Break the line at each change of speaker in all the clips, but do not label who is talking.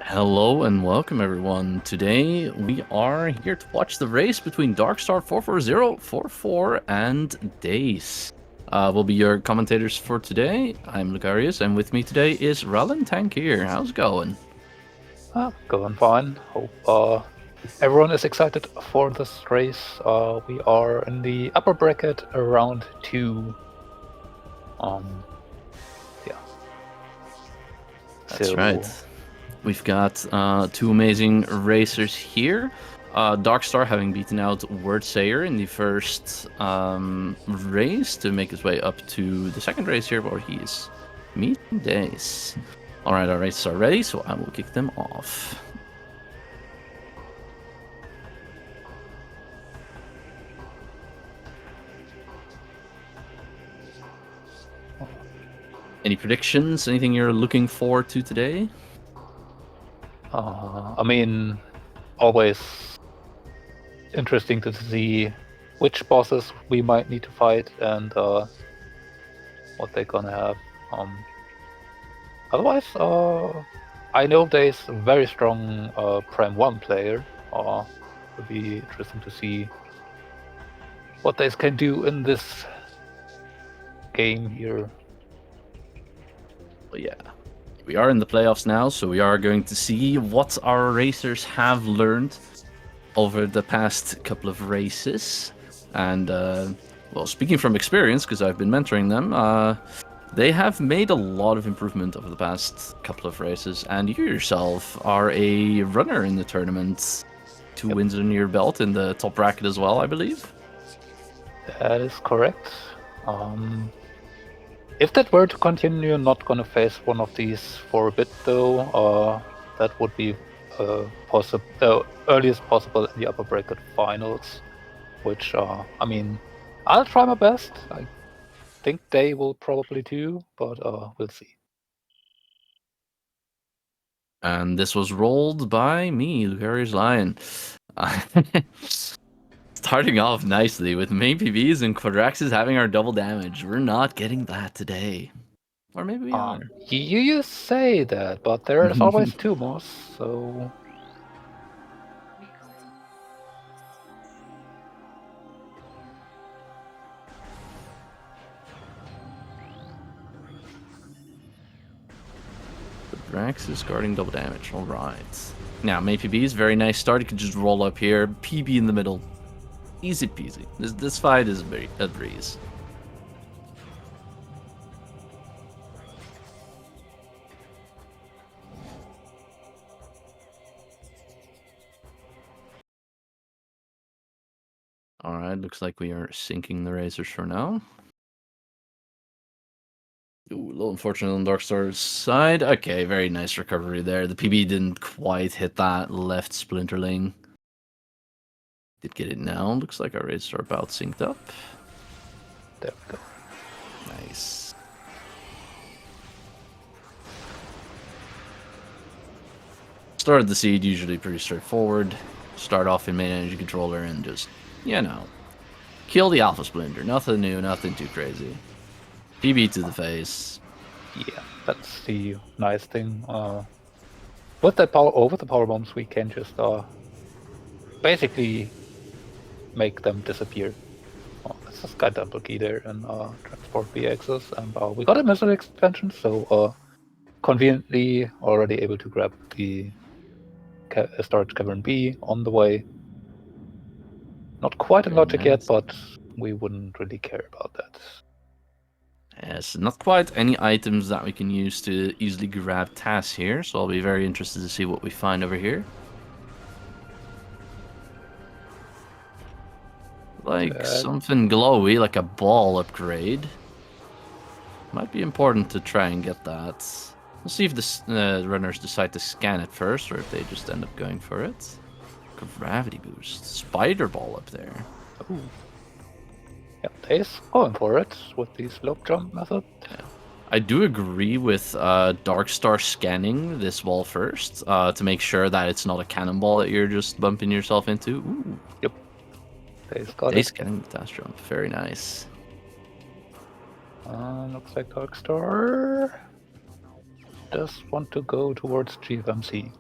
Hello and welcome everyone. Today we are here to watch the race between Darkstar44044 and Dace. We'll be your commentators for today. I'm Lucarius, and with me today is Rallen Tankier. How's it going?
Going fine. Hope everyone is excited for this race. We are in the upper bracket, round 2. Yeah.
That's right. We've got two amazing racers here. Darkstar having beaten out Wordsayer in the first race to make his way up to the second race here, where he's meeting Dace. All right, our races are ready, so I will kick them off. Any predictions? Anything you're looking forward to today?
I mean, always interesting to see which bosses we might need to fight and what they're gonna have. Otherwise, I know Dace a very strong Prime 1 player. Would be interesting to see what Dace can do in this game here.
Well, yeah, we are in the playoffs now, so we are going to see what our racers have learned over the past couple of races. And, well, speaking from experience, because I've been mentoring them, they have made a lot of improvement over the past couple of races. And you yourself are a runner in the tournament. 2 wins on your belt in the top bracket as well, I believe.
That is correct. If that were to continue, not gonna face one of these for a bit though. That would be earliest possible in the upper bracket finals, which I mean, I'll try my best. I think they will probably too, but we'll see.
And this was rolled by me, Lucarius Lion. Starting off nicely with main PBs and Quadraxis having our double damage. We're not getting that today. Or maybe we are.
You say that, but there is always 2 more, so...
Quadraxis guarding double damage. Alright. Now, main PB is very nice start. You can just roll up here. PB in the middle. Easy peasy. This fight is a breeze. Alright, looks like we are sinking the racers for now. Ooh, a little unfortunate on Darkstar's side. Okay, very nice recovery there. The PB didn't quite hit that left splinterling. Did get it now. Looks like our racers are about synced up.
There we go.
Nice. Start of the seed, usually pretty straightforward. Start off in main energy controller and just, you know, kill the alpha splinter. Nothing new, nothing too crazy. PB to the face.
Yeah, that's the nice thing. With that power, with the power bombs, we can just basically make them disappear. This is got double key there and transport BXs, and we got a missile expansion, so conveniently already able to grab the storage cavern B on the way. Not quite in logic yet, but we wouldn't really care about that.
Yes, not quite any items that we can use to easily grab tasks here, so I'll be very interested to see what we find over here. Like something glowy, like a ball upgrade. Might be important to try and get that. We'll see if the runners decide to scan it first, or if they just end up going for it. Gravity boost. Spider ball up there.
Ooh. Yeah, Dace going for it with the slope jump method.
Yeah. I do agree with Darkstar scanning this wall first to make sure that it's not a cannonball that you're just bumping yourself into. Ooh.
Yep. Dace got
Dace getting the dash jump. Very nice.
Looks like Darkstar does want to go towards GFMC.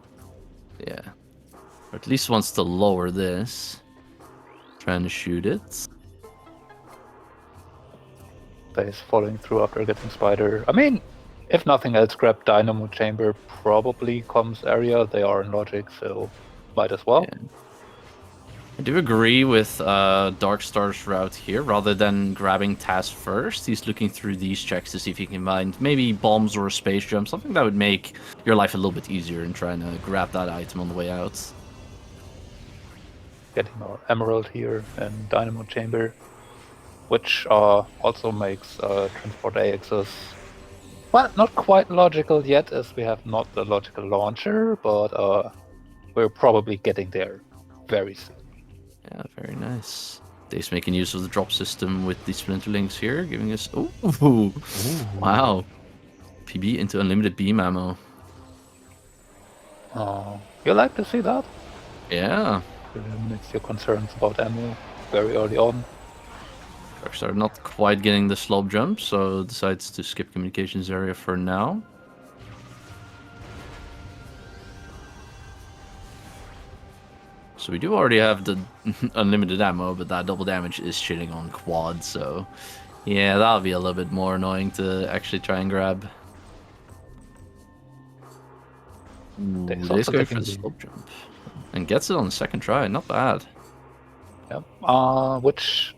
Yeah. Or at least wants to lower this. Trying to shoot it.
Dace following through after getting Spider. I mean, if nothing else, grab Dynamo Chamber, probably comms area. They are in logic, so might as well.
Yeah. I do agree with Darkstar's route here. Rather than grabbing Taz first, he's looking through these checks to see if he can find maybe bombs or a space jump, something that would make your life a little bit easier in trying to grab that item on the way out.
Getting our Emerald here and Dynamo Chamber, which also makes Transport AXs, well, not quite logical yet, as we have not the logical launcher, but we're probably getting there very soon.
Yeah, very nice. Dace making use of the drop system with the Splinterlings here, giving us... Ooh. Wow. PB into unlimited beam ammo.
You like to see that?
Yeah.
Eliminates your concerns about ammo very early on.
Darkstar not quite getting the slope jump, so decides to skip communications area for now. So we do already have the unlimited ammo, but that double damage is shitting on quad, so yeah, that'll be a little bit more annoying to actually try and grab. Dace going for the slope jump. And gets it on the second try, not bad.
Yep. Which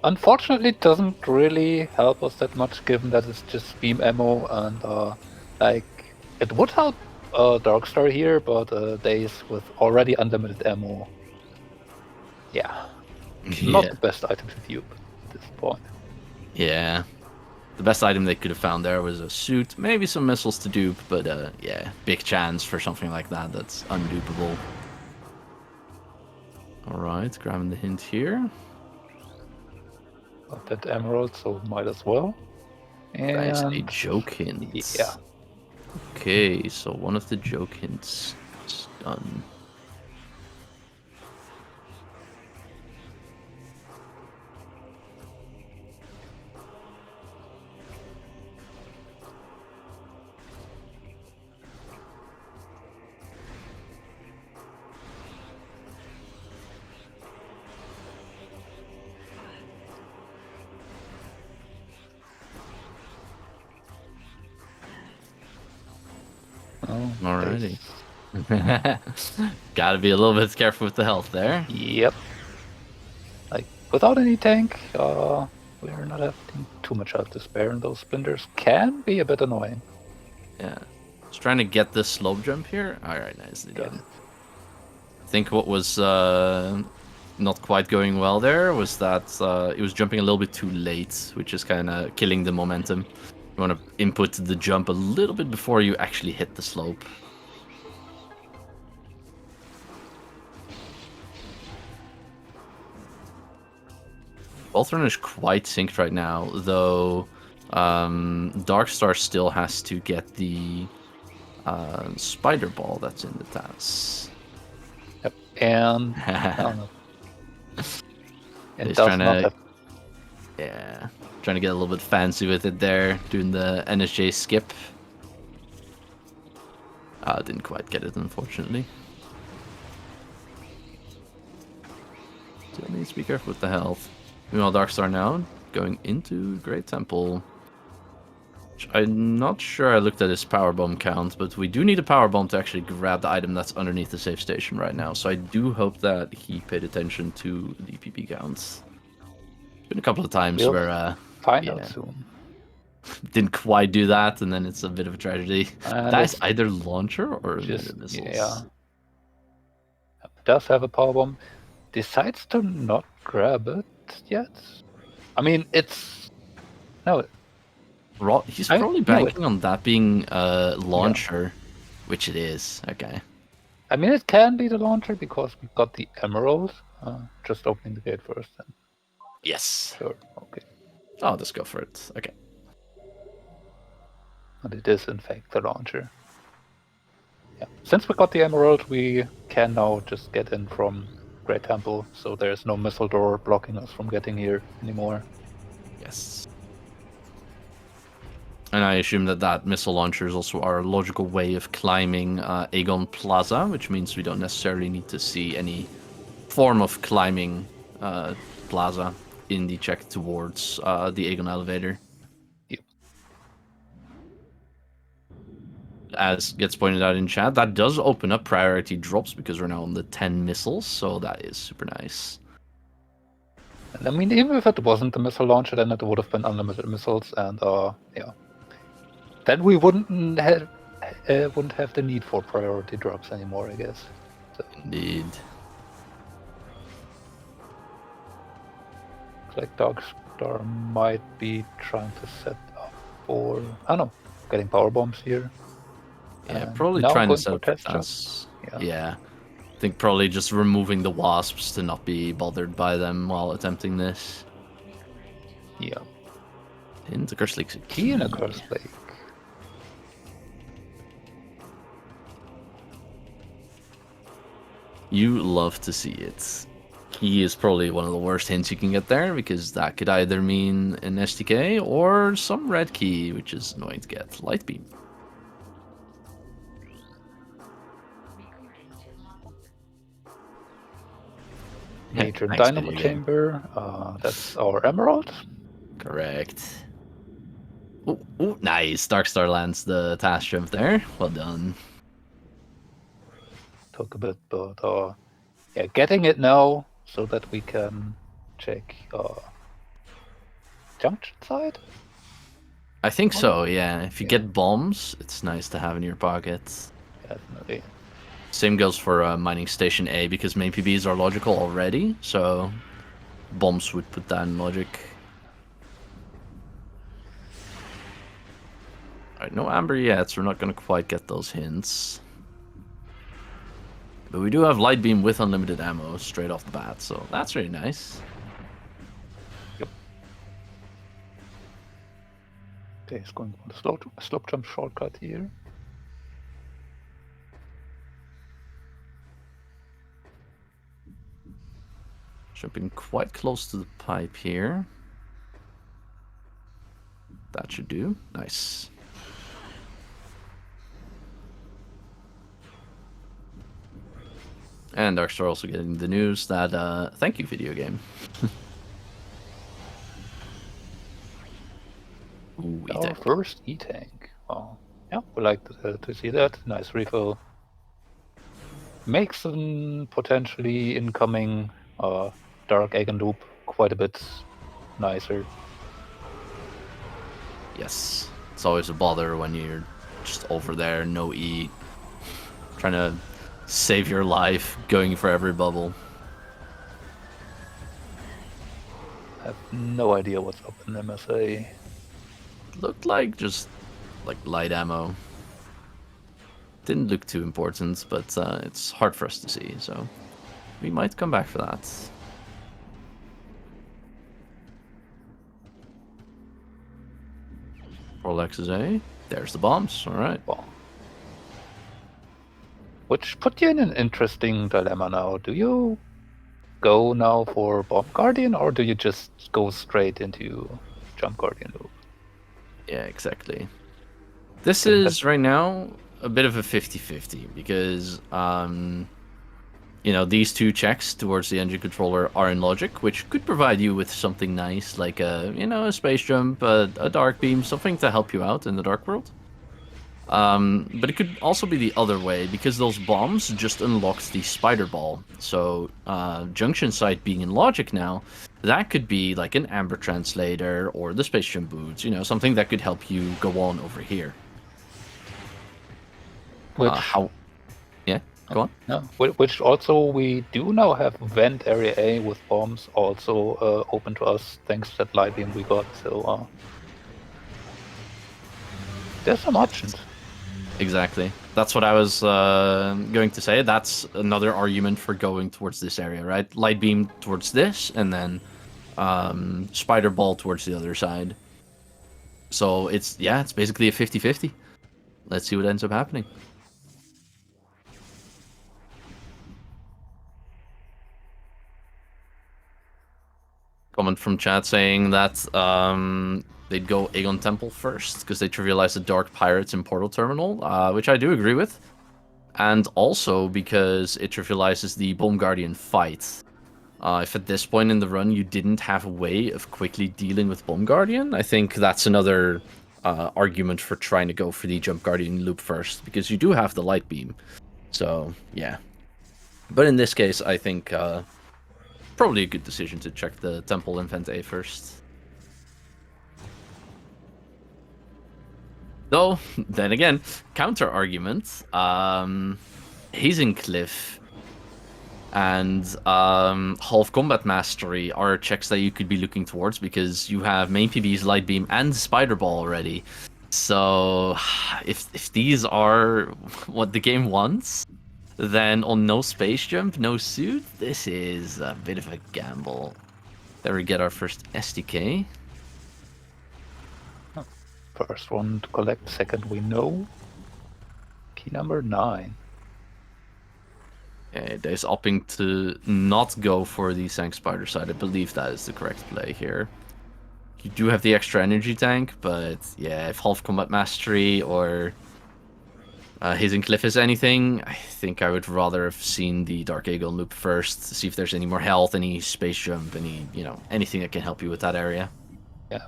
unfortunately doesn't really help us that much, given that it's just beam ammo, and like it would help Darkstar here, but Dace with already unlimited ammo, yeah, not the best item to dupe at this point.
Yeah. The best item they could have found there was a suit, maybe some missiles to dupe, but yeah, big chance for something like that that's undupable. Alright, grabbing the hint here.
Got that emerald, so might as well. And
that is a joke hint.
Yeah.
Okay, so one of the joke hints is done.
Oh,
alrighty. Gotta be a little bit careful with the health there.
Yep. Like, without any tank, we're not having too much health to spare, and those splinters can be a bit annoying.
Yeah. Just trying to get this slope jump here. Alright, nicely done. I think what was not quite going well there was that it was jumping a little bit too late, which is kind of killing the momentum. You want to input the jump a little bit before you actually hit the slope. Both runners quite synced right now, though Darkstar still has to get the spider ball that's in the Taz.
Yep, and I don't know.
He's trying to, yeah, trying to get a little bit fancy with it there, doing the NSJ skip. Didn't quite get it, unfortunately. Still needs to be careful with the health. Meanwhile, Darkstar now going into Great Temple. Which I'm not sure I looked at his power bomb count, but we do need a power bomb to actually grab the item that's underneath the safe station right now. So I do hope that he paid attention to the PP counts. Been a couple of times where
find out soon.
Didn't quite do that, and then it's a bit of a tragedy. That's either launcher or
just
missiles.
Yeah. Does have a power bomb. Decides to not grab it yet. I mean, it's no.
He's probably banking on that being a launcher, which it is. Okay.
I mean, it can be the launcher because we got the emerald. Just opening the gate first, then.
Yes.
Sure. Okay.
Oh, let's go for it. Okay.
And it is in fact the launcher. Yeah. Since we got the emerald, we can now just get in from Great Temple, so there's no missile door blocking us from getting here anymore.
Yes. And I assume that missile launcher is also our logical way of climbing Aegon Plaza, which means we don't necessarily need to see any form of climbing Plaza in the check towards the Aegon elevator.
Yep.
As gets pointed out in chat, that does open up priority drops because we're now on the 10 missiles, so that is super nice.
And I mean, even if it wasn't the missile launcher, then it would have been unlimited missiles, and yeah. Then we wouldn't have the need for priority drops anymore, I guess. So,
Indeed.
looks like Darkstar might be trying to set up for, I don't know, getting power bombs here.
Yeah, probably
now
trying to
going
set
for
up
test
that's
jumps.
yeah. I think probably just removing the wasps to not be bothered by them while attempting this.
Yeah.
In the Curse Lake's a
Key in a Curse Lake.
You love to see it. Key is probably one of the worst hints you can get there because that could either mean an STK or some red key, which is annoying to get. Light beam.
Major
Thanks,
Dynamo
video game.
Chamber. That's our Emerald.
Correct. Ooh, nice. Darkstar lands the task jump there. Well done.
Took a bit, but yeah, getting it now so that we can check junction side.
I think so, yeah. If you
Yeah.
get bombs, it's nice to have in your pocket.
Definitely.
Same goes for mining station A because main PBs are logical already, so bombs would put that in logic. Alright, no amber yet, so we're not going to quite get those hints. But we do have light beam with unlimited ammo straight off the bat, so that's really nice.
Yep. Dace going for the slope jump shortcut here.
Jumping quite close to the pipe here. That should do. Nice. And Darkstar also getting the news that, thank you, video game. Ooh,
Our
E-Tank.
first E-Tank. Oh, yeah, we like to see that. Nice refill. Makes a potentially incoming Dark Egg and Loop quite a bit nicer.
Yes. It's always a bother when you're just over there, no E. Trying to save your life, going for every bubble.
I have no idea what's up in MSA.
Looked like just like light ammo. Didn't look too important, but it's hard for us to see, so we might come back for that. Rolex's A. There's the bombs. All right.
Well, which put you in an interesting dilemma now. Do you go now for Bomb Guardian, or do you just go straight into Jump Guardian loop?
Yeah, exactly. This is right now a bit of a 50-50 because these two checks towards the engine controller are in logic, which could provide you with something nice like a space jump, a dark beam, something to help you out in the dark world. But it could also be the other way because those bombs just unlocked the spider ball. So junction site being in logic now, that could be like an amber translator or the space jump boots, something that could help you go on over here.
Which
Yeah, go on.
No, which also we do now have vent area A with bombs also open to us thanks to that light beam we got. So there's some options.
Exactly. That's what I was going to say. That's another argument for going towards this area, right? Light beam towards this, and then spider ball towards the other side. So it's basically a 50-50. Let's see what ends up happening. comment from chat saying that they'd go Aegon Temple first because they trivialize the Dark Pirates in Portal Terminal, which I do agree with. And also because it trivializes the Bomb Guardian fight. If at this point in the run you didn't have a way of quickly dealing with Bomb Guardian, I think that's another argument for trying to go for the Jump Guardian loop first, because you do have the Light Beam. So, yeah. But in this case, I think probably a good decision to check the Temple and Vent A first. Though, then again, counter argument, Hazing Cliff and Half Combat Mastery are checks that you could be looking towards because you have main PB's Light Beam and Spider Ball already. So if these are what the game wants, then on no space jump, no suit, this is a bit of a gamble. There we get our first SDK.
First one to collect, second we know. Key number 9.
Okay, Dace opting to not go for the Sank Spider side. I believe that is the correct play here. You do have the extra energy tank, but yeah, if Half Combat Mastery or Hazing Cliff is anything, I think I would rather have seen the Dark Aegon loop first to see if there's any more health, any space jump, any, anything that can help you with that area.
Yeah.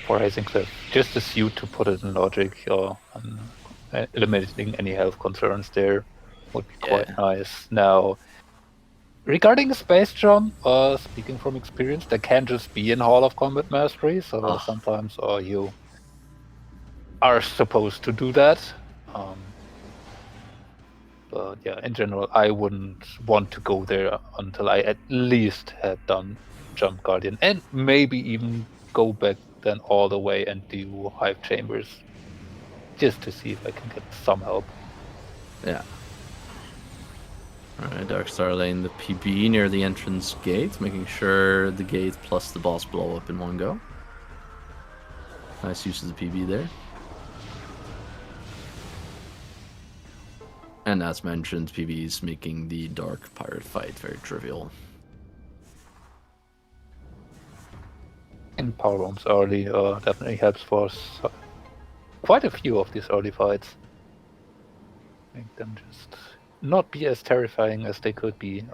For Hazing Cliff, just a suit to put it in logic, or eliminating any health concerns there would be quite nice. Now, regarding space jump, speaking from experience, there can just be in Hall of Combat Mastery, so sometimes you are supposed to do that. But yeah, in general, I wouldn't want to go there until I at least had done Jump Guardian, and maybe even go back then all the way and do Hive Chambers, just to see if I can get some help.
Yeah. Alright, Darkstar laying the PB near the entrance gate, making sure the gate plus the boss blow up in one go. Nice use of the PB there. And as mentioned, PB's making the Dark Pirate fight very trivial.
In power rooms early definitely helps for quite a few of these early fights. Make them just not be as terrifying as they could be.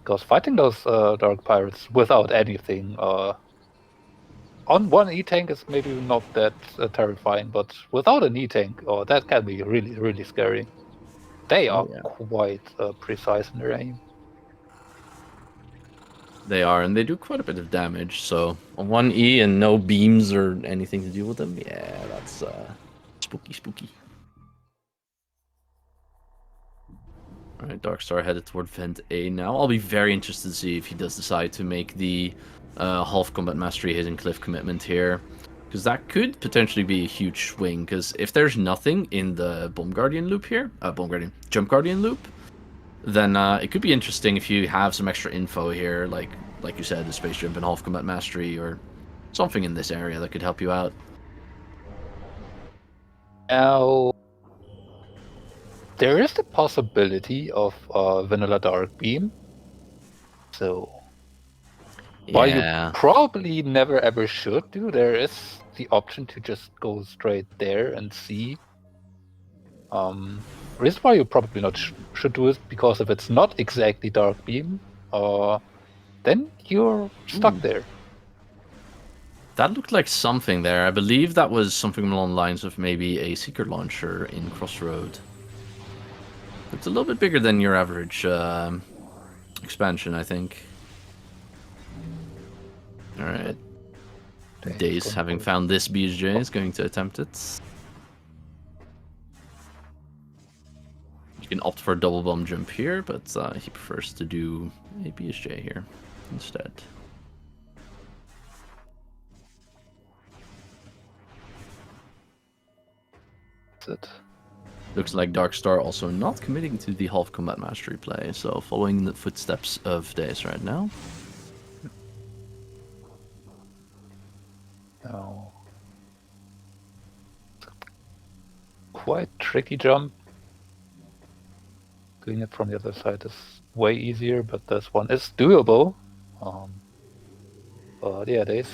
Because fighting those Dark Pirates without anything on one E-Tank is maybe not that terrifying, but without an E-Tank, that can be really, really scary. They are quite precise in their aim.
They are, and they do quite a bit of damage, so on one E and no beams or anything to do with them, yeah, that's spooky. Alright, Darkstar headed toward Vent A now. I'll be very interested to see if he does decide to make the Half Combat Mastery Hidden Cliff commitment here. Because that could potentially be a huge swing, because if there's nothing in the Bomb Guardian loop here, Jump Guardian loop, then it could be interesting if you have some extra info here, like you said, the Space Jump and Half Combat Mastery, or something in this area that could help you out.
Now, there is the possibility of Vanilla Dark Beam. So, while you probably never ever should do, there is the option to just go straight there and see. Reason why you probably not should do it, because if it's not exactly Dark Beam, then you're stuck there.
That looked like something there. I believe that was something along the lines of maybe a secret launcher in Crossroad. It's a little bit bigger than your average expansion, I think. Alright. Dace, having found this BSJ, is going to attempt it. You can opt for a double bomb jump here, but he prefers to do a BSJ here instead.
That's it.
Looks like Darkstar also not committing to the Half Combat Mastery play, so following the footsteps of Dace right now.
Oh. Quite tricky jump. Doing it from the other side is way easier, but this one is doable. But yeah, Dace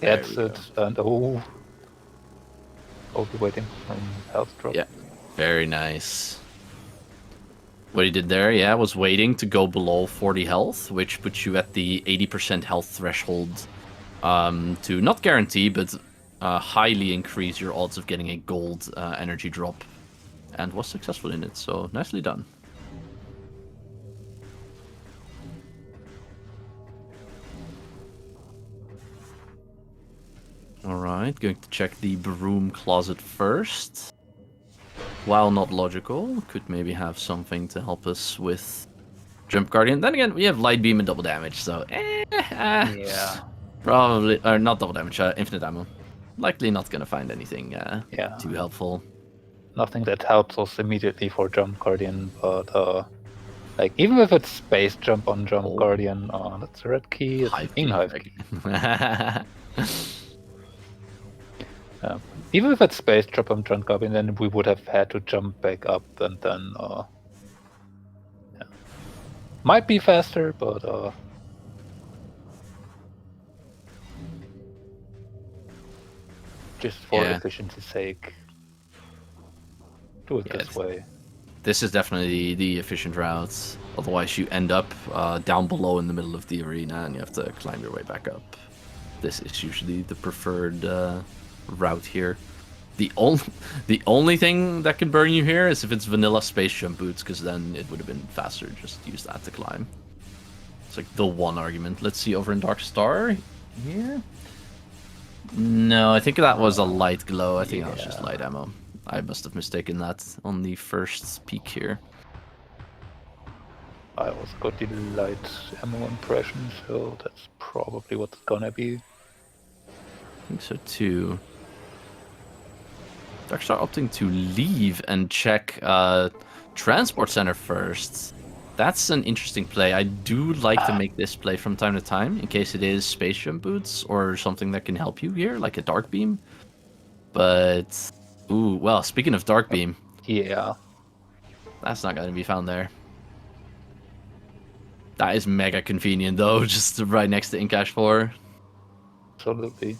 There
gets
we
it, and oh, waiting from health drop.
Yeah, very nice. What he did there, yeah, was waiting to go below 40 health, which puts you at the 80% health threshold to not guarantee, but highly increase your odds of getting a gold energy drop, and was successful in it, so nicely done. Alright, going to check the broom closet first. While not logical, could maybe have something to help us with Jump Guardian. Then again, we have Light Beam and double damage, so
Yeah.
probably, or not double damage, infinite ammo. Likely not gonna find anything too helpful.
Nothing that helps us immediately for Jump Guardian, but like even if it's space jump on Jump Guardian, that's a red key. It's an in-hive key. Even if it's space jump on Jump Guardian, then we would have had to jump back up, and then might be faster, but just for efficiency's sake, do it this way.
This is definitely the efficient route. Otherwise, you end up down below in the middle of the arena, and you have to climb your way back up. This is usually the preferred route here. The only thing that can burn you here is if it's vanilla space jump boots, because then it would have been faster just to use that to climb. It's like the one argument. Let's see over in Darkstar here. No, I think that was a light glow. I think that was just light ammo. I must have mistaken that on the first peek here.
I also got the light ammo impression, so that's probably what it's gonna be.
I think so too. Darkstar opting to leave and check Transport Center first. That's an interesting play. I do like to make this play from time to time, in case it is space jump boots or something that can help you here, like a dark beam. But, ooh, well, speaking of dark beam.
Yeah.
That's not going to be found there. That is mega convenient, though, just right next to Incash 4.
Absolutely.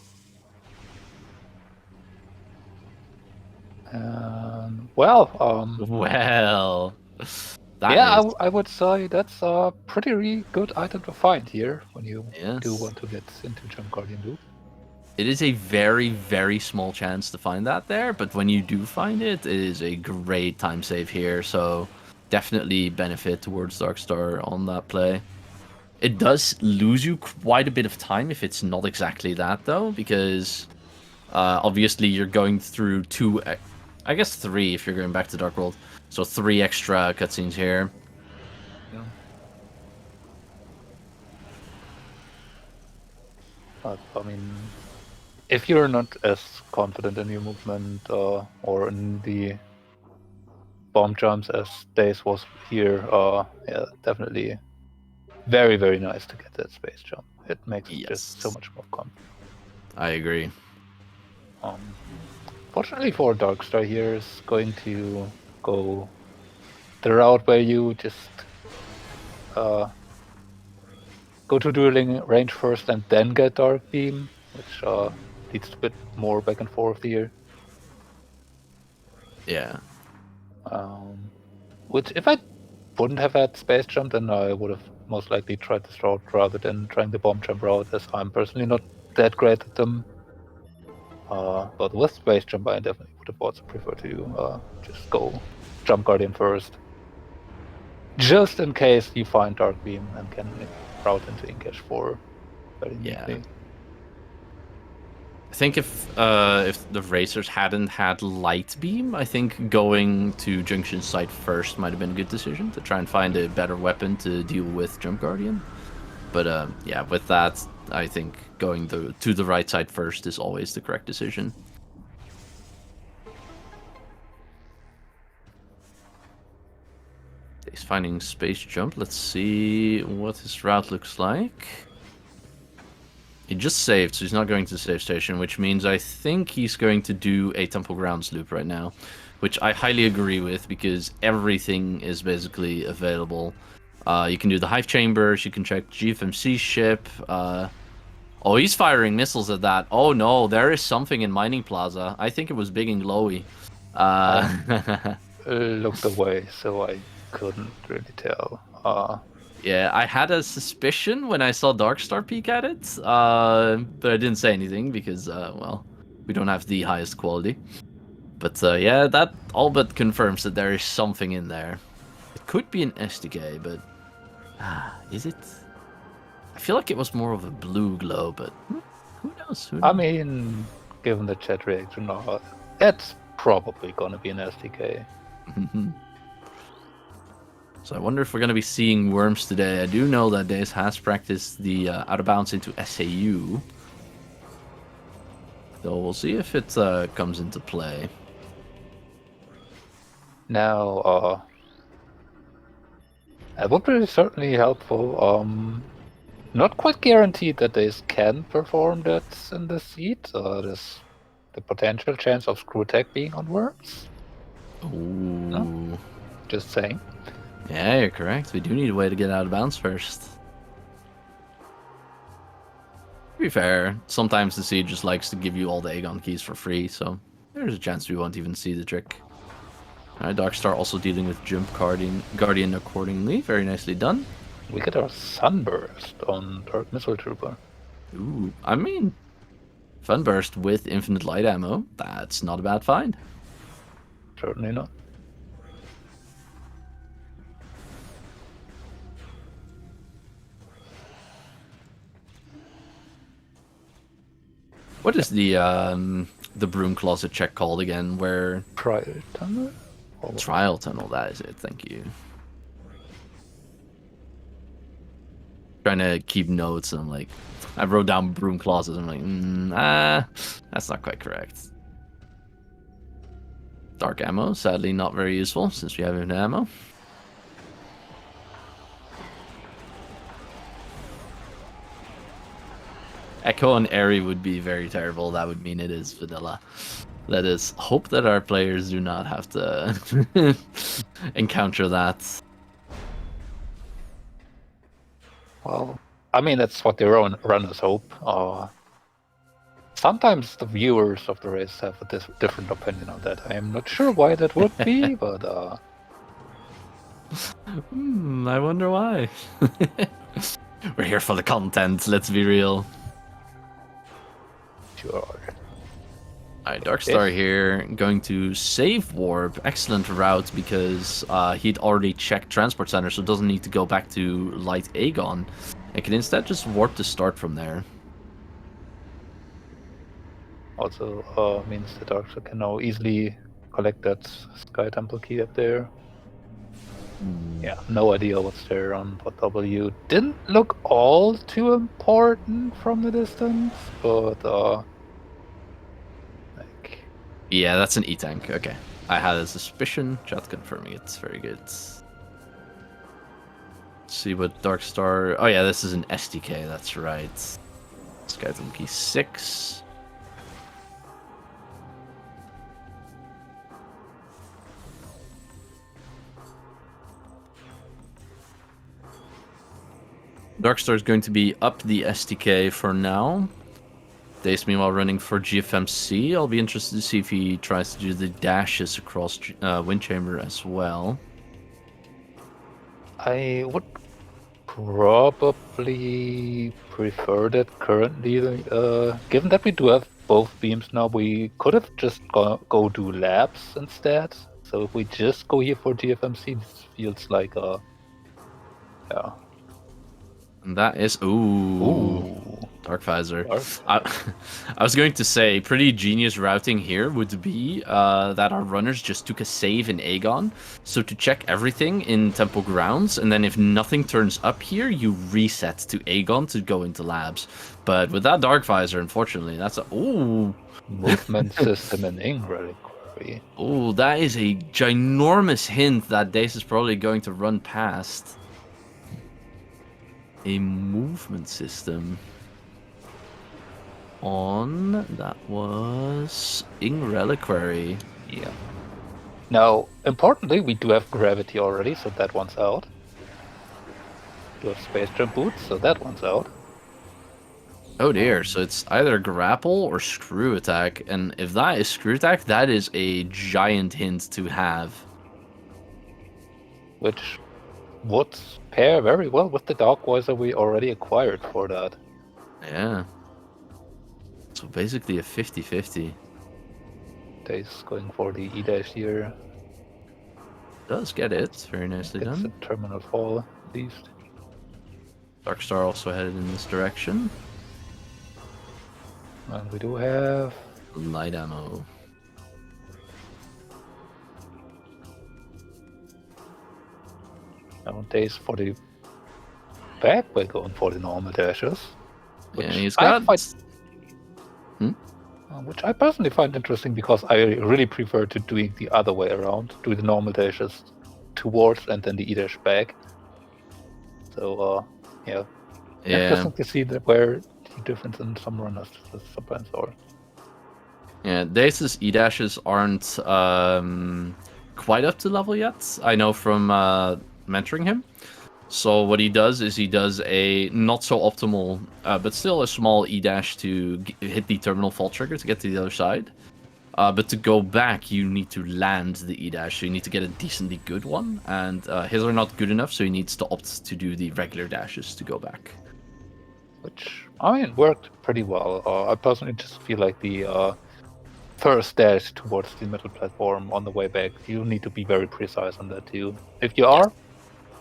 Well, I would say that's a pretty good item to find here when you do want to get into Jump Guardian loop.
It is a very, very small chance to find that there, but when you do find it, it is a great time save here, so definitely benefit towards Darkstar on that play. It does lose you quite a bit of time if it's not exactly that, though, because obviously you're going through I guess 3 if you're going back to Dark World. So 3 extra cutscenes here.
Yeah. I mean, if you're not as confident in your movement or in the bomb jumps as Dace was here, yeah, definitely very, very nice to get that space jump. It makes it just so much more fun.
I agree.
Fortunately for Darkstar here is going to go the route where you just go to dueling range first and then get Dark Beam, which leads to a bit more back and forth here.
Yeah.
Which if I wouldn't have had space jump, then I would have most likely tried this route rather than trying the bomb jump route, as I'm personally not that great at them. But with space jump, I definitely would have also preferred to just go Jump Guardian first, just in case you find Dark Beam and can route into Incash 4 very neatly.
I think if the racers hadn't had Light Beam, I think going to Junction Site first might have been a good decision to try and find a better weapon to deal with Jump Guardian. But yeah, with that, I think going to the right side first is always the correct decision. He's finding space jump. Let's see what his route looks like. He just saved, so he's not going to the save station, which means I think he's going to do a Temple Grounds loop right now, which I highly agree with because everything is basically available. You can do the Hive Chambers, you can check GFMC ship, Oh, he's firing missiles at that. Oh no, there is something in Mining Plaza. I think it was big and glowy.
I looked away, so I couldn't really tell.
Yeah, I had a suspicion when I saw Darkstar peek at it, but I didn't say anything because, well, we don't have the highest quality. But yeah, that all but confirms that there is something in there. It could be an SDK, but is it? I feel like it was more of a blue glow, but who knows? Who knows?
I mean, given the chat reaction, it's probably gonna be an SDK.
So I wonder if we're going to be seeing worms today. I do know that Dace has practiced the out of bounds into SAU. So we'll see if it comes into play.
Now, it would be certainly helpful. Not quite guaranteed that they can perform that in the seat. There's the potential chance of screw tech being on worms.
Ooh.
No? Just saying.
Yeah, you're correct. We do need a way to get out of bounds first. To be fair, sometimes the seed just likes to give you all the Aegon keys for free, so there's a chance we won't even see the trick. Alright, Darkstar also dealing with Jump Guardian accordingly. Very nicely done.
We get our Sunburst on Dark Missile Trooper.
Ooh, I mean, Funburst with infinite light ammo. That's not a bad find.
Certainly not.
What is the broom closet check called again? Where
Trial Tunnel?
trial tunnel? That is it. Thank you. Trying to keep notes, and I'm like, I wrote down broom closet. I'm like, that's not quite correct. Dark ammo, sadly not very useful since we have infinite ammo. Echo on Airy would be very terrible. That would mean it is vanilla. Let us hope that our players do not have to encounter that.
Well, I mean, that's what their own runners hope. Sometimes the viewers of the race have a different opinion on that. I am not sure why that would be, but
I wonder why. We're here for the content, let's be real.
sure.
Alright, Darkstar here, going to save Warp. Excellent route because he'd already checked Transport Center, so doesn't need to go back to Light Aegon. And can instead just warp to start from there.
Also means the Darkstar can now easily collect that Sky Temple key up there. Yeah, no idea what's there on what W. Didn't look all too important from the distance, but
yeah, that's an E-Tank. Okay. I had a suspicion. Chat confirming it. Very good. Let's see what Darkstar... Oh yeah, this is an SDK. That's right. Skytem key 6. Darkstar is going to be up the SDK for now. Dace, meanwhile, running for GFMC. I'll be interested to see if he tries to do the dashes across Windchamber as well.
I would probably prefer that currently. Given that we do have both beams now, we could have just go do labs instead. So if we just go here for GFMC, this feels like yeah.
And that is... Ooh. Dark Visor. I was going to say, pretty genius routing here would be that our runners just took a save in Aegon. So to check everything in Temple Grounds, and then if nothing turns up here, you reset to Aegon to go into labs. But with that Dark Visor, unfortunately, that's a... Ooh.
Movement system in Ing Reliquary.
Ooh, that is a ginormous hint that Dace is probably going to run past. A movement system. On that was Ing Reliquary.
Yeah. Now, importantly, we do have gravity already, so that one's out. We have space jump boots, so that one's out.
Oh dear, so it's either grapple or screw attack, and if that is screw attack, that is a giant hint to have.
Which would pair very well with the Dark Voicer we already acquired for that.
Yeah. So basically a 50-50.
Dace going for the E-dash here.
Does get it. Very nicely
Gets
done.
a terminal fall, at least.
Darkstar also headed in this direction.
And we do have...
Light ammo.
Dace for the back, we're going for the normal dashes.
Yeah, he's got...
Which I personally find interesting because I really prefer to doing the other way around, do the normal dashes towards and then the E-dash back. So, yeah. Interesting to see where the difference in some runners sometimes are.
Yeah, Dace's E-dashes aren't quite up to level yet. I know from mentoring him. So what he does is he does a not so optimal, but still a small E-dash to hit the terminal fall trigger to get to the other side. But to go back, you need to land the E-dash, so you need to get a decently good one. And his are not good enough, so he needs to opt to do the regular dashes to go back.
Which, I mean, worked pretty well. I personally just feel like the first dash towards the middle platform on the way back, you need to be very precise on that too. If you are,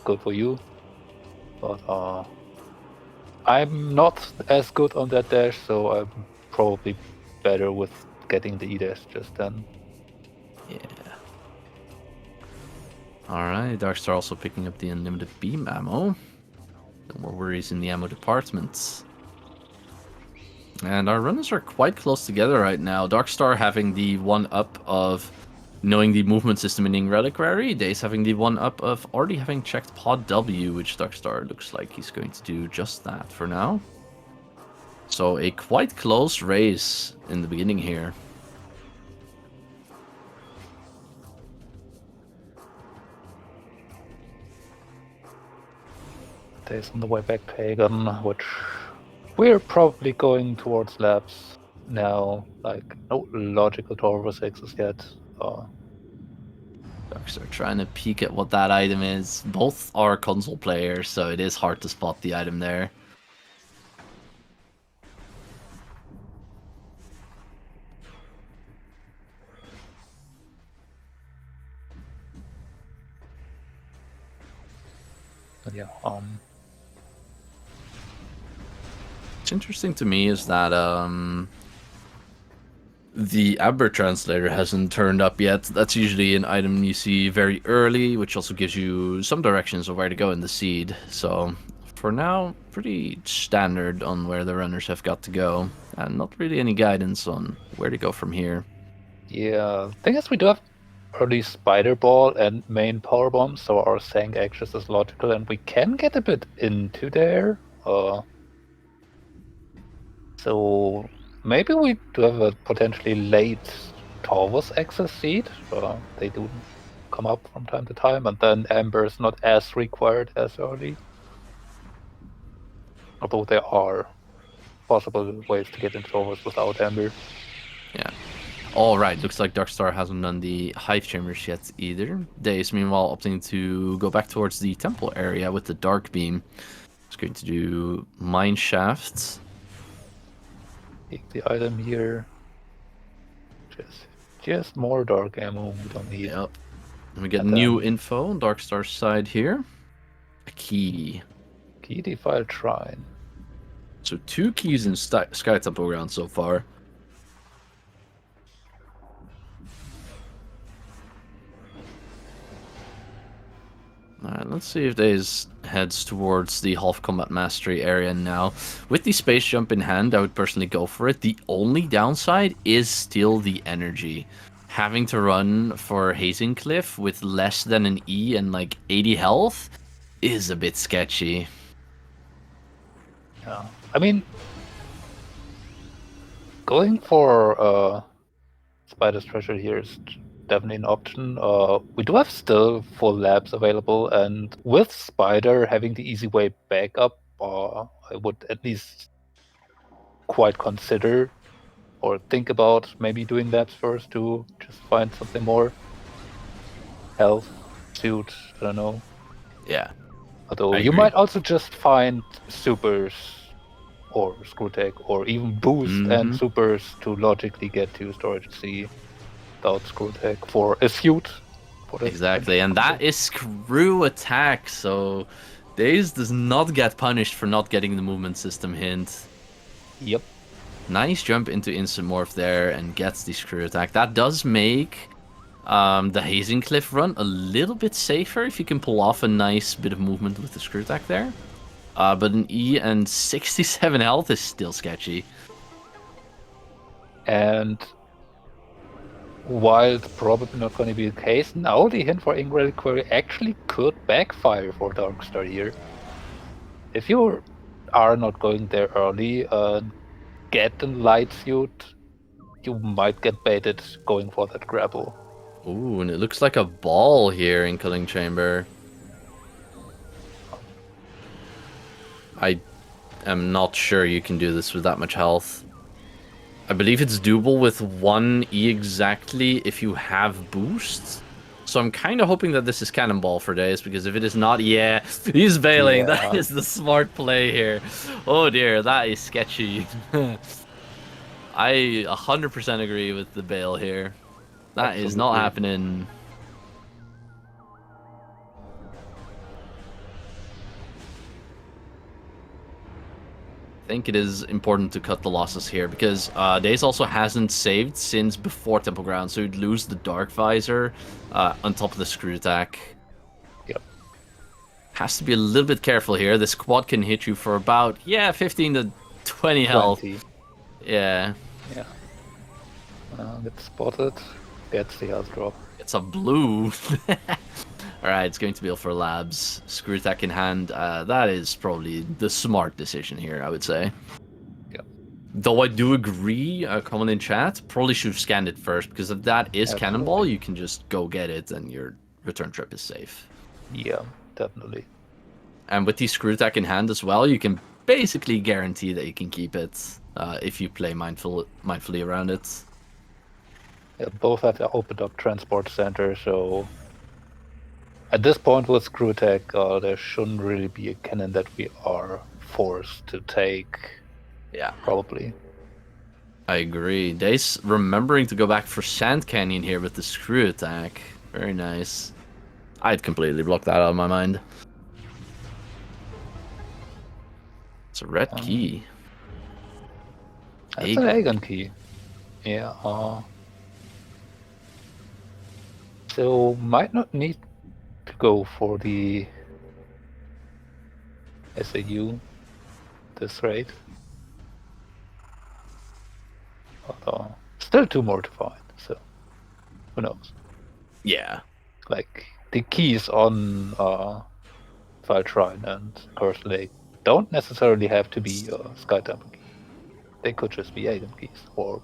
good for you. But I'm not as good on that dash, so I'm probably better with getting the E-dash just then.
Yeah. Alright, Darkstar also picking up the unlimited beam ammo. No more worries in the ammo department. And our runners are quite close together right now. Darkstar having the one-up of knowing the movement system in Reliquary. Dace having the one-up of already having checked Pod W, which Darkstar looks like he's going to do just that for now. So a quite close race in the beginning here.
Dace on the way back Pagan, which we're probably going towards labs now. Like, no logical Torvo 6s yet.
Darkstar trying to peek at what that item is. Both are console players, so it is hard to spot the item there.
But yeah,
What's interesting to me is that the Amber Translator hasn't turned up yet. That's usually an item you see very early, which also gives you some directions of where to go in the seed. So for now, pretty standard on where the runners have got to go, and not really any guidance on where to go from here.
yeah, thing is we do have early Spider Ball and main Power Bomb, so our Sank Axis is logical, and we can get a bit into there. So maybe we do have a potentially late Torvus Axis seed. They do come up from time to time, and then Amber is not as required as early. Although there are possible ways to get into Torvus without Amber.
Yeah. All right, looks like Darkstar hasn't done the Hive Chambers yet either. Dace, meanwhile, opting to go back towards the temple area with the Dark Beam. He's going to do Mine Shafts.
Take the item here. Just more dark ammo we don't need.
Yep. And we get new info on Darkstar's side here. A key.
Key defiled shrine.
So 2 keys in Sky Temple ground so far. Alright, let's see if Daze heads towards the Half Combat Mastery area now. With the space jump in hand, I would personally go for it. The only downside is still the energy. Having to run for Hazing Cliff with less than an E and like 80 health is a bit sketchy.
Yeah, I mean, going for Spider's Treasure here is definitely an option. We do have still full labs available, and with Spider having the easy way back up, I would at least quite consider or think about maybe doing that first to just find something more. Health, suit, I don't know.
Yeah.
Although
I
you
agree.
might also just find supers or screw tech or even boost and supers to logically get to storage C without screw tech for a suit. For the
Exactly, and that is screw attack, so Dace does not get punished for not getting the movement system hint.
Yep.
Nice jump into instant morph there and gets the screw attack. That does make the hazing cliff run a little bit safer if you can pull off a nice bit of movement with the screw attack there. But an E and 67 health is still sketchy.
And while it's probably not going to be the case, now the hint for Ingrid Query actually could backfire for Darkstar here. If you are not going there early and get the light suit, you might get baited going for that grapple.
Ooh, and it looks like a ball here in Culling Chamber. I am not sure you can do this with that much health. I believe it's doable with 1 E exactly if you have boost. So I'm kind of hoping that this is Cannonball for Dace, because if it is not, yeah, he's bailing.
Yeah.
That is the smart play here. Oh dear, that is sketchy. I 100% agree with the bail here. That is not
Absolutely.
happening. I think it is important to cut the losses here, because Dace also hasn't saved since before Temple Ground, so he'd lose the Dark Visor on top of the screw attack.
Yep.
Has to be a little bit careful here. This quad can hit you for about, 15 to 20 health.
20.
Yeah.
Yeah. Gets spotted. Gets the health drop.
It's a blue. Alright, it's going to be for labs. Screw attack in hand. That is probably the smart decision here, I would say.
Yeah.
Though I do agree, comment in chat, probably should have scanned it first, because if that is Cannonball, you can just go get it and your return trip is safe.
Yeah, definitely.
And with the screw attack in hand as well, you can basically guarantee that you can keep it if you play mindfully around it.
Yeah, both have opened up transport center, so at this point with screw attack, there shouldn't really be a cannon that we are forced to take.
Yeah.
Probably.
I agree. Dace remembering to go back for Sand Canyon here with the screw attack. Very nice. I'd completely blocked that out of my mind. It's a red key.
That's an Aegon key. Yeah. So might not need to go for the SAU this rate. Although still 2 more to find, so who knows?
Yeah.
Like the keys on File Shrine and Curse Lake don't necessarily have to be Sky Temple keys. They could just be Aegon keys, or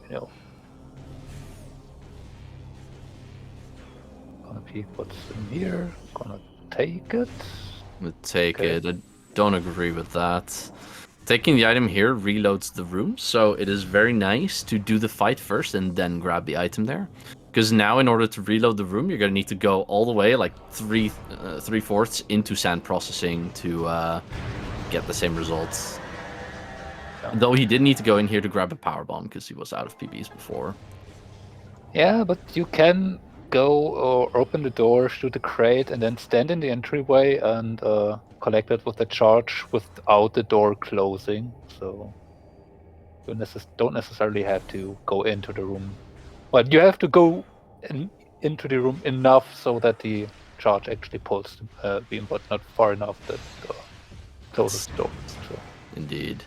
Gonna peek what's in here. Gonna take it.
We'll take it. I don't agree with that. Taking the item here reloads the room, so it is very nice to do the fight first and then grab the item there. Because now, in order to reload the room, you're gonna need to go all the way, like 3/4 into sand processing to get the same results.
Yeah.
Though he did need to go in here to grab a power bomb because he was out of PBs before.
Yeah, but you can go or open the door, shoot the crate, and then stand in the entryway and collect it with the charge without the door closing. So you don't necessarily have to go into the room. But you have to go into the room enough so that the charge actually pulls the beam, but not far enough that closes the door. So.
Indeed.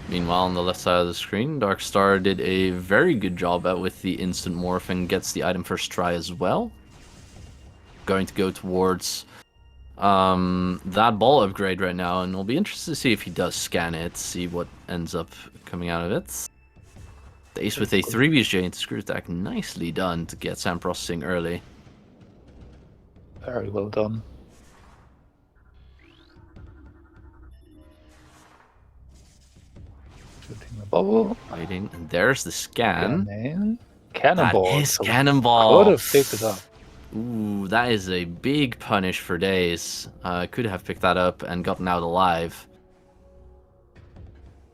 Meanwhile, on the left side of the screen, Darkstar did a very good job with the instant morph and gets the item first try as well. Going to go towards that ball upgrade right now, and we'll be interested to see if he does scan it, see what ends up coming out of it. Dace with a 3BSJ into screw attack, nicely done to get sand processing early.
Very well done. Shooting the bubble.
Waiting, and there's the scan.
Scanning.
That
Cannonball.
is
So
Cannonball.
could have picked it up.
Ooh, that is a big punish for Dace. Could have picked that up and gotten out alive.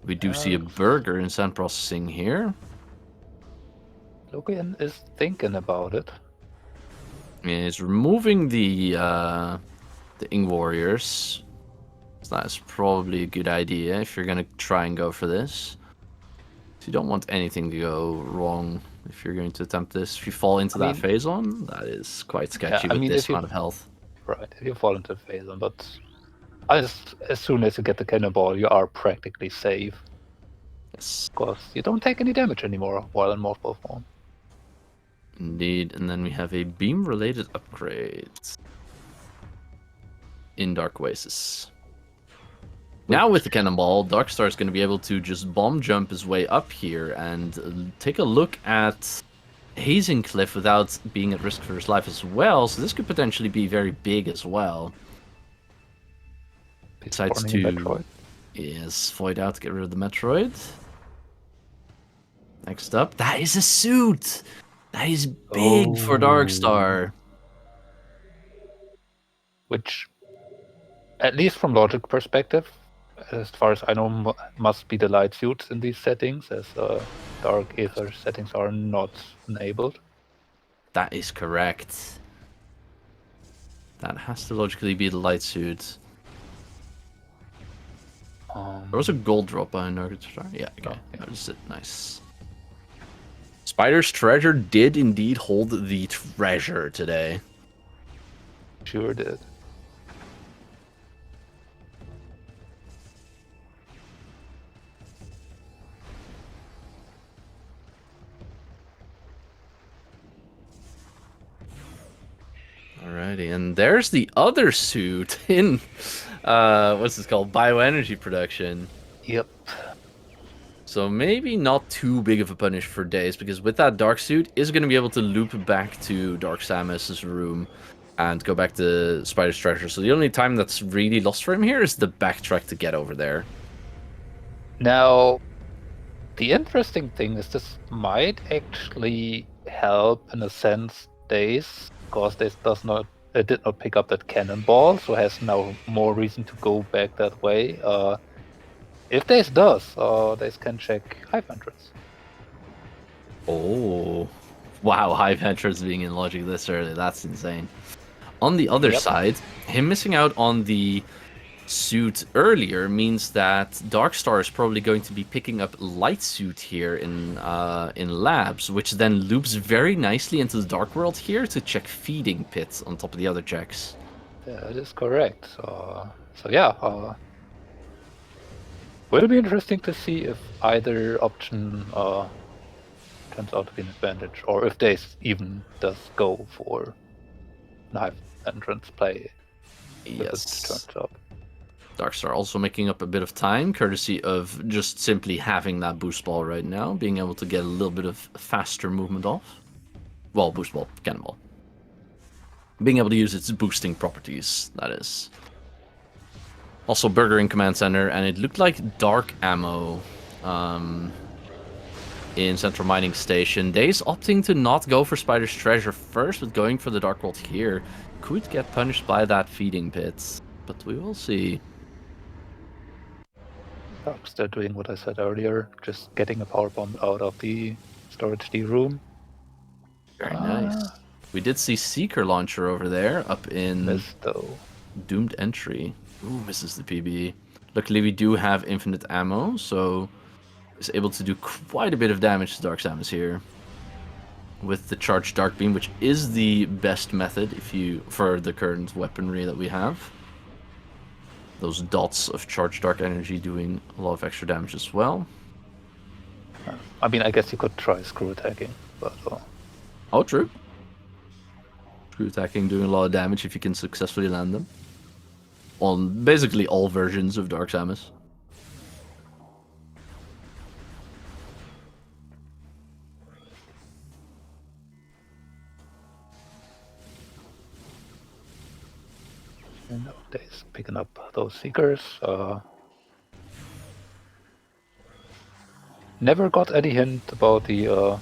We do see a burger in sound processing here.
Logan is thinking about it.
Is removing the Ing Warriors. So that's probably a good idea if you're gonna try and go for this. So you don't want anything to go wrong if you're going to attempt this. If you fall into that phase on, that is quite sketchy with this amount of health.
Right, if you fall into phase on, but as soon as you get the cannonball, you are practically safe.
Yes.
Because you don't take any damage anymore while in morphle form.
Indeed, and then we have a beam-related upgrade in Dark Oasis. Now with the cannonball, Darkstar is going to be able to just bomb jump his way up here and take a look at Hazing Cliff without being at risk for his life as well. So this could potentially be very big as well. Decides to void out to get rid of the Metroid. Next up, that is a suit. That is big for Darkstar.
Which, at least from logic perspective, as far as I know, must be the light suits in these settings, as dark ether settings are not enabled.
That is correct. That has to logically be the light suit. There was a gold drop behind Darkstar. Yeah, okay. Noticed it. Nice. Spider's treasure did indeed hold the treasure today.
Sure did.
Alrighty, and there's the other suit in, what's this called? Bioenergy production.
Yep.
So maybe not too big of a punish for Dace, because with that dark suit, is going to be able to loop back to Dark Samus's room and go back to Spider's treasure. So the only time that's really lost for him here is the backtrack to get over there.
Now, the interesting thing is this might actually help in a sense Dace, because Dace did not pick up that cannonball, so has now more reason to go back that way. If Dace does, Dace can check Hive entrance.
Oh, wow, Hive entrance being in logic this early, that's insane. On the other side, him missing out on the suit earlier means that Darkstar is probably going to be picking up light suit here in labs, which then loops very nicely into the Dark World here to check feeding pit on top of the other checks.
That is correct. So yeah, will be interesting to see if either option turns out to be an advantage, or if Dace even does go for Hive entrance play.
Yes.
Turns up.
Darkstar also making up a bit of time, courtesy of just simply having that boost ball right now, being able to get a little bit of faster movement off. Well, boost ball, cannonball. Being able to use its boosting properties, that is. Also, Burger in Command Center, and it looked like dark ammo in Central Mining Station. Dace opting to not go for Spider's treasure first, but going for the Dark World here. Could get punished by that feeding pit, but we will see.
Darkstar doing what I said earlier, just getting a power bomb out of the storage D room.
Very nice. We did see Seeker Launcher over there, up in
Missed though.
Doomed Entry. Ooh, misses the PB. Luckily, we do have infinite ammo, so is able to do quite a bit of damage to Dark Samus here with the Charged Dark Beam, which is the best method for the current weaponry that we have. Those dots of Charged Dark Energy doing a lot of extra damage as well.
I mean, I guess you could try screw attacking, but...
Oh, true. Screw attacking doing a lot of damage if you can successfully land them. On basically all versions of Dark Samus.
And Dace picking up those Seekers. never got any hint about the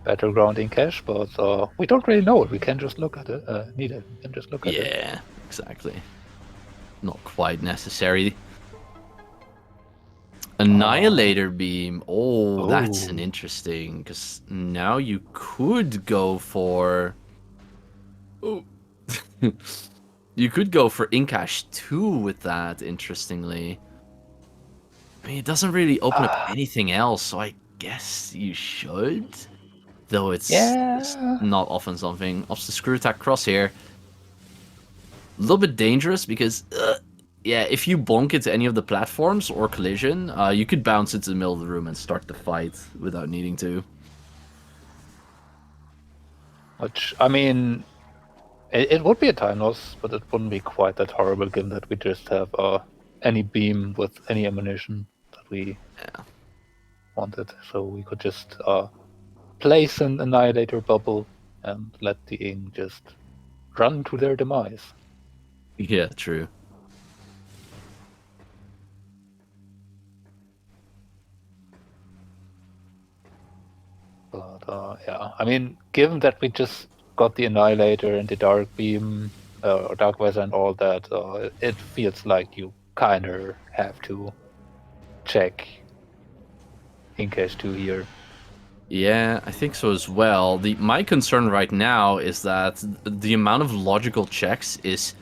battleground in cache, but we don't really know it. We can just look at it. We can just look at it.
Yeah, exactly. Not quite necessary. Annihilator beam. Oh, that's an interesting, because now you could go for. Oh. You could go for Incash 2 with that, interestingly. I mean, it doesn't really open up anything else, so I guess you should. Though it's not often something. Off the screw attack crosshair. A little bit dangerous because, yeah, if you bonk into any of the platforms or collision, you could bounce into the middle of the room and start the fight without needing to.
Which, I mean, it would be a time loss, but it wouldn't be quite that horrible given that we just have any beam with any ammunition that we wanted. So we could just place an Annihilator bubble and let the Ing just run to their demise.
Yeah, true.
But yeah, I mean, given that we just got the Annihilator and the Dark Beam, or Dark Visor and all that, it feels like you kind of have to check Incash 2 here.
Yeah, I think so as well. My concern right now is that the amount of logical checks is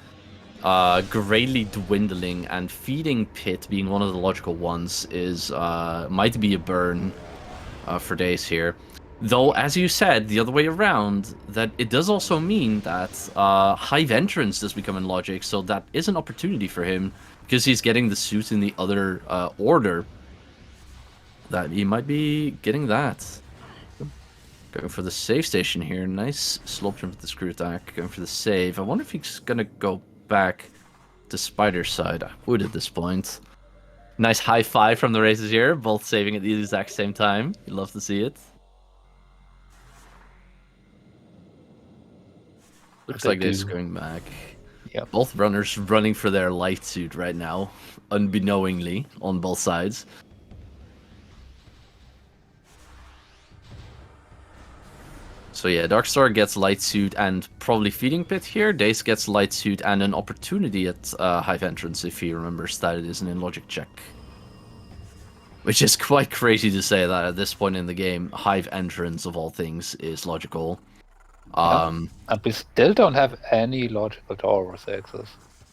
greatly dwindling, and feeding pit being one of the logical ones is might be a burn for Dace here. Though, as you said, the other way around, that it does also mean that Hive Entrance does become in logic, so that is an opportunity for him, because he's getting the suit in the other order, that he might be getting that. Going for the save station here. Nice slope jump with the screw attack. Going for the save. I wonder if he's going to go back to Spider's side. I would at this point. Nice high five from the races here. Both saving at the exact same time. You love to see it. Looks like this going back.
Yeah.
Both runners running for their light suit right now. Unbeknowingly on both sides. So yeah, Darkstar gets Light Suit and probably Feeding Pit here. Dace gets Light Suit and an opportunity at Hive Entrance if he remembers that it is an in-logic check. Which is quite crazy to say that at this point in the game, Hive Entrance of all things is logical.
And we still don't have any logical Taurus access.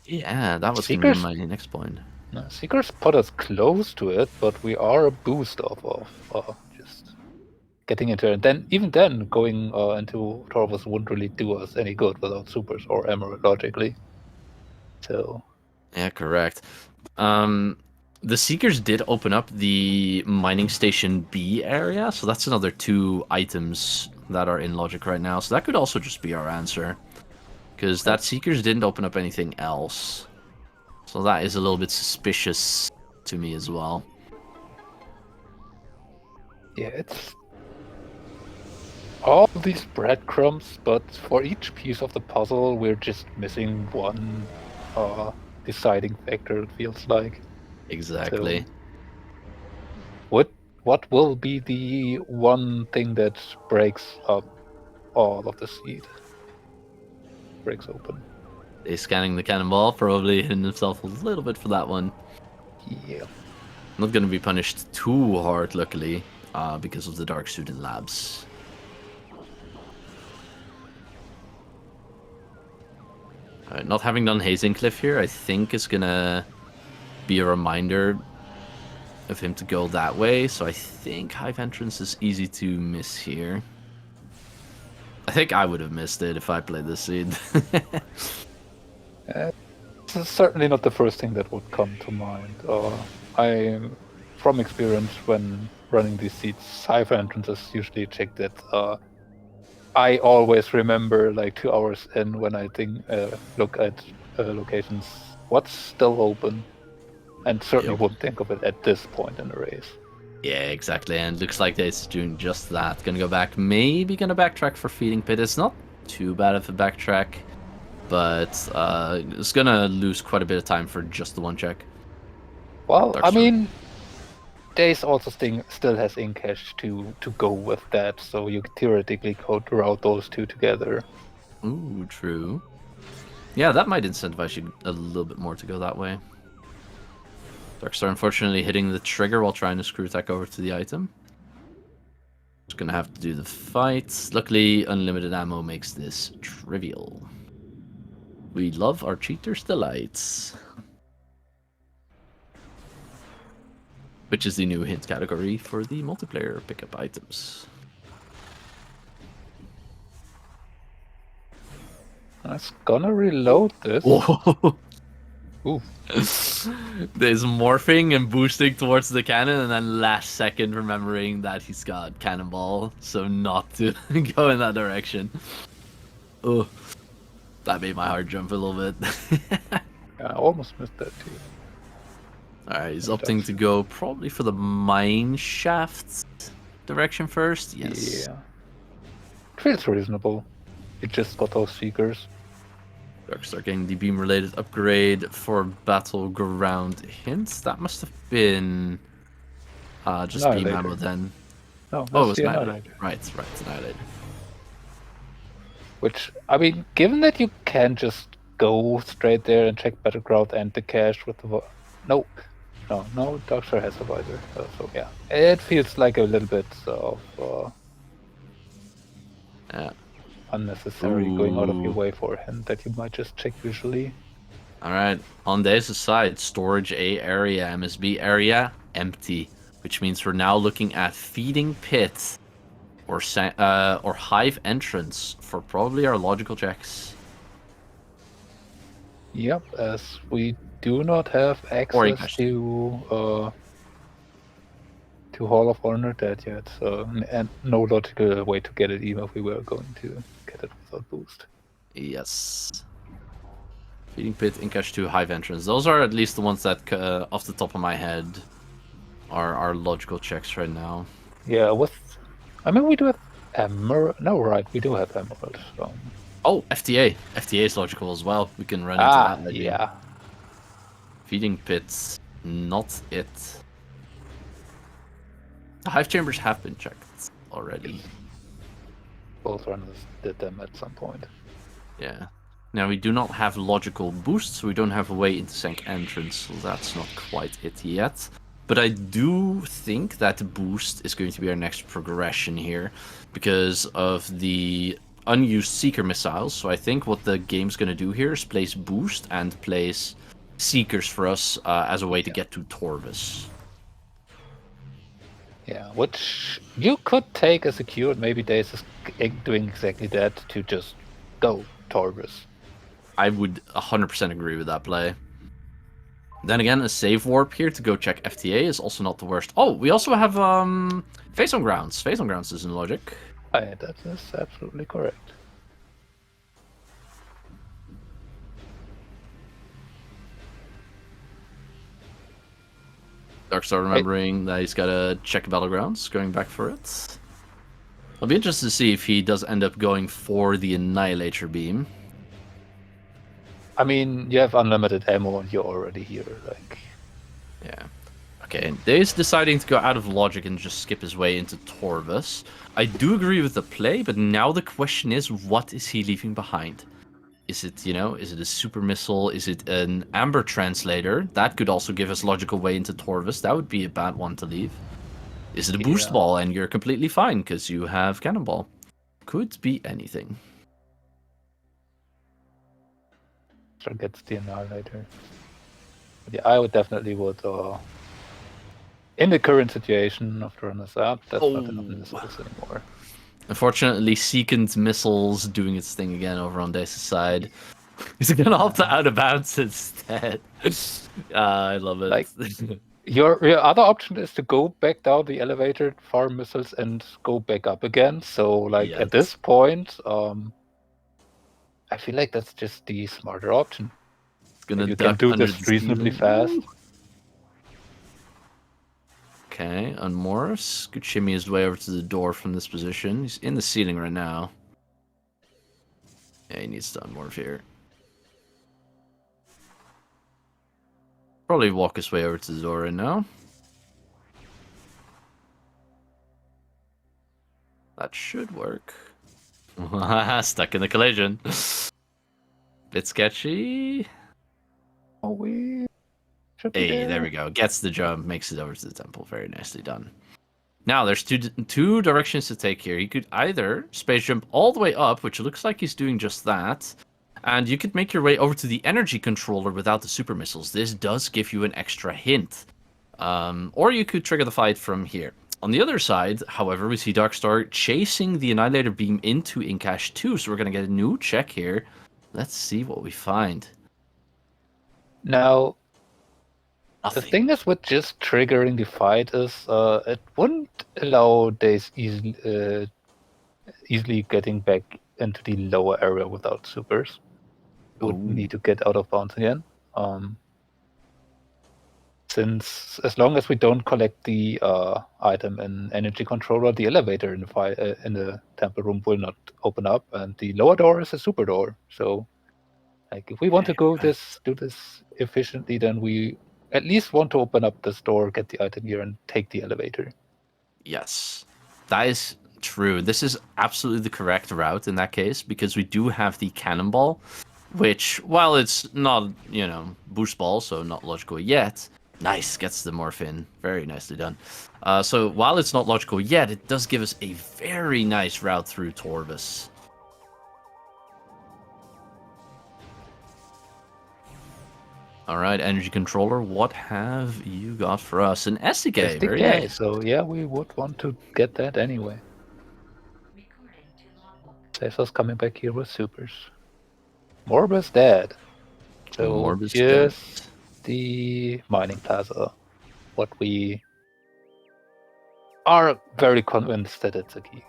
Yeah, that was going to be my next point.
Seekers put us close to it, but we are a boost off of just getting into it. And then, even then, going into Taurus wouldn't really do us any good without Supers or Emerald, logically. So.
Yeah, correct. The Seekers did open up the Mining Station B area, so that's another 2 items that are in logic right now. So that could also just be our answer, because that Seekers didn't open up anything else. So that is a little bit suspicious to me as well.
Yeah, it's all these breadcrumbs, but for each piece of the puzzle, we're just missing one deciding factor, it feels like.
Exactly.
So, what will be the one thing that breaks up all of the seed? Breaks open.
He's scanning the cannonball, probably hitting himself a little bit for that one.
Yeah.
Not going to be punished too hard, luckily, because of the Dark Suit in Labs. Alright, not having done Hazing Cliff here, I think is going to be a reminder of him to go that way, so I think Hive Entrance is easy to miss here. I think I would have missed it if I played this seed.
It's certainly not the first thing that would come to mind. From experience, when running these seeds, Hive Entrances usually check that. I always remember, like 2 hours in, when I look at locations, what's still open, and certainly wouldn't think of it at this point in the race.
Yeah, exactly, and looks like Dace is doing just that. Gonna go back, maybe gonna backtrack for Feeding Pit. It's not too bad of a backtrack, but it's gonna lose quite a bit of time for just the one check.
Well, I mean, Dace also still has Incash to go with that, so you theoretically could route those two together.
Ooh, true. Yeah, that might incentivize you a little bit more to go that way. Darkstar unfortunately hitting the trigger while trying to screw attack over to the item. Just gonna have to do the fight. Luckily, unlimited ammo makes this trivial. We love our cheater's delights. Which is the new hint category for the multiplayer pickup items.
I was gonna reload this.
Whoa!
Ooh.
There's morphing and boosting towards the cannon, and then last second remembering that he's got cannonball, so not to go in that direction. Oh, that made my heart jump a little bit.
Yeah, I almost missed that too.
Alright, he's opting to go probably for the mine shaft direction first. Yes.
Yeah. It feels reasonable. It just got those seekers.
Darkstar getting the beam related upgrade for battleground hints. That must have been just beam
Annihilator.
ammo then.
No,
Oh, it was
the
Annihilator. Right, Annihilator.
Which, I mean, given that you can just go straight there and check battleground and the cache with the... No, Darkstar has a visor. So yeah, it feels like a little bit of
Yeah.
unnecessary going out of your way for a hint that you might just check visually.
Alright, on Dace's side, storage A area, MSB area, empty. Which means we're now looking at feeding pit or hive entrance for probably our logical checks.
Yep, as we do not have access to Hall of Honor Dead yet, so and no logical way to get it even if we were going to get it without boost.
Yes. Feeding pit, Incash 2, hive entrance. Those are at least the ones that, off the top of my head, are our logical checks right now.
Yeah, I mean, we do have Emerald. No, right, we do have Emerald. So.
Oh, FTA. FTA is logical as well. We can run into that later.
Yeah.
Feeding pits, not it. The hive chambers have been checked already.
Both runners did them at some point.
Yeah. Now we do not have logical boosts, so we don't have a way into Sank entrance, so that's not quite it yet. But I do think that boost is going to be our next progression here, because of the unused Seeker missiles. So I think what the game's going to do here is place boost and place Seekers for us as a way to get to Torvus.
Yeah, which you could take as a cue, and maybe Dace is doing exactly that to just go Torvus.
I would 100% agree with that play. Then again, a save warp here to go check FTA is also not the worst. Oh, we also have Face on Grounds. Face on Grounds is in logic.
That is absolutely correct.
Darkstar remembering that he's got to check Battlegrounds, going back for it. I'll be interested to see if he does end up going for the Annihilator beam.
I mean, you have unlimited ammo and you're already here, like...
Yeah. Okay, Dace deciding to go out of logic and just skip his way into Torvus. I do agree with the play, but now the question is, what is he leaving behind? Is it, is it a super missile? Is it an amber translator? That could also give us logical way into Torvus. That would be a bad one to leave. Is it a boost ball and you're completely fine because you have cannonball? Could be anything.
Sure gets the Annihilator. But yeah, I would definitely in the current situation of the runners up, that's not enough missiles anymore.
Unfortunately, Seekant missiles doing its thing again over on Dace's side. He's gonna opt out of bounds instead. I love it.
Like, your other option is to go back down the elevator, farm missiles, and go back up again. So, like, at this point, I feel like that's just the smarter option. You can do this reasonably fast.
Okay, on Morris. Good shimmy his way over to the door from this position. He's in the ceiling right now. Yeah, he needs to unmorph here. Probably walk his way over to the door right now. That should work. Stuck in the collision. Bit sketchy.
Oh, we should be
Hey, there we go. Gets the jump, makes it over to the temple. Very nicely done. Now, there's two directions to take here. He could either space jump all the way up, which looks like he's doing just that, and you could make your way over to the energy controller without the super missiles. This does give you an extra hint. Or you could trigger the fight from here. On the other side, however, we see Darkstar chasing the Annihilator Beam into Incash 2, so we're going to get a new check here. Let's see what we find.
Now,
Nothing.
the thing is with just triggering the fight is it wouldn't allow Dace easily getting back into the lower area without supers. You would need to get out of bounds again. Since as long as we don't collect the item in energy controller, the elevator in the temple room will not open up, and the lower door is a super door. So, like, if we want to do this efficiently, then we at least want to open up this door, get the item here, and take the elevator.
Yes, that is true. This is absolutely the correct route in that case, because we do have the cannonball, which, while it's not, boost ball, so not logical yet, nice, gets the morph in. Very nicely done. So while it's not logical yet, it does give us a very nice route through Torvus. All right, energy controller, what have you got for us? An SDK, very nice.
So yeah, we would want to get that anyway. Saves us coming back here with supers. Morbus dead. So
Morbus
just the mining plaza. What we are very convinced that it's a key.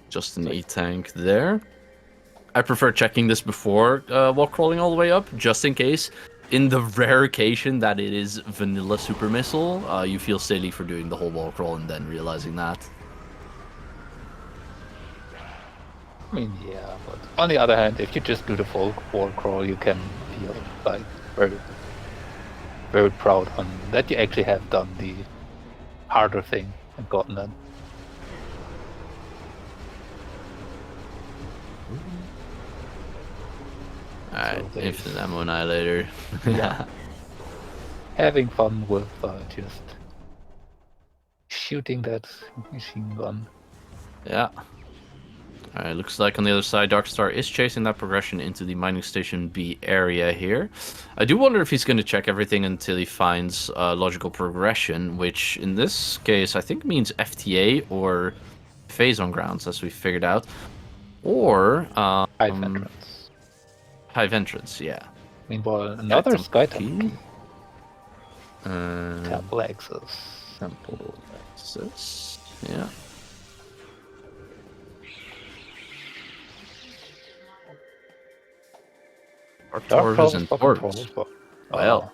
Just an E-tank there. I prefer checking this before while crawling all the way up, just in case. In the rare occasion that it is vanilla super missile, you feel silly for doing the whole wall crawl and then realizing that.
I mean, yeah, but on the other hand, if you just do the full wall crawl, you can feel like very, very proud on that you actually have done the harder thing and gotten that.
Alright, infinite ammo annihilator.
Yeah. Having fun with just shooting that machine gun.
Yeah. Alright, looks like on the other side, Darkstar is chasing that progression into the mining station B area here. I do wonder if he's going to check everything until he finds logical progression, which in this case I think means FTA or phase on grounds, as we figured out. Or
Hive entrance.
Hive entrance, yeah.
Meanwhile, another sky
key.
temple access.
Temple access, yeah. Torvus and Torvus. Well.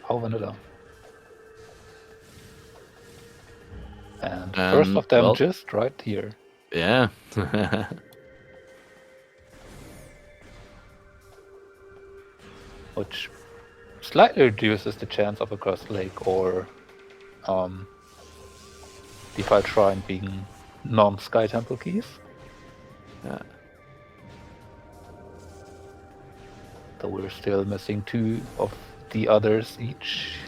How vanilla. And first of them just right here.
Yeah.
Which slightly reduces the chance of a cross lake or default shrine being non-sky temple keys.
Yeah.
Though we're still missing 2 of the others each.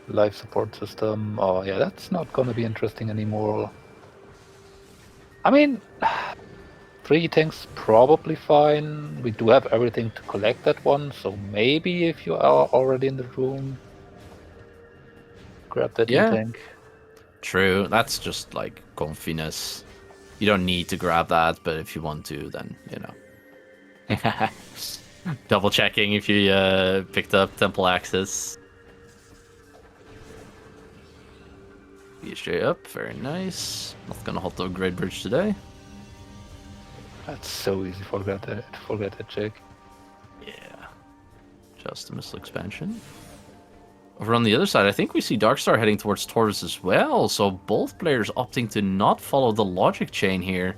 Life support system. Oh yeah, that's not gonna be interesting anymore. I mean, 3 tanks probably fine. We do have everything to collect that one, so maybe if you are already in the room, grab that E-tank.
True, that's just like confiness. You don't need to grab that, but if you want to, then, double checking if you picked up temple access. Be straight up, very nice. Not gonna hot dog Great Bridge today.
That's so easy. Forget that check.
Yeah. Just a missile expansion. Over on the other side, I think we see Darkstar heading towards Torvis as well. So both players opting to not follow the logic chain here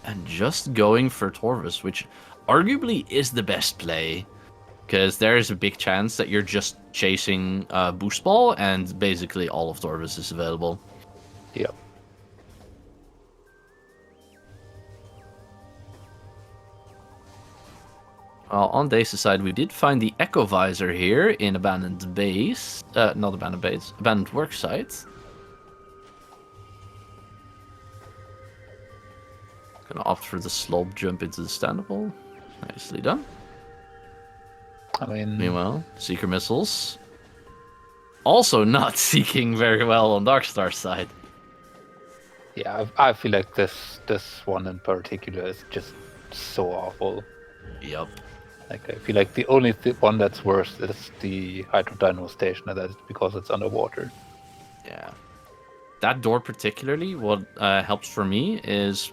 and just going for Torvis, which arguably is the best play. Because there is a big chance that you're just chasing Boost Ball and basically all of Torvis is available.
Yep.
On Dace's side, we did find the Echo Visor here in Abandoned Base. Not Abandoned Base, Abandoned Worksite. Gonna opt for the slope jump into the standable. Nicely done.
I mean,
Meanwhile, Seeker Missiles. Also not seeking very well on Darkstar's side.
yeah, I feel like this one in particular is just so awful.
Yup.
Like, I feel like the only one that's worse is the Hydro Dynamo Station, and that's because it's underwater.
Yeah. That door particularly, what helps for me is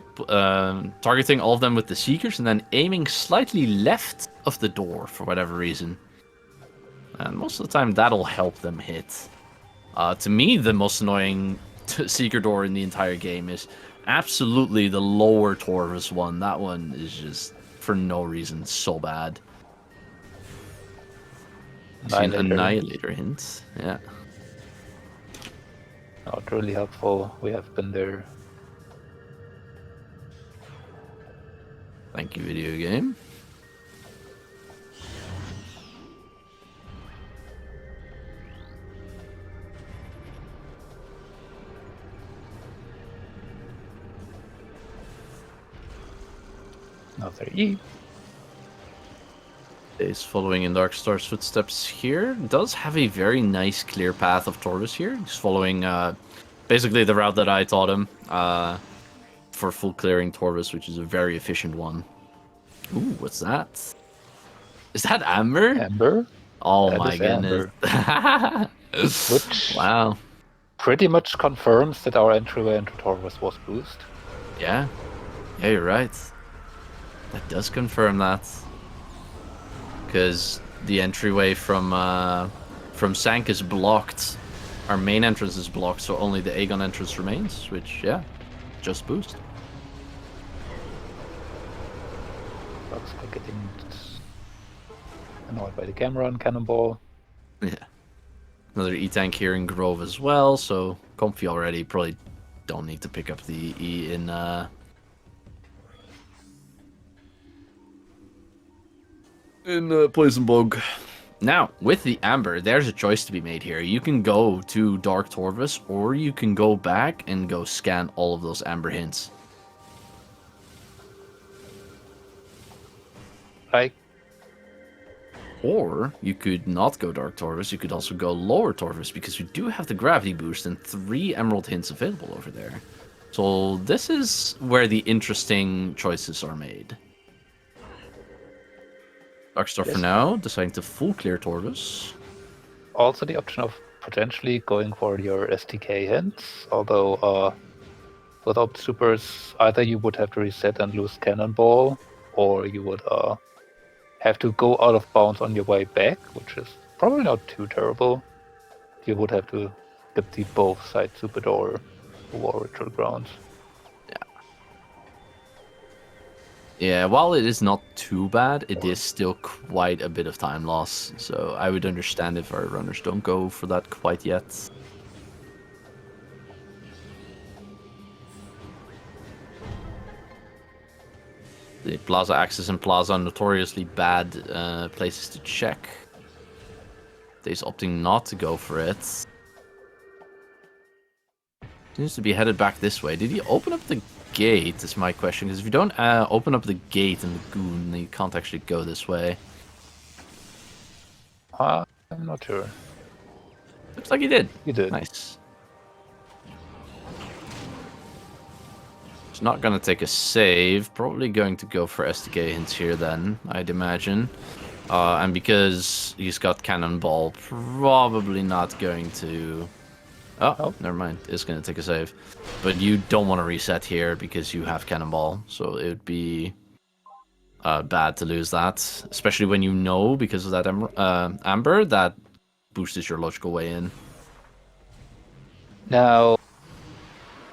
targeting all of them with the Seekers and then aiming slightly left of the door for whatever reason. And most of the time that'll help them hit. To me, the most annoying Seeker door in the entire game is absolutely the lower Torvis one. That one is just, for no reason, so bad. Annihilator hint, yeah.
Not really helpful. We have been there.
Thank you, video game.
Another E.
Dace following in Darkstar's footsteps here. Does have a very nice clear path of Torvis here. He's following basically the route that I taught him for full clearing Torvis, which is a very efficient one. Ooh, what's that? Is that Amber?
Amber?
Oh
That
my
is
goodness.
Which
Wow.
pretty much confirms that our entryway into Torvis was boost.
Yeah. Yeah, you're right. That does confirm that. Because the entryway from Sank is blocked. Our main entrance is blocked, so only the Aegon entrance remains, which, yeah, just boost.
Looks like getting annoyed by the camera and Cannonball.
Yeah. Another E-Tank here in Grove as well, so comfy already. Probably don't need to pick up the E in Poison Bug. Now, with the Amber, there's a choice to be made here. You can go to Dark Torvis, or you can go back and go scan all of those Amber hints.
Like,
Or you could not go Dark Torvis, you could also go Lower Torvis, because you do have the Gravity Boost and 3 Emerald hints available over there. So this is where the interesting choices are made. Darkstar for now, deciding to full clear Torvis.
also the option of potentially going for your STK hints, although without supers, either you would have to reset and lose Cannonball, or you would have to go out of bounds on your way back, which is probably not too terrible. You would have to skip the both side super door War Ritual Grounds.
Yeah, while it is not too bad, it is still quite a bit of time loss. So I would understand if our runners don't go for that quite yet. The Plaza Axis and Plaza are notoriously bad places to check. Dace opting not to go for it. Seems to be headed back this way. Did he open up the gate is my question, because if you don't open up the gate in the Goon, then you can't actually go this way.
I'm not sure.
Looks like he did.
You did.
Nice. He's not going to take a save. Probably going to go for SDK hints here then, I'd imagine. And because he's got Cannonball, probably not going to... Oh, never mind. It's going to take a save. But you don't want to reset here because you have Cannonball. So it would be bad to lose that. Especially when you know, because of that Amber, that boost is your logical way in.
Now,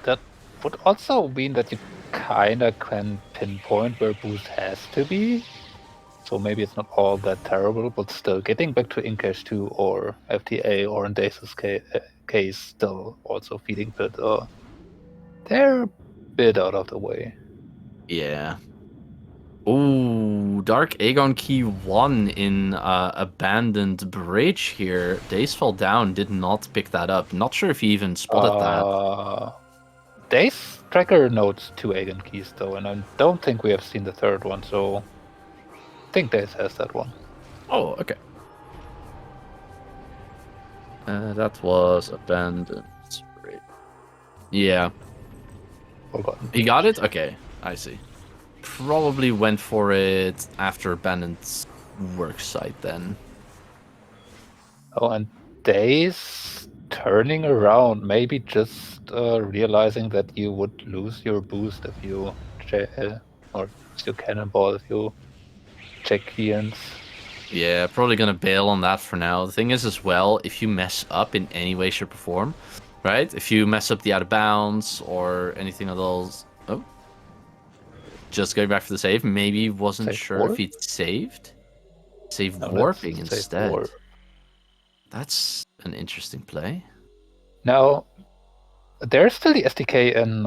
that would also mean that you kinda can pinpoint where boost has to be. So maybe it's not all that terrible, but still, getting back to Incash 2 or FTA or in Dace's case, still also feeding pit, they're a bit out of the way.
Yeah. Ooh, Dark Aegon Key 1 in Abandoned Bridge here. Dace fell down, did not pick that up. Not sure if he even spotted that.
Dace tracker notes 2 Aegon keys though, and I don't think we have seen the third one, so I think Dace has that one.
Oh, okay. That was Abandoned Bridge. Yeah.
Forgotten.
He got it? Okay, I see. Probably went for it after Abandoned worksite then.
Oh, and Dace turning around, maybe just realizing that you would lose your boost if you or use your cannonball if you check key-ins.
Yeah, probably gonna bail on that for now. The thing is as well, if you mess up in any way, shape, or form, right? If you mess up the out of bounds or anything of those... Oh. Just going back for the save. Maybe wasn't
Save
sure if
warp?
he'd saved. Save
No,
warping
let's save
instead.
warp.
That's an interesting play.
Now, there's still the SDK in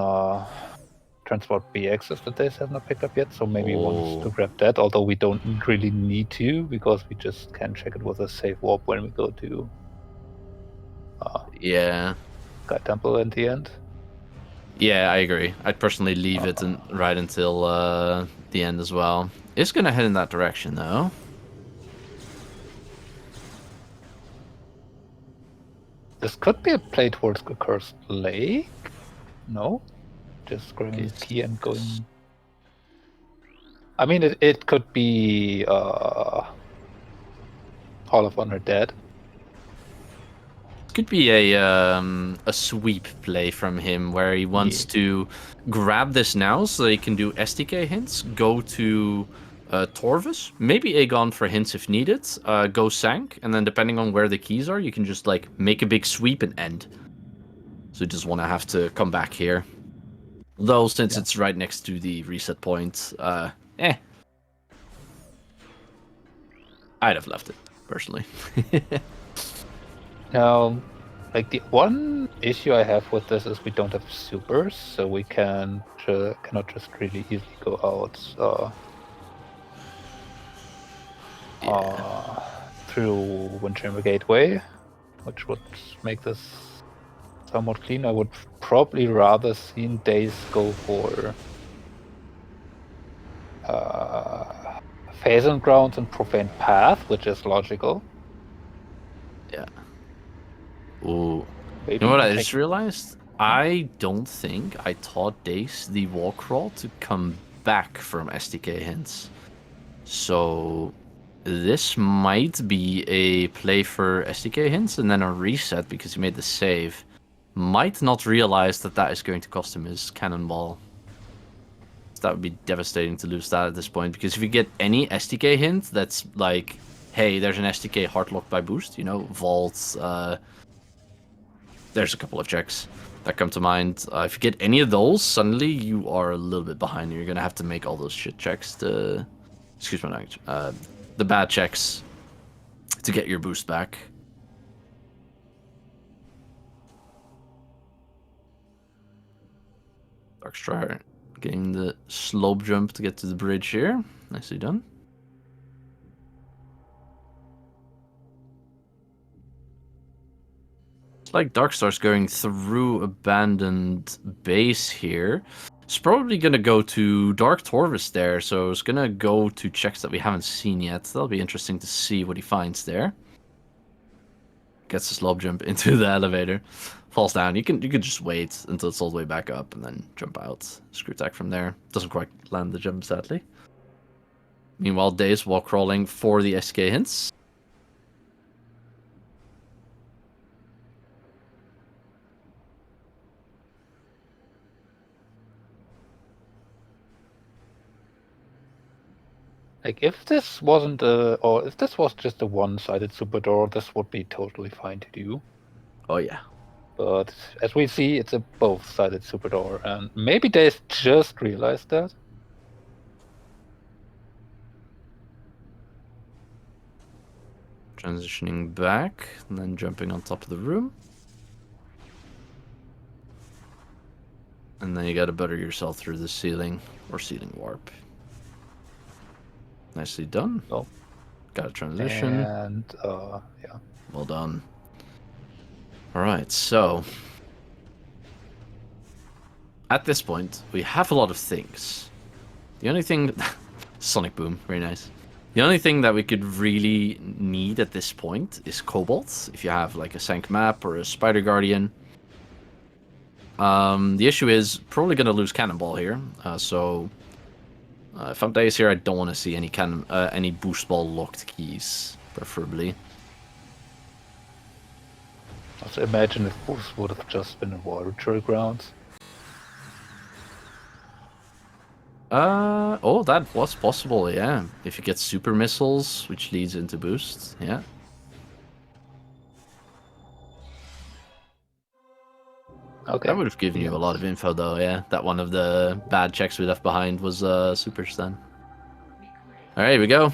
Transport BXs that Dace has not picked up yet, so maybe he wants to grab that, although we don't really need to, because we just can check it with a save warp when we go to
Yeah.
Sky Temple in the end.
Yeah, I agree. I'd personally leave it right until the end as well. It's gonna head in that direction though.
This could be a play towards the Cursed Lake. No? Just grabbing the key and going... I mean, it could be Hall of Honor Dead.
Could be a sweep play from him where he wants to grab this now so he can do SDK hints, go to Torvus, maybe Aegon for hints if needed, go Sank, and then depending on where the keys are, you can just like make a big sweep and end. So you just want to have to come back here. Though since it's right next to the reset point, I'd have left it personally.
Now, like the one issue I have with this is we don't have supers, so we cannot just really easily go out through Windchamber Gateway, which would make this somewhat clean. I would probably rather seen Dace go for Phasing Grounds and Profane Path, which is logical.
Yeah. Ooh.
Maybe
You know what I just realized? I don't think I taught Dace the wall crawl to come back from SDK hints. So this might be a play for SDK hints and then a reset because he made the save. Might not realize that that is going to cost him his cannonball. That would be devastating to lose that at this point, because if you get any SDK hint that's like, hey, there's an SDK hardlocked by boost, you know, vaults, there's a couple of checks that come to mind. If you get any of those, suddenly you are a little bit behind. You're gonna have to make all those shit checks to, excuse my language, the bad checks to get your boost back. Darkstar getting the slope jump to get to the bridge here. Nicely done. It's like Darkstar's going through abandoned base here. It's probably going to go to Dark Torvus there, so it's going to go to checks that we haven't seen yet. That'll be interesting to see what he finds there. Gets a slope jump into the elevator. Falls down. You can just wait until it's all the way back up and then jump out. Screw attack from there. Doesn't quite land the jump, sadly. Meanwhile, Dace wall crawling for the SK hints.
Like, if this wasn't or if this was just a one-sided super door, this would be totally fine to do.
Oh yeah.
But as we see, it's a both-sided super door, and maybe they just realized that.
Transitioning back and then jumping on top of the room. And then you gotta butter yourself through the ceiling or ceiling warp. Nicely done.
Oh.
Got a transition.
And yeah.
Well done. Alright, so at this point, we have a lot of things. The only thing... Sonic Boom, very nice. The only thing that we could really need at this point is Cobalt. If you have like a Sank Map or a Spider Guardian. The issue is probably going to lose Cannonball here. So if I'm Dace here, I don't want to see any Boost Ball locked keys, preferably.
Also imagine if Boost would have just been in Water Grounds.
Oh, that was possible, yeah. If you get super missiles, which leads into boost, yeah.
Okay.
That would have given you a lot of info, though, yeah. That one of the bad checks we left behind was super stun. Alright, here we go.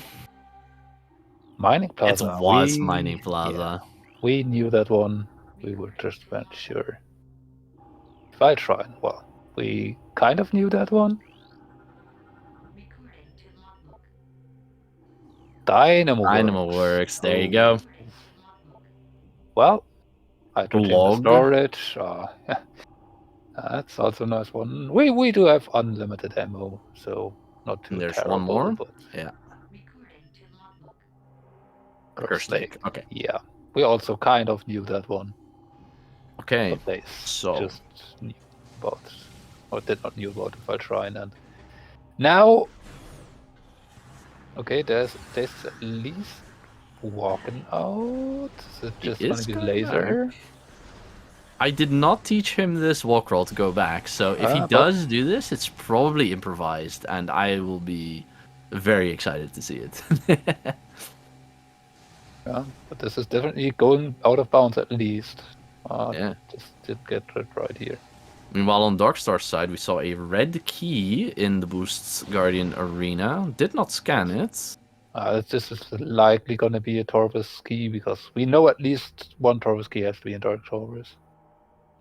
Mining Plaza.
It was Mining Plaza.
Yeah, we knew that one. We were just weren't sure. File Shrine. Well, we kind of knew that one. Dynamo
Works, there you go.
Well, hydrogen
Log.
storage. That's also a nice one. We do have unlimited ammo, so not too
There's
terrible.
one more.
But
yeah.
Curse Lake.
Okay.
Yeah, we also kind of knew that one.
Okay.
They
so
just knew about, or did not knew about the File Shrine, and now. Okay, there's at least walking out. Is it just gonna be laser?
I did not teach him this walk roll to go back, so if he does do this, it's probably improvised, and I will be very excited to see it.
Yeah, but this is definitely going out of bounds at least.
Yeah.
Just did get it right here.
Meanwhile, on Darkstar's side, we saw a red key in the Boosts Guardian arena. Did not scan it.
This is likely going to be a Torvus key, because we know at least one Torvus key has to be in Dark Torvus.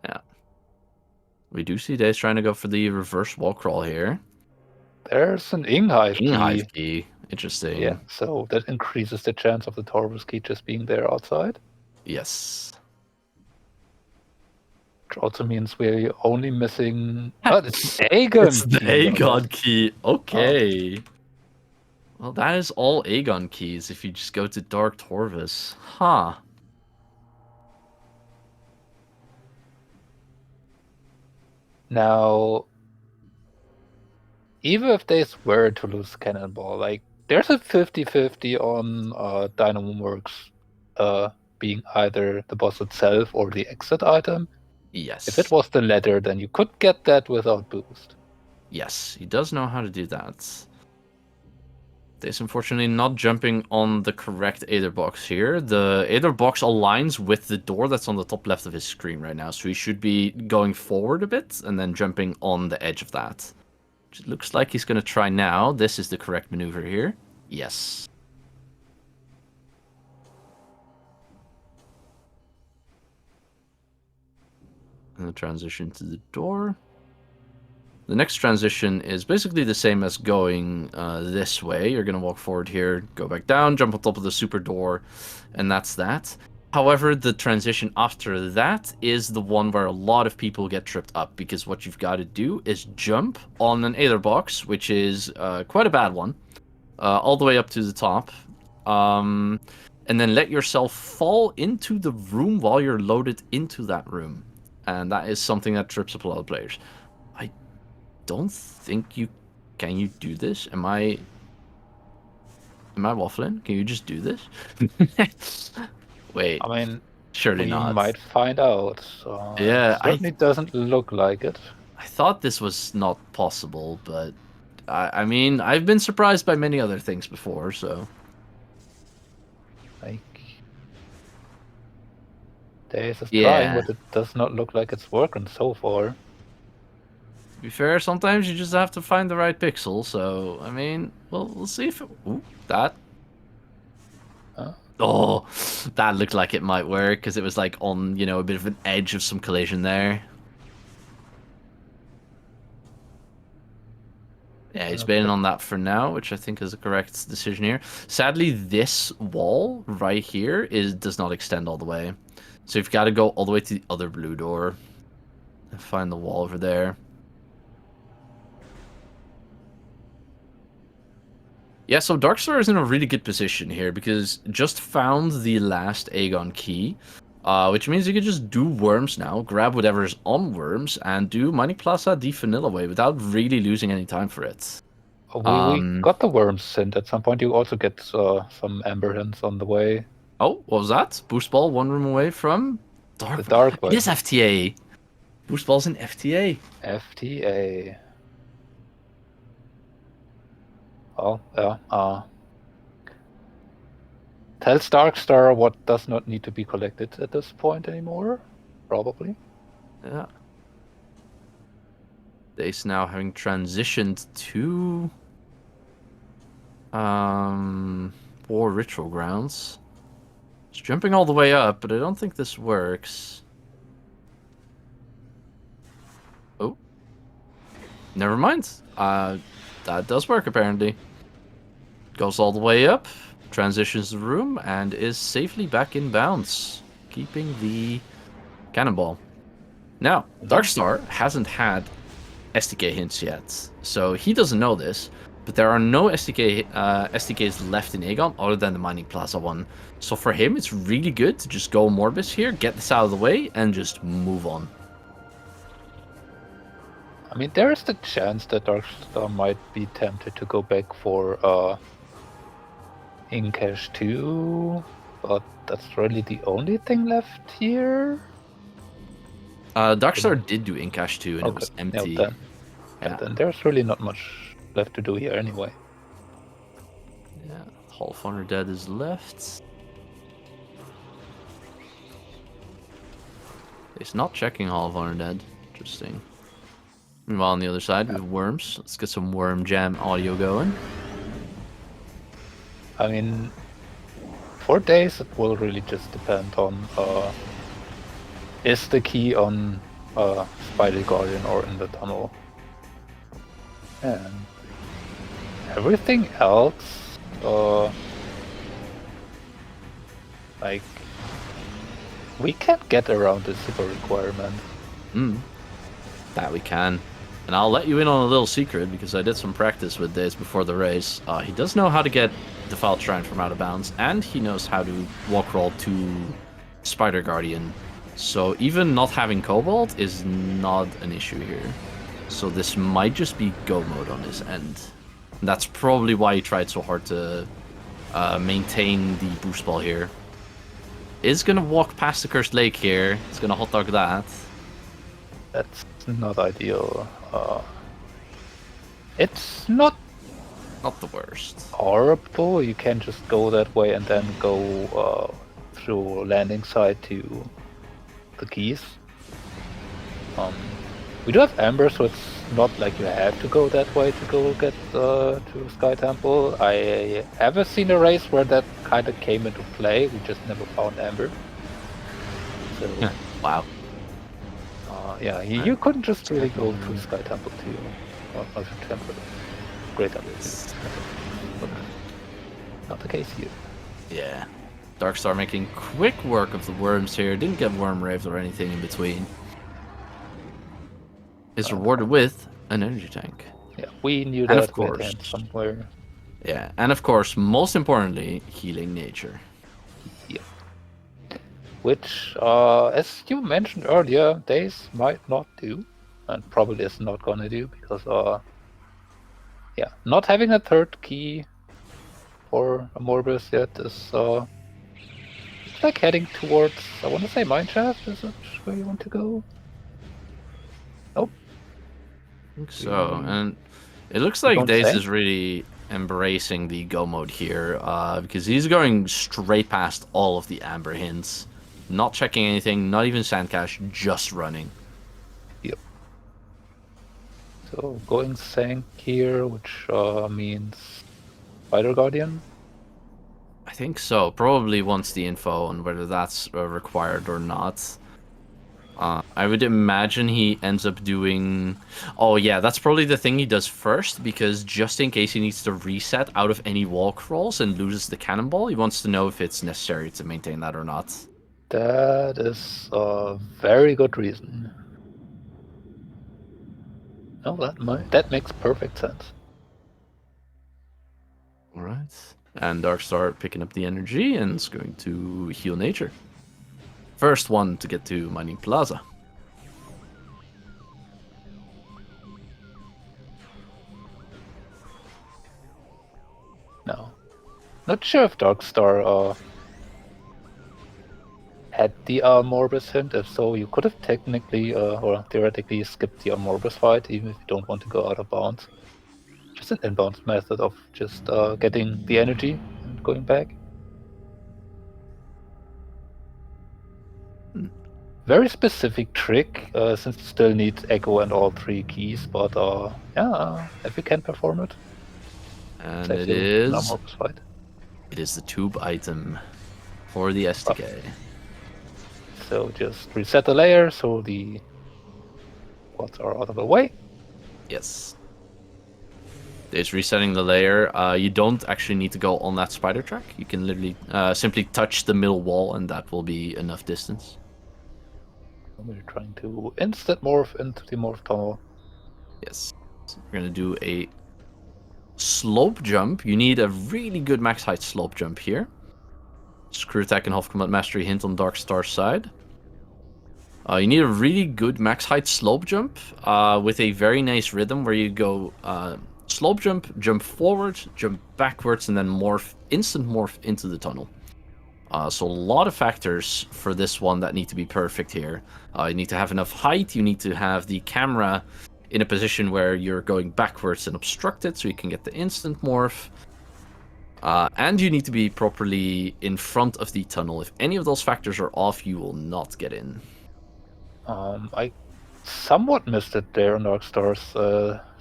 Yeah. We do see Dace trying to go for the reverse wall crawl here.
There's an Inghive key.
Inghive key. Interesting.
Yeah, so that increases the chance of the Torvus key just being there outside.
Yes.
Which also means we're only missing... it's Aegon
It's the Aegon key. Okay. Well, that is all Aegon keys if you just go to Dark Torvus. Huh.
Now, even if they were to lose Cannonball, like, there's a 50-50 on Dynamo Works being either the boss itself or the exit item.
Yes.
If it was the latter, then you could get that without boost.
Yes, he does know how to do that. Dace unfortunately not jumping on the correct Aether box here. The Aether box aligns with the door that's on the top left of his screen right now, so he should be going forward a bit and then jumping on the edge of that. Which it looks like he's going to try now. This is the correct maneuver here. Yes. And the transition to the door. The next transition is basically the same as going this way. You're going to walk forward here, go back down, jump on top of the super door, and that's that. However, the transition after that is the one where a lot of people get tripped up, because what you've got to do is jump on an Aether box, which is quite a bad one, all the way up to the top, and then let yourself fall into the room while you're loaded into that room. And that is something that trips up a lot of players. I don't think you... Can you do this? Am I waffling? Can you just do this? Wait.
I mean,
surely not.
We might find out.
Yeah,
it certainly doesn't look like it.
I thought this was not possible, but I mean, I've been surprised by many other things before, so...
Like, Dace is trying,
Yeah.
but it does not look like it's working so far.
To be fair, sometimes you just have to find the right pixel, so, I mean, we'll see if it... Ooh, that...
Huh?
Oh, that looked like it might work, because it was, like, on, you know, a bit of an edge of some collision there. Yeah, he's baiting on that for now, which I think is the correct decision here. Sadly, this wall right here does not extend all the way. So you've got to go all the way to the other blue door and find the wall over there. Yeah, so Darkstar is in a really good position here because just found the last Aegon key, which means you can just do worms now, grab whatever's on worms, and do Mining Plaza the vanilla way without really losing any time for it.
We got the worms sent at some point. You also get some amber hints on the way.
Oh, what was that? Boost ball one room away from
The dark way.
It is FTA. Boost ball's in FTA.
FTA. Oh, yeah. Tells Darkstar what does not need to be collected at this point anymore. Probably.
Yeah. Dace now having transitioned to War Ritual Grounds. It's jumping all the way up, but I don't think this works. Oh. Never mind. That does work apparently. Goes all the way up, transitions the room, and is safely back in bounds, keeping the cannonball. Now, Darkstar hasn't had SDK hints yet, so he doesn't know this, but there are no SDKs left in Aegon other than the Mining Plaza one. So for him, it's really good to just go Morbus here, get this out of the way, and just move on.
I mean, there is the chance that Darkstar might be tempted to go back for Incash 2, but that's really the only thing left here.
Darkstar did do Incash 2 and
Okay.
it was empty.
Yeah, then there's really not much left to do here anyway.
Yeah, Hall of Honor Dead is left. It's not checking Hall of Honor Dead. Interesting. Meanwhile, on the other side, we have Worms. Let's get some Worm Jam audio going.
I mean, for Dace, it will really just depend on is the key on Spider Guardian or in the tunnel. And everything else, like, we can't get around the super requirement.
That we can. And I'll let you in on a little secret because I did some practice with Dace before the race. He does know how to get Defiled Shrine from out of bounds, and he knows how to walk roll to Spider Guardian. So even not having Cobalt is not an issue here. So this might just be go mode on his end. And that's probably why he tried so hard to maintain the boost ball here. Is gonna walk past the Cursed Lake here. He's gonna hot dog that.
That's not ideal. It's not
Not the worst.
horrible. You can just go that way and then go through landing side to the keys. We do have Amber, so it's not like you have to go that way to go get to Sky Temple. I haven't seen a race where that kind of came into play. We just never found Amber. So
Wow.
yeah, you couldn't just really go to Sky Temple to not to Temple, Great Temple to. But not the case here.
Yeah. Darkstar making quick work of the worms here. Didn't get worm raved or anything in between. Is rewarded with an energy tank.
Yeah, we knew
And
that
of
we had
course-
him somewhere.
Yeah, and of course, most importantly, healing nature.
Which, as you mentioned earlier, Dace might not do, and probably is not gonna do, because, yeah, not having a third key for a Morbus yet is, it's like heading towards, I want to say Mineshaft, is it where you want to go? Nope.
I think so, and It looks
You're
like
going
Dace
Sang?
is really embracing the go mode here, because he's going straight past all of the amber hints, not checking anything, not even sandcash, just running.
Yep. So going Sang here, which means Spider Guardian.
I think so. Probably wants the info on whether that's required or not. I would imagine he ends up doing... Oh yeah, that's probably the thing he does first, because just in case he needs to reset out of any wall crawls and loses the cannonball, he wants to know if it's necessary to maintain that or not.
That is a very good reason. No, that makes perfect sense.
Alright. And Darkstar picking up the energy and is going to heal nature. First one to get to Mining Plaza.
No. Not sure if Darkstar had the Morbus hint. If so, you could have technically or theoretically skipped the Morbus fight, even if you don't want to go out of bounds. Just an inbounds method of just getting the energy and going back. Very specific trick, since you still need Echo and all 3 keys, but yeah, if you can perform it,
And
saves
it
you an
is...
Morbus fight.
It is the tube item for the SDK.
So just reset the layer so the quads are out of the way.
Yes. It's resetting the layer. You don't actually need to go on that spider track. You can literally simply touch the middle wall, and that will be enough distance.
We're trying to instant morph into the morph tunnel.
Yes. We're going to do a slope jump. You need a really good max height slope jump here. Screw attack and half combat mastery hint on Darkstar's side. You need a really good max height slope jump with a very nice rhythm where you go slope jump, jump forward, jump backwards, and then morph, instant morph into the tunnel. So a lot of factors for this one that need to be perfect here. You need to have enough height, you need to have the camera in a position where you're going backwards and obstructed so you can get the instant morph. And you need to be properly in front of the tunnel. If any of those factors are off, you will not get in.
I somewhat missed it there on Darkstar's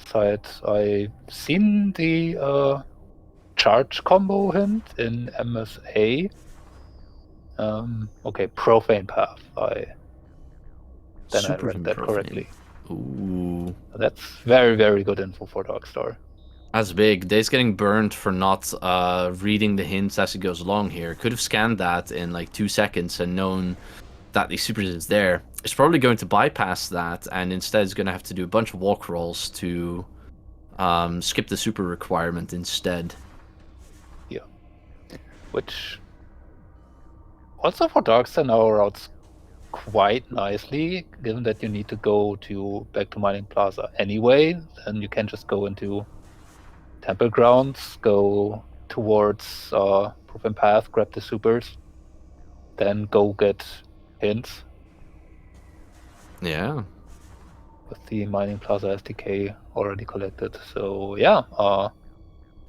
side. I've seen the charge combo hint in MSA. Okay, Profane Path. Then I
Super
read that
profane.
correctly.
Ooh.
That's very, very good info for Darkstar.
That's big. Dace getting burned for not reading the hints as it goes along here. Could have scanned that in like 2 seconds and known that the super is there. It's probably going to bypass that and instead is going to have to do a bunch of walk rolls to skip the super requirement instead.
Yeah. Which also for Darkstar now routes quite nicely, given that you need to go back to Mining Plaza anyway, then you can just go into Temple Grounds, go towards Profane Path, grab the supers, then go get hints.
Yeah.
With the Mining Plaza SDK already collected. So yeah.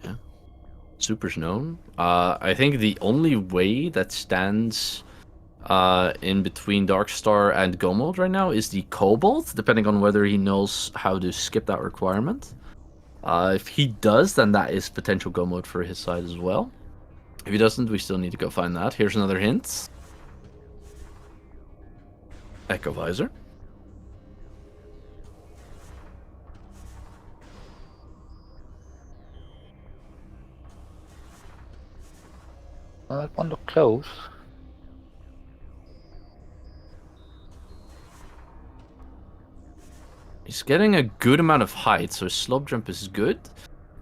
Yeah. Super's known. I think the only way that stands in between Darkstar and Go mode right now is the Cobalt, depending on whether he knows how to skip that requirement. If he does, then that is potential Go mode for his side as well. If he doesn't, we still need to go find that. Here's another hint. Echo Visor.
That one looked close.
He's getting a good amount of height, so his slope jump is good.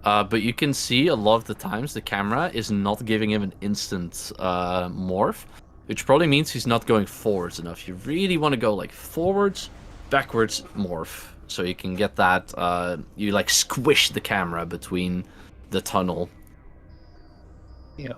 But you can see a lot of the times the camera is not giving him an instant morph, which probably means he's not going forwards enough. You really want to go like forwards, backwards, morph, so you can get that, you like squish the camera between the tunnel.
Yeah.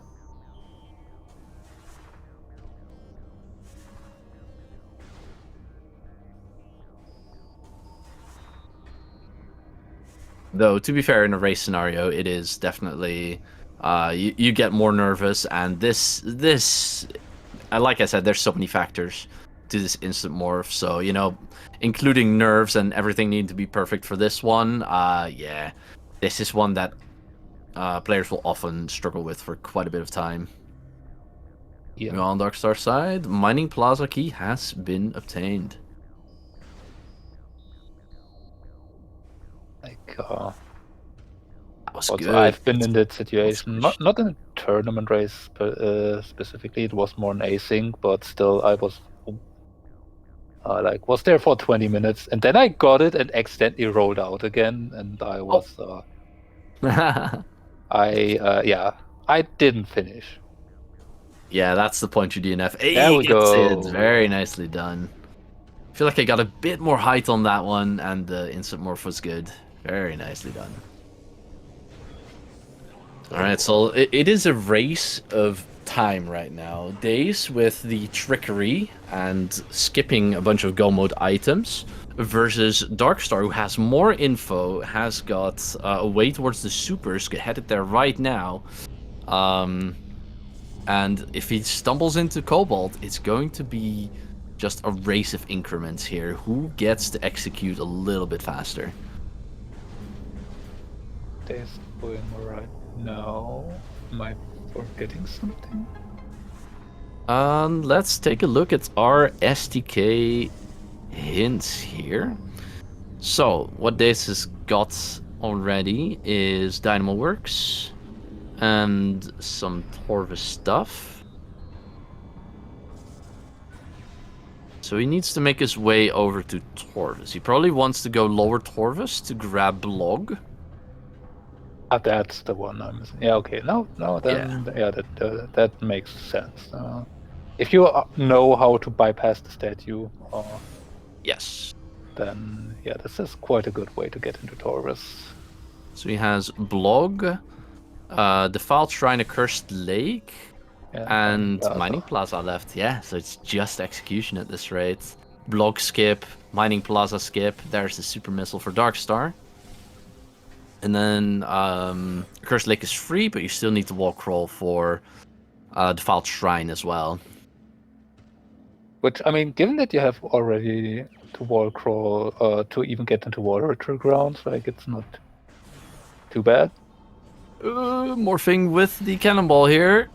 Though, to be fair, in a race scenario, it is definitely you get more nervous, and this like I said, there's so many factors to this instant morph. So including nerves and everything needing to be perfect for this one. Yeah, this is one that players will often struggle with for quite a bit of time.
Yeah.
On Darkstar side, Mining Plaza key has been obtained.
Like,
That was
also,
good.
I've been in that situation, not in a tournament race specifically. It was more an async, but still, I was was there for 20 minutes, and then I got it and accidentally rolled out again, and I was I didn't finish.
Yeah, that's the point you DNF.
There
Hey,
we
gets it.
go.
Very nicely done. I feel like I got a bit more height on that one, and the instant morph was good. Very nicely done. Alright, so it is a race of time right now. Dace with the trickery and skipping a bunch of go mode items versus Darkstar, who has more info, has got a way towards the supers, headed there right now. And if he stumbles into Cobalt, it's going to be just a race of increments here. Who gets to execute a little bit faster?
Dace going right now. Am I forgetting something?
Let's take a look at our SDK hints here. So, what Dace has got already is Dynamo Works and some Torvus stuff. So he needs to make his way over to Torvus. He probably wants to go lower Torvus to grab Blog.
That's the one I'm missing. Yeah, okay. No, then that makes sense. If you know how to bypass the statue,
Yes.
then yeah, this is quite a good way to get into Taurus.
So he has Blog, Defiled Shrine, Accursed Lake, and Mining Plaza left. Yeah, so it's just execution at this rate. Blog skip, Mining Plaza skip. There's the super missile for Darkstar. And then Accursed Lake is free, but you still need to wall crawl for Defiled Shrine as well.
Which, I mean, given that you have already to wall crawl to even get into water grounds, like, it's not too bad.
Morphing with the cannonball here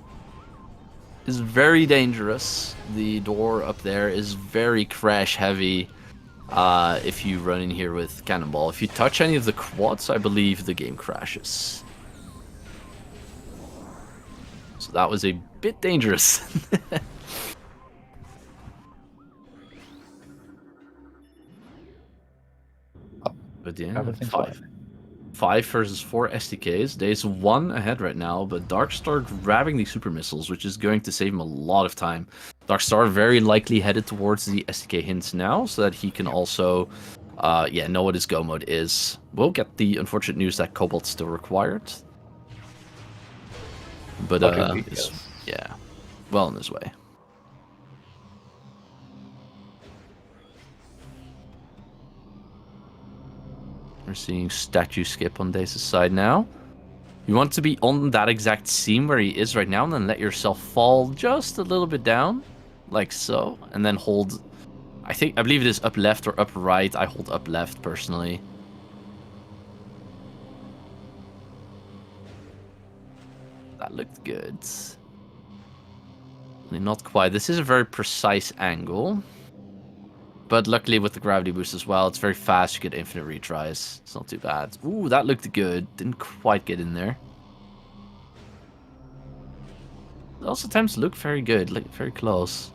is very dangerous. The door up there is very crash heavy if you run in here with cannonball. If you touch any of the quads, I believe the game crashes. So that was a bit dangerous. But yeah, five versus 4 SDKs. Dace 1 ahead right now, but Darkstar grabbing the super missiles, which is going to save him a lot of time. Darkstar very likely headed towards the SDK hints now, so that he can also know what his go mode is. We'll get the unfortunate news that Cobalt's still required. But yeah, well on his way. We're seeing statue skip on Dace's side now. You want to be on that exact seam where he is right now, and then let yourself fall just a little bit down, like so, and then hold. I believe it is up left or up right. I hold up left personally. That looked good. Not quite. This is a very precise angle. But luckily with the gravity boost as well, it's very fast. You get infinite retries. It's not too bad. Ooh, that looked good. Didn't quite get in there. It also tends to look very good, like very close.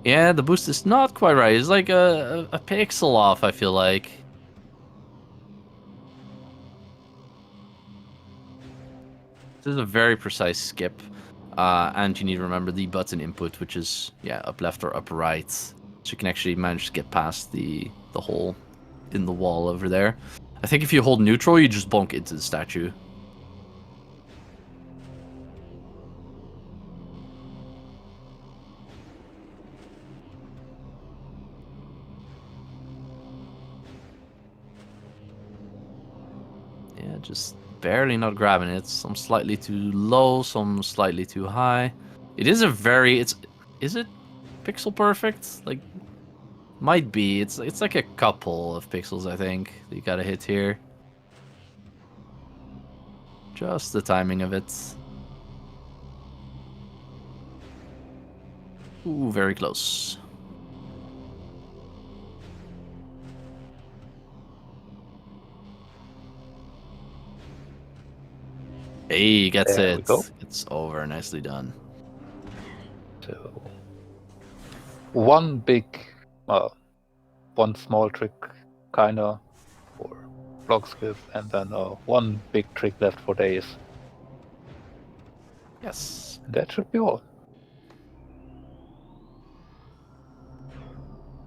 Yeah, the boost is not quite right. It's like a pixel off, I feel like. This is a very precise skip. And you need to remember the button input, which is, up left or up right. So you can actually manage to get past the hole in the wall over there. I think if you hold neutral, you just bonk into the statue. just barely not grabbing it. Some slightly too low, some slightly too high. It is a very... Is it pixel perfect? Like, might be. It's like a couple of pixels, I think, that you gotta hit here. Just the timing of it. Ooh, very close. Hey, gets
There
it.
we go.
It's over. Nicely done.
So one small trick, kinda, for block skip, and then one big trick left for Dace.
Yes.
And that should be all.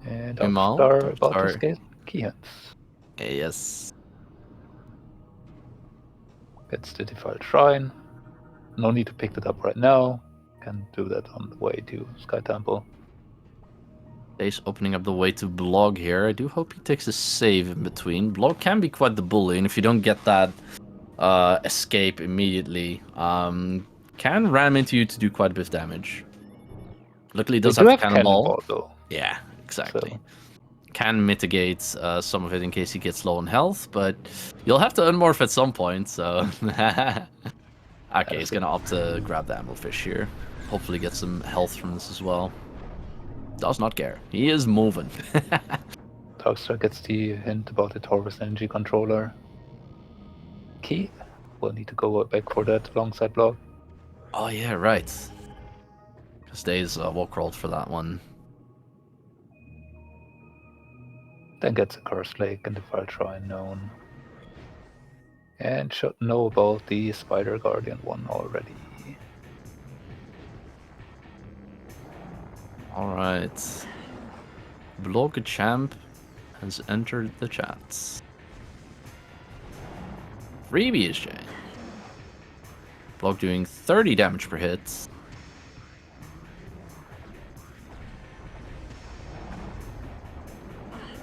And Darkstar about to skate key hands.
Yes.
Gets the defiled shrine. No need to pick that up right now. Can do that on the way to Sky Temple.
Dace opening up the way to Blog here. I do hope he takes a save in between. Blog can be quite the bully, and if you don't get that escape immediately, can ram into you to do quite a bit of damage. Luckily, it does
They do
have
have
Cannonball.
though.
Yeah, exactly.
So.
Can mitigate some of it in case he gets low on health, but you'll have to unmorph at some point, so... Okay, he's gonna opt to grab the Amblefish here. Hopefully get some health from this as well. Does not care. He is moving.
Darkstar gets the hint about the Taurus energy controller. Key. We'll need to go back for that alongside Block.
Oh yeah, right. Because Days walk rolled for that one.
Then gets a Cursed Lake and the Fire Shrine known. And should know about the Spider Guardian one already.
Alright. Blog Champ has entered the chat. Freebie is Jane. Blog doing 30 damage per hit.
It's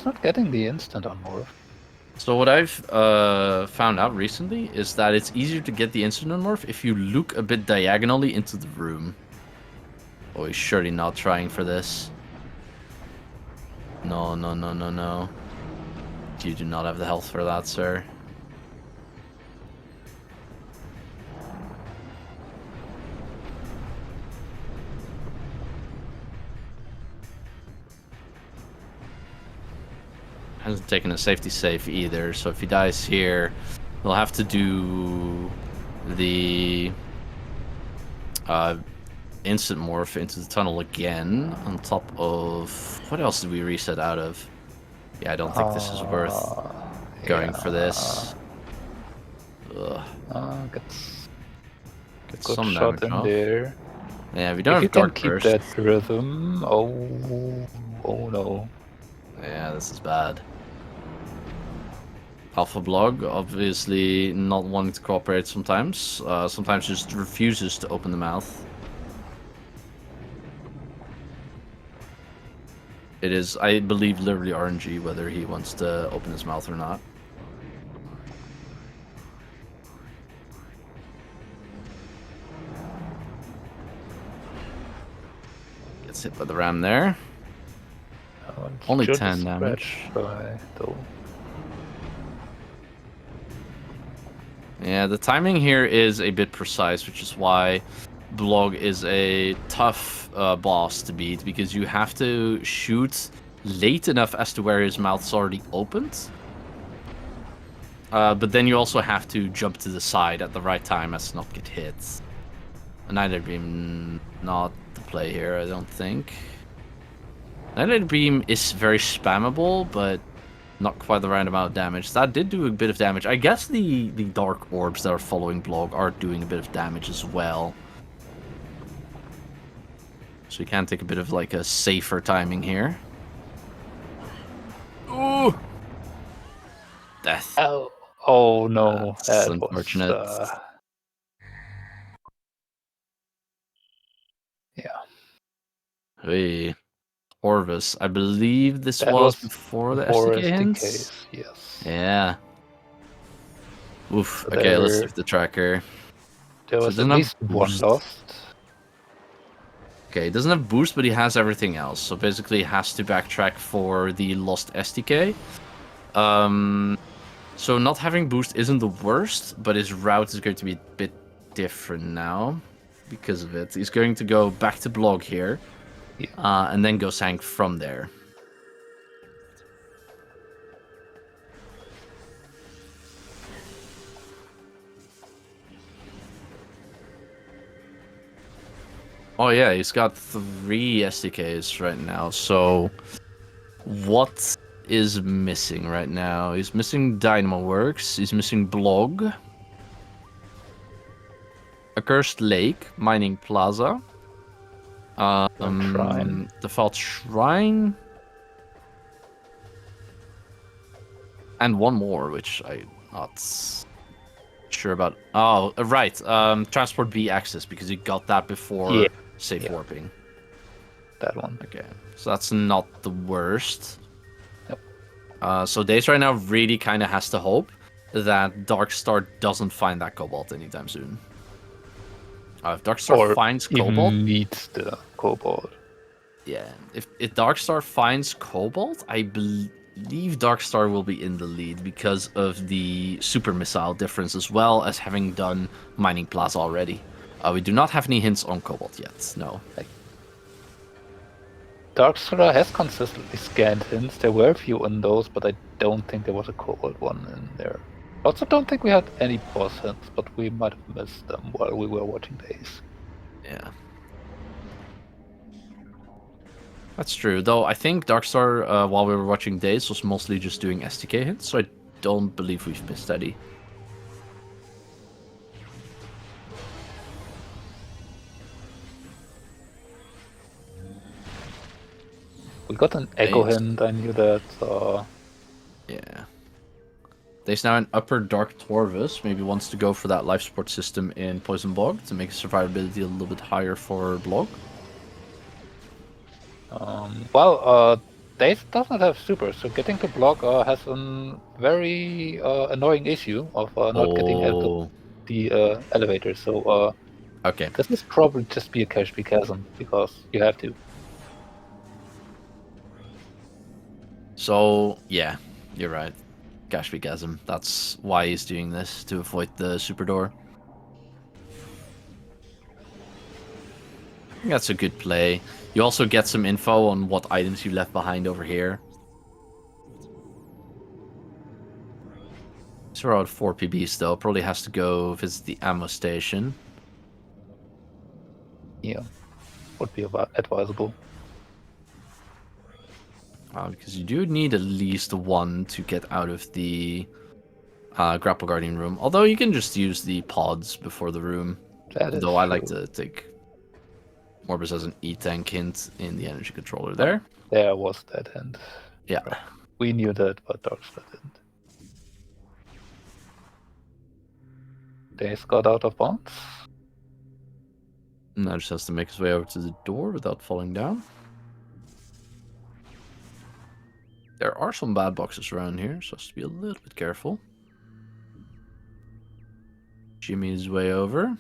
not getting the instant on Morph.
So what I've found out recently is that it's easier to get the instant unmorph if you look a bit diagonally into the room. Oh, he's surely not trying for this. No, no, no, no, no. You do not have the health for that, sir. Hasn't taken a safety save either, so if he dies here, he'll have to do the instant morph into the tunnel again on top of... What else did we reset out of? Yeah, I don't think this is worth going for this. Ugh.
Gets
Get some
shot
damage
in
off.
there.
Yeah, we don't
if
have
you can
Dark
keep
Burst.
that rhythm, oh no.
Yeah, this is bad. Alpha Blog, obviously not wanting to cooperate sometimes. Sometimes just refuses to open the mouth. It is, I believe, literally RNG whether he wants to open his mouth or not. Gets hit by the ram there. Only 10 damage. Yeah, the timing here is a bit precise, which is why Blog is a tough boss to beat, because you have to shoot late enough as to where his mouth's already opened. But then you also have to jump to the side at the right time as to not get hit. Neither Beam, not the play here, I don't think. Neither Beam is very spammable, but not quite the right amount of damage. That did do a bit of damage. I guess the dark orbs that are following Blog are doing a bit of damage as well. So you can take a bit of like a safer timing here. Ooh! Death.
Oh no,
That's
that
unfortunate.
was yeah.
Hey, Orvis. I believe this was before the SDK hints.
Yes.
Yeah. Oof.
So
Okay, let's see the tracker.
there
So it
was at
doesn't have
least one
boost.
lost.
Okay, it doesn't have boost, but he has everything else. So basically, he has to backtrack for the lost STK. So not having boost isn't the worst, but his route is going to be a bit different now because of it. He's going to go back to blog here,
Yeah.
and then go sank from there. Oh yeah, he's got 3 SDKs right now. So what is missing right now? He's missing Dynamo Works. He's missing Blog. Accursed Lake, Mining Plaza.
Shrine.
Default Shrine. And one more, which I'm not sure about. Oh, right. Transport B access, because you got that before
Yeah.
safe warping.
That one.
Okay, so that's not the worst.
Yep.
So Dace right now really kind of has to hope that Darkstar doesn't find that Cobalt anytime soon. If Darkstar
Or
finds
even
Cobalt...
meets the Cobalt.
Yeah, if Darkstar finds Cobalt, I believe Darkstar will be in the lead because of the super missile difference, as well as having done Mining Plaza already. We do not have any hints on Cobalt yet, no.
Darkstar has consistently scanned hints. There were a few in those, but I don't think there was a Cobalt one in there. Also don't think we had any boss hints, but we might have missed them while we were watching Dace.
Yeah. That's true, though I think Darkstar, while we were watching Days, was mostly just doing STK hits, so I don't believe we've missed any.
We got an Echo
Dace.
hint, I knew that.
Yeah. Dace now in Upper Dark Torvus, maybe wants to go for that life support system in Poison Bog to make survivability a little bit higher for Blog.
Dace doesn't have super, so getting to block has a very annoying issue of not getting into the elevator. So
Okay.
this must probably just be a cash chasm because you have to.
So, yeah, you're right. Gashvikasm. That's why he's doing this, to avoid the super door. I think that's a good play. You also get some info on what items you left behind over here. He's around 4 PBs though. Probably has to go visit the ammo station.
Yeah, would be advisable.
Because you do need at least one to get out of the Grapple Guardian room. Although you can just use the pods before the room. Though I like to take Morbus as an E-tank hint in the energy controller there.
There was that hint.
Yeah.
Right. We knew that, but Darkstar didn't. Dace got out of bounds.
Now just has to make his way over to the door without falling down. There are some bad boxes around here, so has to be a little bit careful. Jimmy his way over.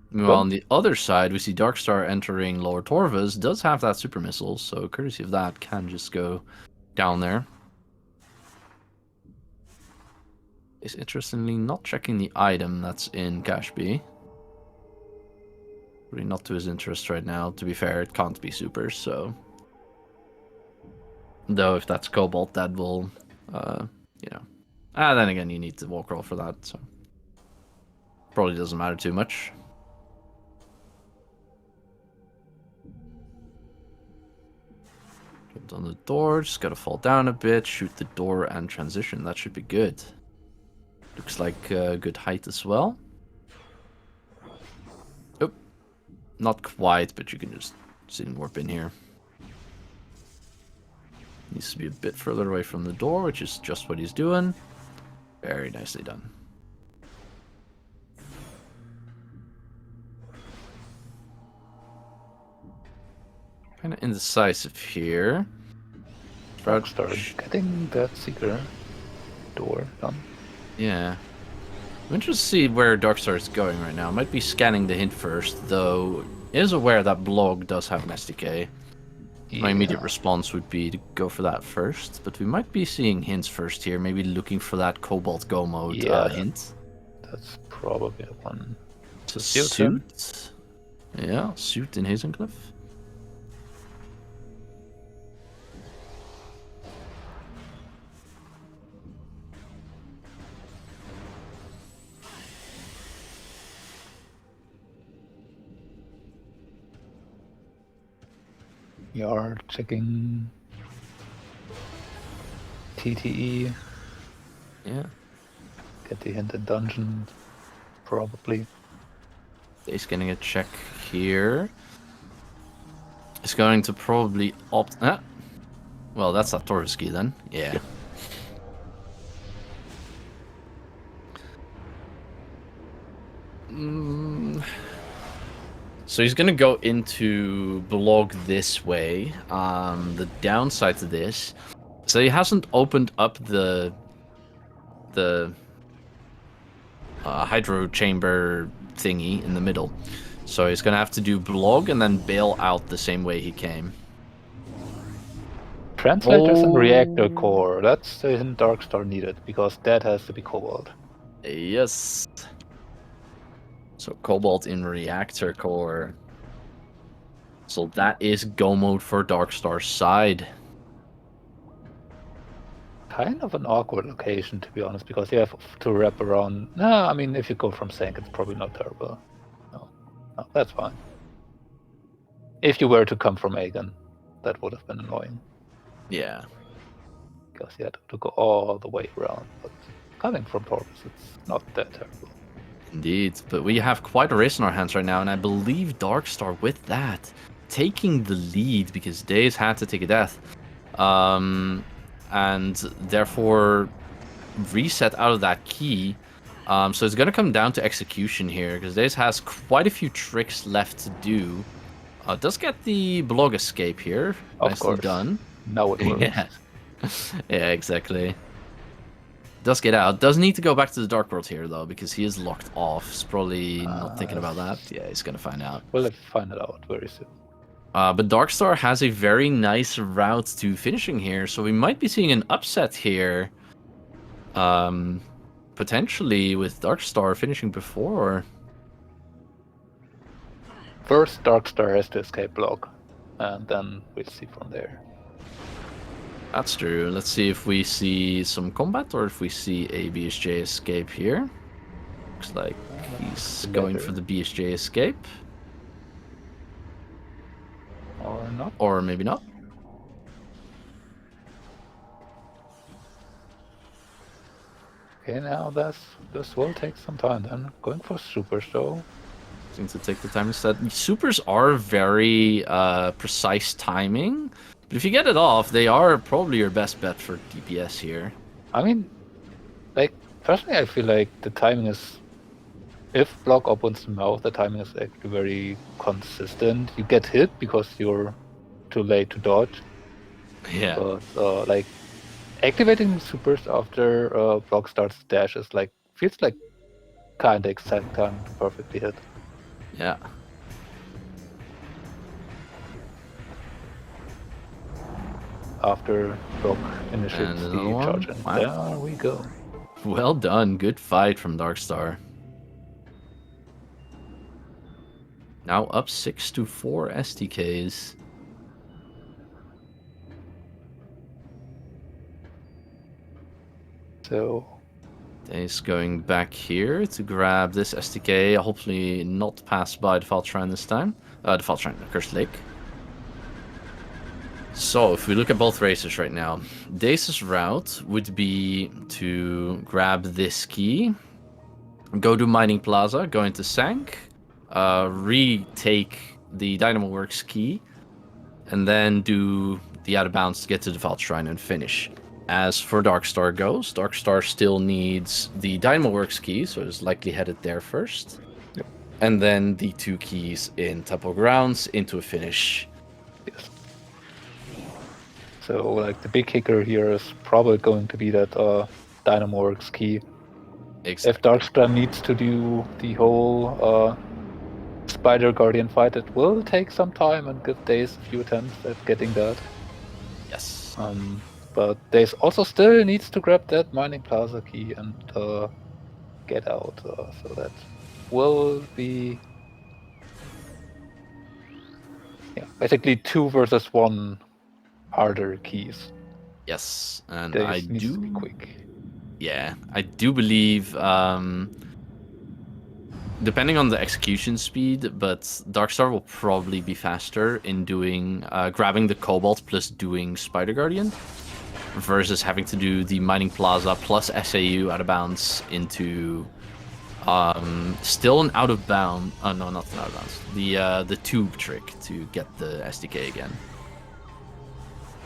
Meanwhile, on the other side, we see Darkstar entering Lower Torvus. Does have that super missile, so courtesy of that, can just go down there. Is interestingly not checking the item that's in Cache B. Really not to his interest right now. To be fair, it can't be super, so... Though if that's Cobalt, that will, you know... then again, you need to walk roll for that, so... Probably doesn't matter too much. Jumped on the door, just gotta fall down a bit, shoot the door and transition. That should be good. Looks like good height as well. Oh, not quite, but you can just sit and warp in here. Needs to be a bit further away from the door, which is just what he's doing. Very nicely done. Kind of indecisive here. Sprout.
Darkstar getting that Seeker door done.
Yeah. I'm interested to see where Darkstar is going right now. Might be scanning the hint first, though is aware that blog does have an SDK. My immediate response would be to go for that first, but we might be seeing hints first here, maybe looking for that Cobalt Go mode hint.
That's probably the one.
It's a suit. Yeah, suit in Hazencliff.
We are checking TTE.
Yeah.
Get the hinted dungeon, probably.
Dace getting a check here. It's going to probably opt. Well, that's a Torvisky then. Yeah.
Yep.
So he's gonna go into blog this way. The downside to this, so he hasn't opened up the hydro chamber thingy in the middle. So he's gonna have to do blog and then bail out the same way he came.
Translators and reactor core. That's the hint Darkstar needed, because that has to be Cobalt.
Yes. So Cobalt in reactor core. So that is go mode for Darkstar's side.
Kind of an awkward location, to be honest, because you have to wrap around. No, I mean, if you go from Sank, it's probably not terrible. No, that's fine. If you were to come from Aegon, that would have been annoying.
Yeah.
Because you had to go all the way around. But coming from Torvis, it's not that terrible.
Indeed, but we have quite a race in our hands right now, and I believe Darkstar with that taking the lead because Dace had to take a death, and therefore reset out of that key. So it's going to come down to execution here because Dace has quite a few tricks left to do. Does get the blog escape here.
Of
Nicely
course.
done.
Now it works.
Yeah. Yeah, exactly. Does get out. Does need to go back to the Dark World here, though, because he is locked off. He's probably not thinking about that. Yeah, he's going to find out.
We'll find it out very soon.
But Darkstar has a very nice route to finishing here, so we might be seeing an upset here. Potentially with Darkstar finishing before.
First, Darkstar has to escape blog, and then we'll see from there.
That's true. Let's see if we see some combat or if we see a BSJ escape here. Looks like he's going for the BSJ escape.
Or not.
Or maybe not.
Okay, now this will take some time then. Going for supers though.
Seems to take the time instead. Supers are very precise timing. But if you get it off, they are probably your best bet for DPS here.
I mean, like, personally I feel like the timing is... If block opens the mouth, the timing is actually very consistent. You get hit because you're too late to dodge.
Yeah.
But, like, activating supers after block starts dash is like... Feels like kinda exact time to perfectly hit.
Yeah.
After block initiates the charge. And
wow.
there we go.
Well done. Good fight from Darkstar. Now up 6-4 STKs.
So...
Dace going back here to grab this STK. Hopefully not pass by Default Shrine this time. Default Shrine, Cursed Lake. So, if we look at both races right now, Dace's route would be to grab this key, go to Mining Plaza, go into Sank, retake the Dynamo Works key, and then do the out of bounds to get to Default Shrine and finish. As for Darkstar goes, Darkstar still needs the Dynamo Works key, so it's likely headed there first.
Yep.
And then the 2 keys in Temple Grounds into a finish.
Yes. So like the big kicker here is probably going to be that Dynamoworks key.
Exactly.
If Darkstar needs to do the whole Spider Guardian fight, it will take some time and give Dace a few attempts at getting that.
Yes.
But Dace also still needs to grab that Mining Plaza key and get out. So that will be basically 2 versus 1 harder keys.
Yes, and
Dace needs to be quick.
Yeah, I do believe, depending on the execution speed, but Darkstar will probably be faster in doing grabbing the Cobalt plus doing Spider Guardian, versus having to do the Mining Plaza plus SAU out of bounds into still an out of bound. Oh no, not an out of bounds. The tube trick to get the SDK again.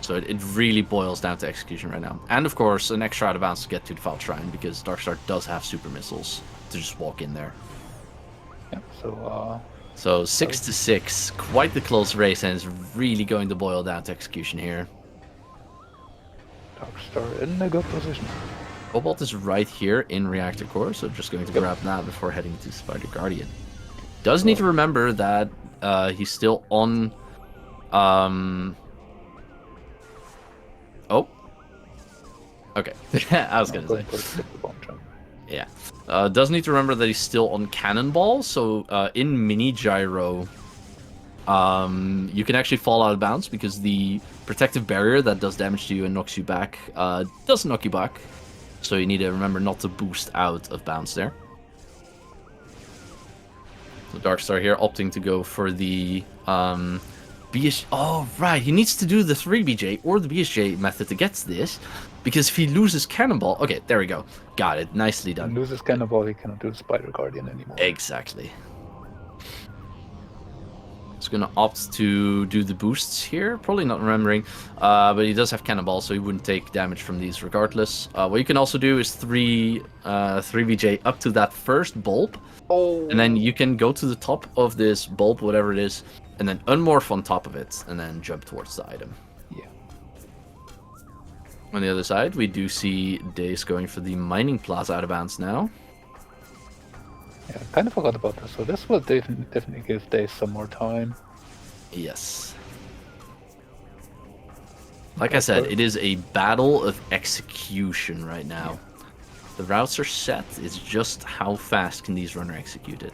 So it really boils down to execution right now. And of course, an extra out of bounds to get to the Foul Shrine, because Darkstar does have super missiles to just walk in there.
Yeah,
so 6-6, quite the close race, and it's really going to boil down to execution here.
Darkstar in a good position.
Cobalt is right here in Reactor Core, so just going to grab that before heading to Spider Guardian. Does need to remember that he's still on... Oh. Okay. I was going to say. Yeah. Does need to remember that he's still on Cannonball, so in Mini Gyro, you can actually fall out of bounds because the protective barrier that does damage to you and knocks you back doesn't knock you back. So you need to remember not to boost out of bounds there. So Darkstar here opting to go for the BSJ. Oh, right. He needs to do the 3BJ or the BSJ method to get to this. Because if he loses Cannonball... Okay, there we go. Got it. Nicely done.
If he loses Cannonball, he cannot do Spider Guardian anymore.
Exactly. He's going to opt to do the boosts here. Probably not remembering. But he does have Cannonball, so he wouldn't take damage from these regardless. What you can also do is 3BJ up to that first bulb.
Oh.
And then you can go to the top of this bulb, whatever it is, and then unmorph on top of it, and then jump towards the item.
Yeah.
On the other side, we do see Dace going for the Mining Plaza out of bounds now.
Yeah, I kind of forgot about this. So this will definitely give Dace some more time.
Yes. Like I said, it is a battle of execution right now. Yeah. The routes are set. It's just how fast can these runners execute it.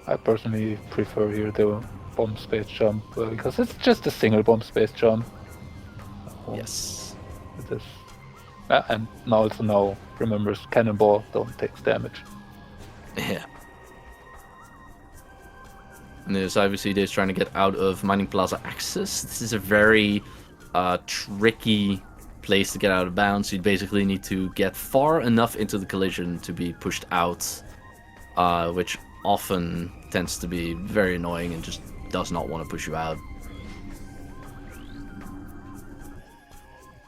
I personally prefer here the bomb space jump because it's just a single bomb space jump.
Yes.
It is. And also now remembers Cannonball don't take damage.
Yeah. And there's obviously Dace trying to get out of Mining Plaza access. This is a very tricky place to get out of bounds. You basically need to get far enough into the collision to be pushed out, which often tends to be very annoying and just does not want to push you out.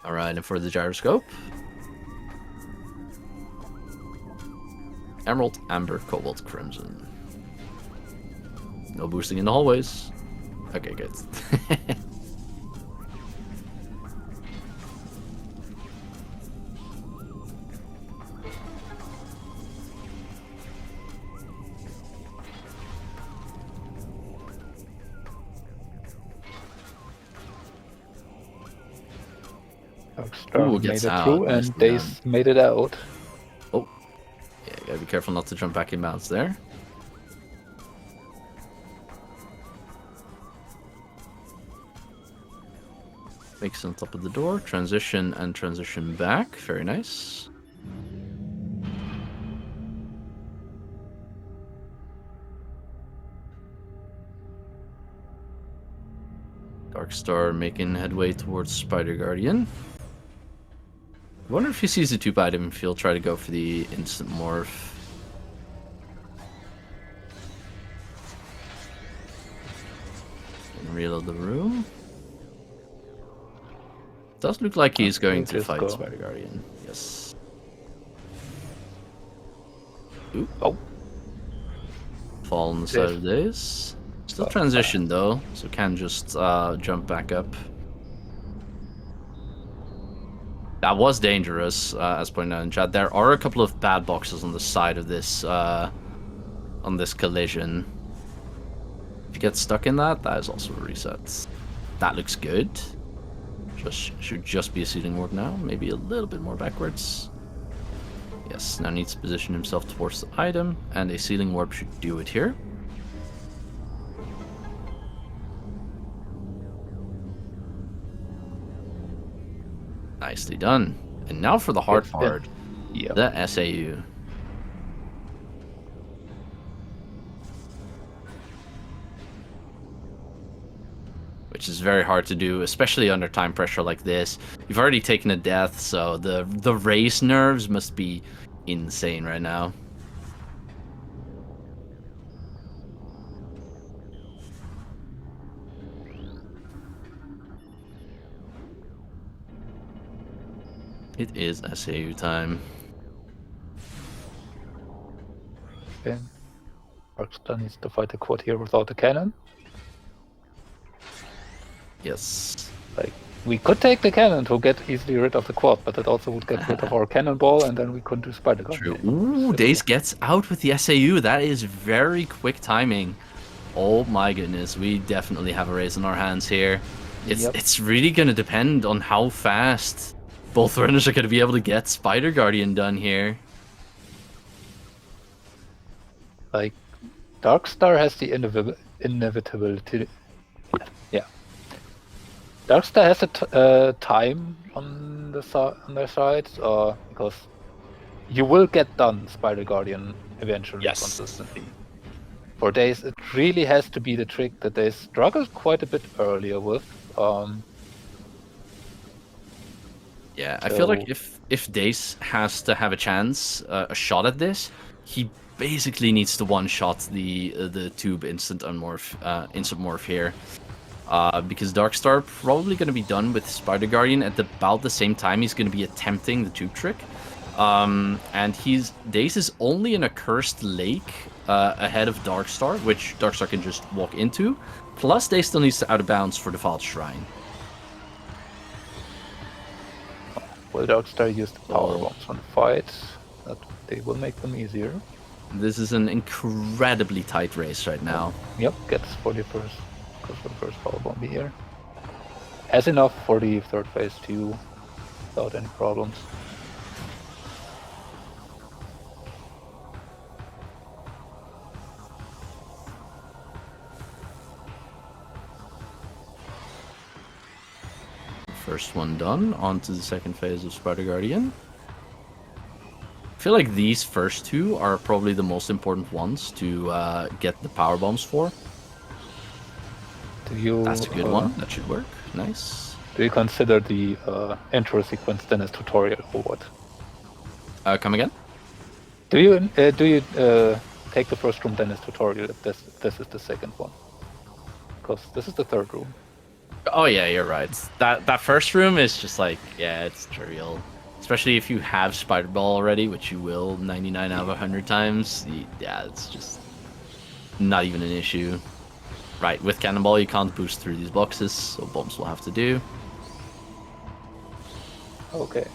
Alright, and for the gyroscope. Emerald, Amber, Cobalt, Crimson. No boosting in the hallways. Okay, good.
Darkstar made it through, and Dace made it out.
Oh, yeah, you gotta be careful not to jump back in bounds there. Makes on top of the door, transition and transition back. Very nice. Darkstar making headway towards Spider Guardian. I wonder if he sees the tube item if he'll try to go for the instant morph. And reload the room. Does look like he's going to fight Spider Guardian. Yes. Ooh.
Oh.
Fall on the side of this. Still transition though, so can just jump back up. That was dangerous, as pointed out in chat. There are a couple of bad boxes on the side of this, on this collision. If you get stuck in that, that is also a reset. That looks good. Should just be a sealing warp now. Maybe a little bit more backwards. Yes, now needs to position himself towards the item, and a sealing warp should do it here. Nicely done. And now for the hard part, the SAU. Which is very hard to do, especially under time pressure like this. You've already taken a death, so the race nerves must be insane right now. It is SAU time.
Okay. Darkstar needs to fight the quad here without the cannon.
Yes.
Like, we could take the cannon to get easily rid of the quad, but that also would get rid of our cannonball, and then we couldn't do Spider Guardian.
True. Ooh, Dace gets out with the SAU. That is very quick timing. Oh my goodness, we definitely have a race in our hands here. It's really going to depend on how fast both runners are going to be able to get Spider Guardian done here.
Like, Darkstar has the inevitability. Yeah. Darkstar has a time on their side, because you will get done Spider Guardian eventually consistently. For Dace, it really has to be the trick that they struggled quite a bit earlier with.
Yeah, I feel like if Dace has to have a chance, a shot at this, he basically needs to one-shot the tube instant morph here. Because Darkstar probably going to be done with Spider Guardian at about the same time he's going to be attempting the tube trick. And Dace is only in a cursed lake ahead of Darkstar, which Darkstar can just walk into. Plus, Dace still needs to out of bounds for Default Shrine.
Well, Darkstar used the power bombs on the fight. They will make them easier.
This is an incredibly tight race right now.
Yep, gets for the first power bomb here. Has enough for the third phase too, without any problems.
First one done, on to the second phase of Spider Guardian. I feel like these first two are probably the most important ones to get the power bombs for. That's a good one. That should work. Nice.
Do you consider the intro sequence then as tutorial or what?
Come again?
Do you take the first room then as tutorial if this is the second one? Because this is the third room.
Oh yeah, you're right. That first room is just like, yeah, it's trivial. Especially if you have Spider Ball already, which you will 99 out of 100 times. Yeah, it's just not even an issue. Right, with Cannonball you can't boost through these boxes, so bombs will have to do.
Okay.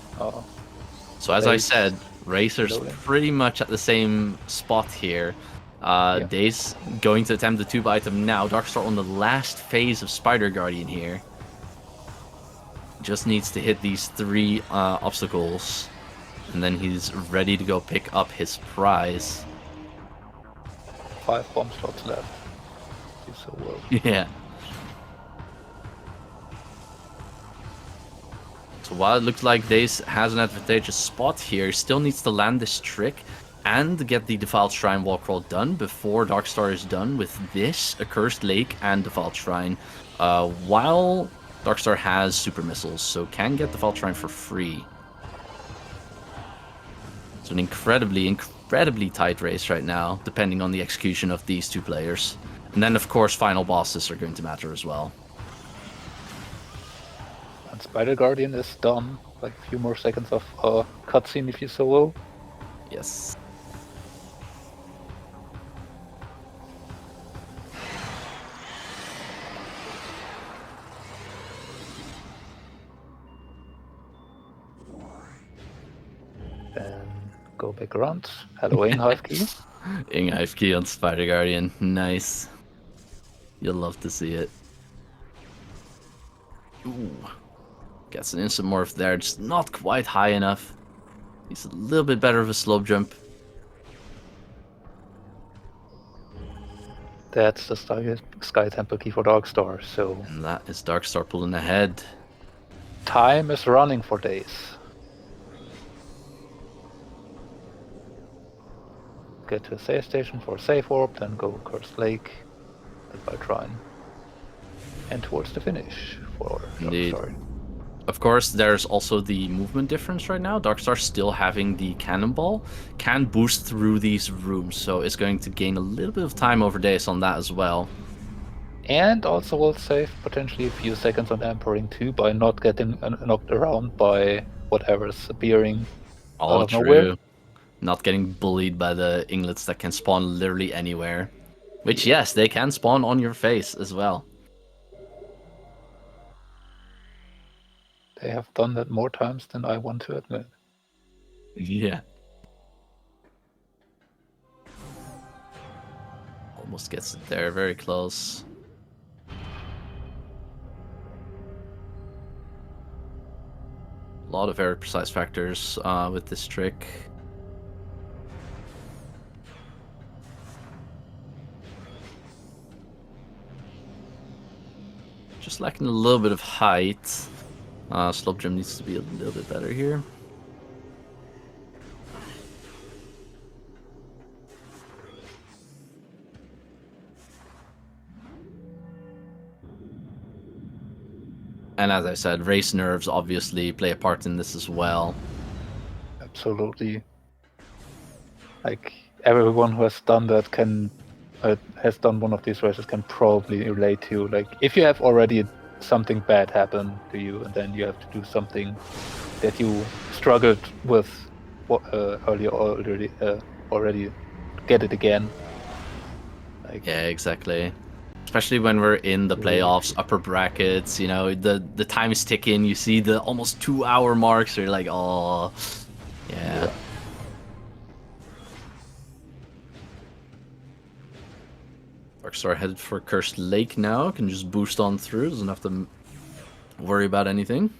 So as I said, Racer's pretty much at the same spot here. Dace going to attempt the tube item now. Darkstar on the last phase of Spider Guardian here. Just needs to hit these 3 obstacles, and then he's ready to go pick up his prize.
5 bomb slots left. So well.
Yeah. So while it looks like Dace has an advantageous spot here, still needs to land this trick and get the Defiled Shrine wall crawl done before Darkstar is done with this Accursed Lake and Defiled Shrine. While Darkstar has super missiles, so can get Defiled Shrine for free. So an incredibly tight race right now, depending on the execution of these two players. And then, of course, final bosses are going to matter as well.
And Spider Guardian is done. Like a few more seconds of cutscene if you so will.
Yes.
go back around. Hello, Hive Key.
Hive Key on Spider Guardian. Nice. You'll love to see it. Ooh. Gets an instant morph there, just not quite high enough. He's a little bit better of a slope jump.
That's the Sky Temple key for Darkstar, so...
And that is Darkstar pulling ahead.
Time is running for Dace. Get to a save station for a save orb, then go Cursed Lake, then by Trine. And towards the finish for
Indeed.
Darkstar.
Of course, there's also the movement difference right now. Darkstar still having the cannonball can boost through these rooms, so it's going to gain a little bit of time over Dace on that as well.
And also will save potentially a few seconds on Empering too by not getting knocked around by whatever's appearing
All
out of
true.
nowhere.
Not getting bullied by the inglets that can spawn literally anywhere. Which, yes, they can spawn on your face as well.
They have done that more times than I want to admit.
Yeah. Almost gets it there, very close. A lot of very precise factors with this trick. Just lacking a little bit of height. Slope jump needs to be a little bit better here. And as I said, race nerves obviously play a part in this as well.
Absolutely. Like everyone who has done that has done one of these races can probably relate to. Like if you have already something bad happen to you, and then you have to do something that you struggled with earlier already get it again. Like,
yeah, exactly. Especially when we're in the playoffs, upper brackets, you know, the time is ticking. You see the almost 2-hour mark, so you're like, oh, yeah. Darkstar headed for Cursed Lake now. Can just boost on through. Doesn't have to worry about anything.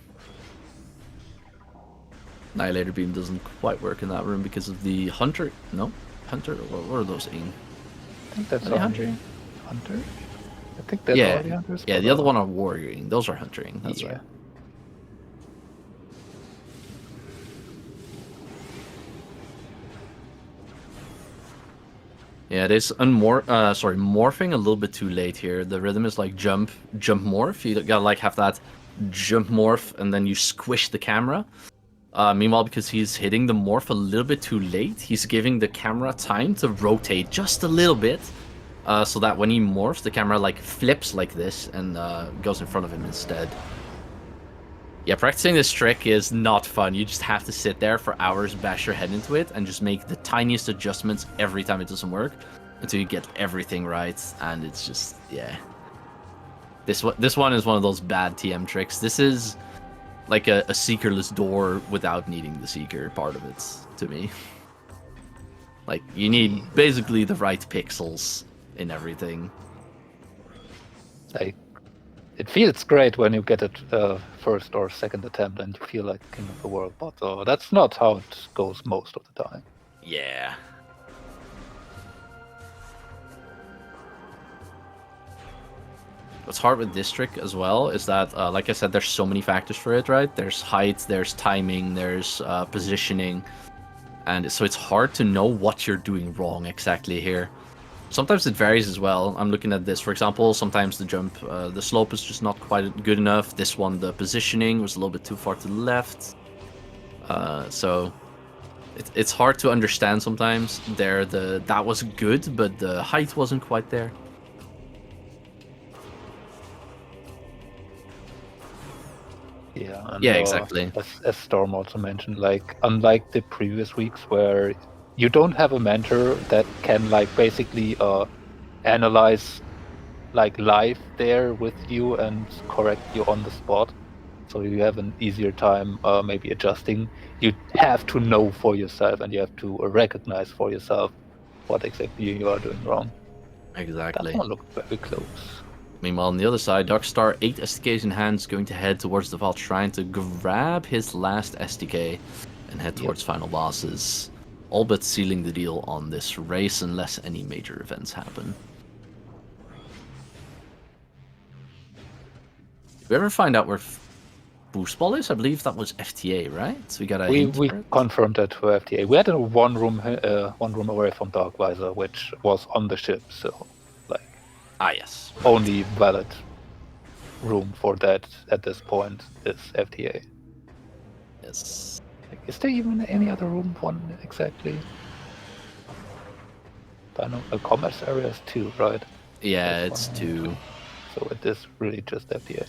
Annihilator Beam doesn't quite work in that room because of the Hunter. No, Hunter. What are those in?
I think that's
Hunter.
Hunter. I think that's all the Hunters.
Yeah, the other one are Warrioring. Those are Huntering. That's right. Yeah, it is morphing a little bit too late here. The rhythm is like jump, morph. You gotta like have that jump morph, and then you squish the camera. Meanwhile, because he's hitting the morph a little bit too late, he's giving the camera time to rotate just a little bit, so that when he morphs, the camera like flips like this and goes in front of him instead. Yeah, practicing this trick is not fun. You just have to sit there for hours, bash your head into it, and just make the tiniest adjustments every time it doesn't work until you get everything right. And it's just, yeah. This one is one of those bad TM tricks. This is like a seekerless door without needing the seeker part of it, to me. Like, you need basically the right pixels in everything.
Like, it feels great when you get it first or second attempt and you feel like king of the world, but that's not how it goes most of the time.
Yeah. What's hard with this trick as well is that, like I said, there's so many factors for it, right? There's height, there's timing, there's positioning, and so it's hard to know what you're doing wrong exactly here. Sometimes it varies as well. I'm looking at this, for example, sometimes the jump, the slope is just not quite good enough. This one, the positioning was a little bit too far to the left. So it's hard to understand sometimes. That was good, but the height wasn't quite there.
Yeah, and,
yeah, exactly.
As Storm also mentioned, like unlike the previous weeks where you don't have a mentor that can like basically analyze like live there with you and correct you on the spot. so you have an easier time maybe adjusting. You have to know for yourself, and you have to recognize for yourself what exactly you are doing wrong.
Exactly.
That one looked very close.
Meanwhile, on the other side, Darkstar, 8 SDKs in hand, is going to head towards the vault, trying to grab his last SDK and head towards final bosses. All but sealing the deal on this race, unless any major events happen. Did we ever find out where Boostball is? I believe that was FTA, right? So we got a hint
We
for it?
confirmed that to FTA. We had a one room away from Darkvisor, which was on the ship, so like
Ah, yes.
only valid room for that at this point is FTA.
Yes.
Like, is there even any other room one exactly? I know a commerce area is 2, right?
Yeah,
That's
it's
1,
2.
So it is really just FTA.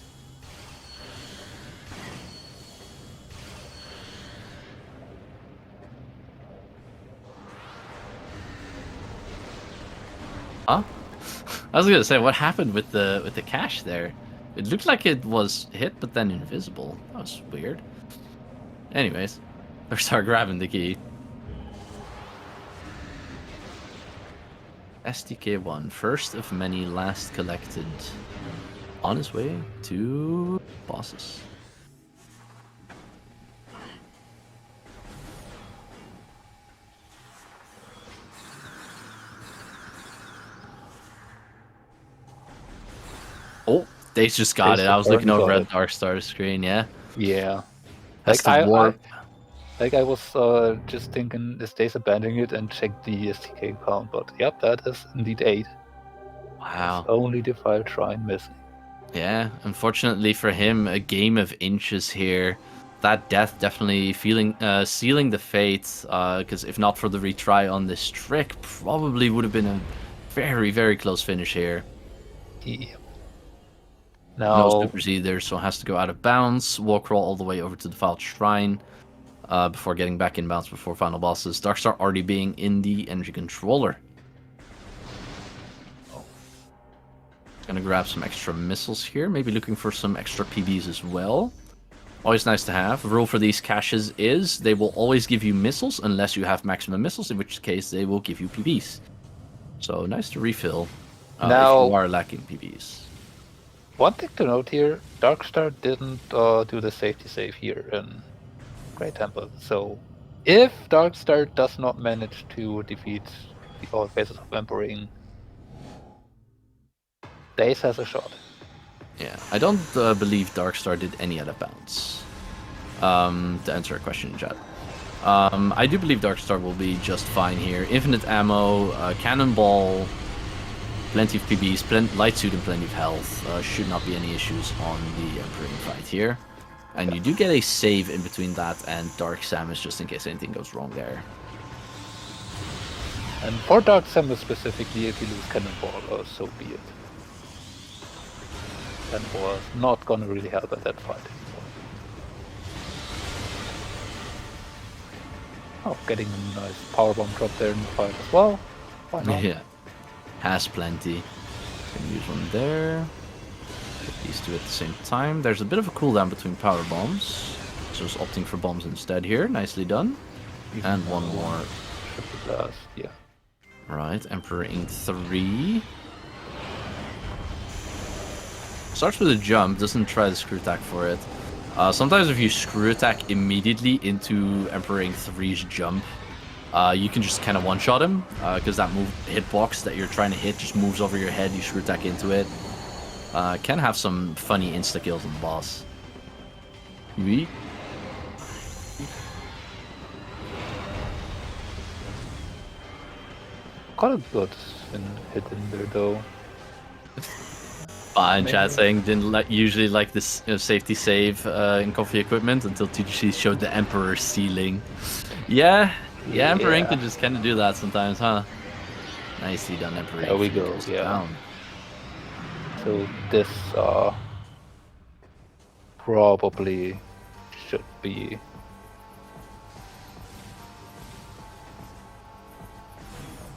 Huh? I was gonna say, what happened with the cache there? It looked like it was hit, but then invisible. That was weird. Anyways, let's start grabbing the key. SDK1, first of many last collected, on his way to bosses. Oh, Dace just got
Dace
it. I was looking
confirmed
over
got
at Darkstar's screen, yeah.
Yeah.
That's
Like
the warp.
I was just thinking, is Dace abandoning it and check the STK count, but yep, that is indeed 8.
Wow.
It's only the file shrine missing.
Yeah, unfortunately for him, a game of inches here. That death definitely sealing the fate, because if not for the retry on this trick, probably would have been a very, very close finish here.
Yeah.
No
Now,
supers either, so has to go out of bounds, walk crawl all the way over to the Filed Shrine, before getting back in bounds before final bosses. Darkstar already being in the energy controller. Gonna grab some extra missiles here, maybe looking for some extra PBs as well. Always nice to have. The rule for these caches is they will always give you missiles unless you have maximum missiles, in which case they will give you PBs. So nice to refill if
now
you are lacking PBs.
one thing to note here, Darkstar didn't do the safety save here in Great Temple. So if Darkstar does not manage to defeat the all phases of Emperor, Dace has a shot.
Yeah, I don't believe Darkstar did any out of bounds. To answer a question in chat. I do believe Darkstar will be just fine here. Infinite ammo, cannonball, plenty of PBs, light suit and plenty of health. Should not be any issues on the Emperor fight here. And you do get a save in between that and Dark Samus just in case anything goes wrong there.
And for Dark Samus specifically, if you lose Cannonball, so be it. Cannonball is not gonna really help at that fight anymore. Oh, getting a nice powerbomb drop there in the fight as well. Why not?
Yeah, has plenty. Can use one there. Hit these two at the same time. There's a bit of a cooldown between power bombs, so just opting for bombs instead here. Nicely done. And one more.
Triple blast, yeah.
Right, Emperor Ink 3. Starts with a jump, doesn't try the screw attack for it. Sometimes if you screw attack immediately into Emperor Ink 3's jump, you can just kind of one-shot him, because that hitbox that you're trying to hit just moves over your head, you screw attack into it. Can have some funny insta-kills on the boss. Oui.
Got a good hit in there though.
In chat saying didn't usually like this safety save in coffee equipment until TGC showed the Emperor ceiling. Yeah, Emperor Ink can just kind of do that sometimes, huh? Nicely done, Emperor Ink.
There we go, yeah.
Down.
So this probably should be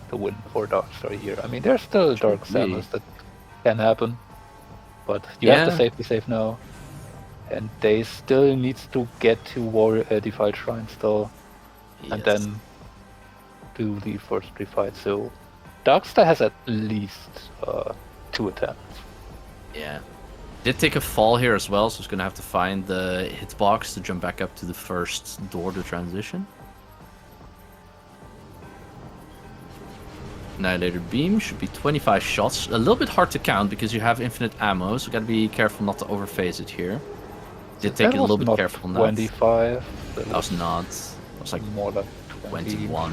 the win for Darkstar here. I mean, there's still Dark Samus that can happen, but you have to safety save now. And Dace still needs to get to Warrior Defiled Shrine still, and
Yes.
then do the first refight. So Darkstar has at least 2 attempts.
Yeah. Did take a fall here as well, so he's gonna have to find the hitbox to jump back up to the first door to transition. Annihilator Beam should be 25 shots. A little bit hard to count because you have infinite ammo, so gotta be careful not to overphase it here. Did take it a little bit careful on that.
25.
That was not. That was like
more like
21.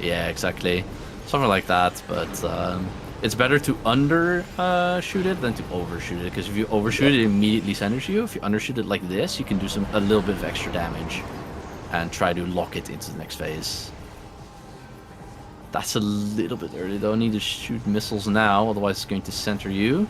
Yeah, exactly. Something like that, but it's better to undershoot it than to overshoot it, because if you overshoot it, it immediately centers you. If you undershoot it like this, you can do a little bit of extra damage and try to lock it into the next phase. That's a little bit early though. Need to shoot missiles now, otherwise it's going to center you.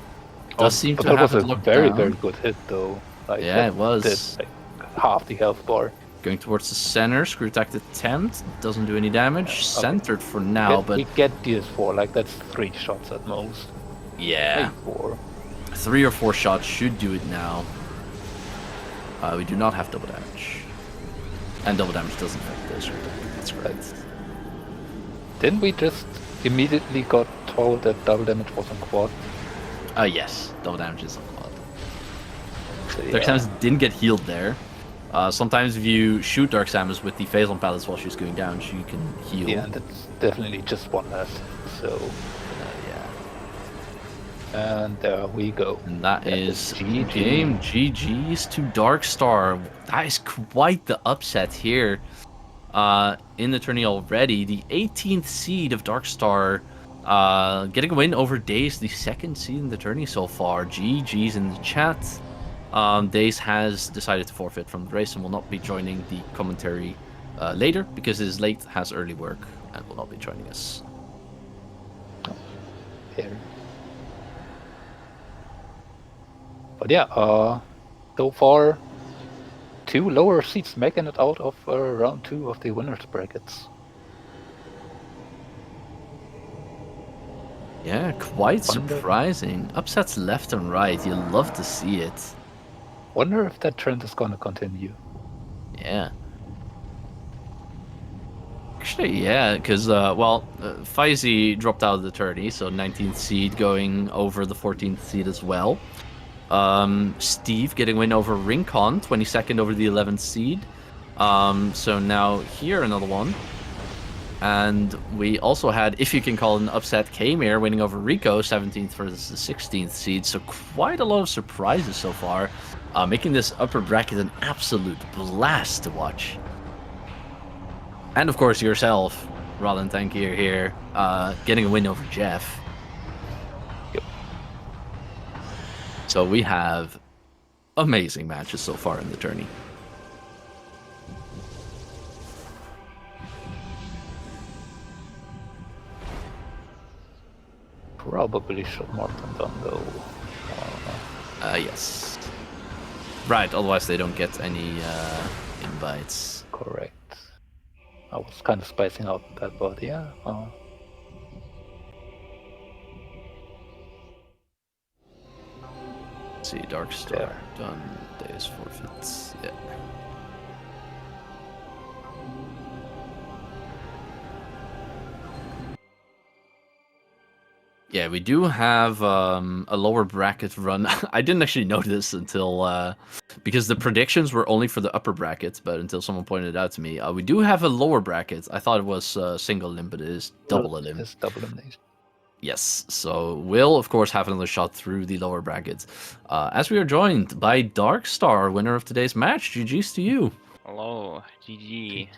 Does seem to have it locked down.
Very good hit though. Like,
yeah, it was.
Did, like, half the health bar.
Going towards the center, screw attack attempt, doesn't do any damage. Centered for now, but
we get DS4, like that's 3 shots at most.
yeah,
Maybe 4.
3 or 4 shots should do it now. We do not have double damage, and double damage doesn't affect this. That's correct.
Didn't we just immediately got told that double damage was on quad?
Yes, double damage is on quad.
So, yeah.
Dark Samus didn't get healed there. Sometimes if you shoot Dark Samus with the phase on pallets while she's going down, she can heal.
Yeah, and that's definitely just one less. So
yeah.
And there we go.
And that is game. GG's to Darkstar. That is quite the upset here. In the tourney already, the 18th seed of Darkstar getting a win over Dace, the 2nd seed in the tourney so far. GG's in the chat. Dace has decided to forfeit from the race and will not be joining the commentary later because he is late, has early work, and will not be joining us.
Here. But yeah, so far 2 lower seeds making it out of round 2 of the winners brackets.
Yeah, quite surprising. Upsets left and right. You love to see it.
Wonder if that trend is gonna continue.
Yeah. Actually, yeah, because, Faizy dropped out of the tourney, so 19th seed going over the 14th seed as well. Steve getting win over Rincon, 22nd over the 11th seed. So now here another one. And we also had, if you can call it an upset, Kmere winning over Rico, 17th versus the 16th seed. So quite a lot of surprises so far, making this upper bracket an absolute blast to watch. And of course yourself, Roland Tankier here, getting a win over Jeff.
Yep.
So we have amazing matches so far in the tourney.
Probably should Martin done though.
Yes. Right, otherwise they don't get any invites.
Correct. I was kind of spacing out that, but yeah.
See, Darkstar done. Dace forfeits. Yeah. Yeah, we do have a lower bracket run. I didn't actually know this until because the predictions were only for the upper brackets, but until someone pointed it out to me, we do have a lower bracket. I thought it was single elim, but it is double elim.
It's double elimination.
Yes, so we'll of course have another shot through the lower brackets. As we are joined by Darkstar, winner of today's match. GG's to you.
Hello, GG.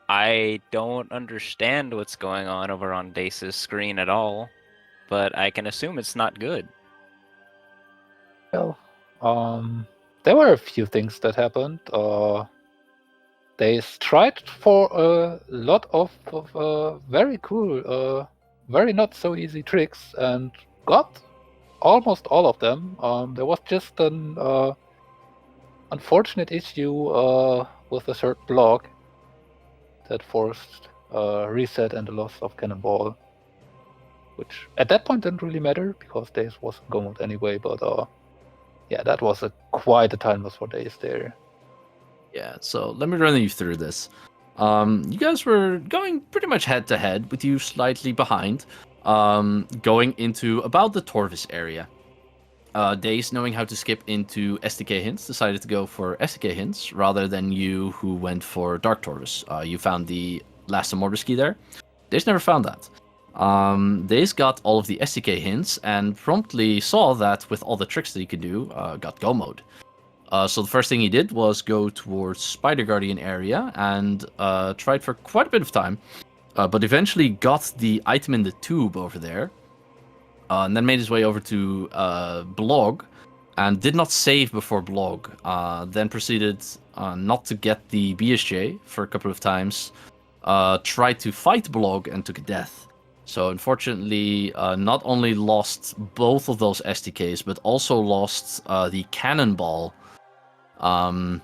I don't understand what's going on over on Dace's screen at all, but I can assume it's not good.
Well, there were a few things that happened. They tried for a lot of very cool, very not so easy tricks and got almost all of them. There was just an unfortunate issue with a certain block that forced reset and the loss of Cannonball, which at that point didn't really matter because Dace wasn't going out anyway, but Yeah, that was quite a time loss for Dace there.
Yeah, so let me run you through this. You guys were going pretty much head to head, with you slightly behind, going into about the Torvis area. Dace, knowing how to skip into SDK hints, decided to go for SDK hints rather than you, who went for Dark Torvis. You found the last Immortus key there. Dace never found that. Dace got all of the SDK hints and promptly saw that with all the tricks that he could do, got Go mode. So the first thing he did was go towards Spider Guardian area and tried for quite a bit of time, but eventually got the item in the tube over there, and then made his way over to Blog, and did not save before Blog. Then proceeded not to get the BSJ for a couple of times, tried to fight Blog and took a death. So unfortunately, not only lost both of those SDKs, but also lost the Cannonball. And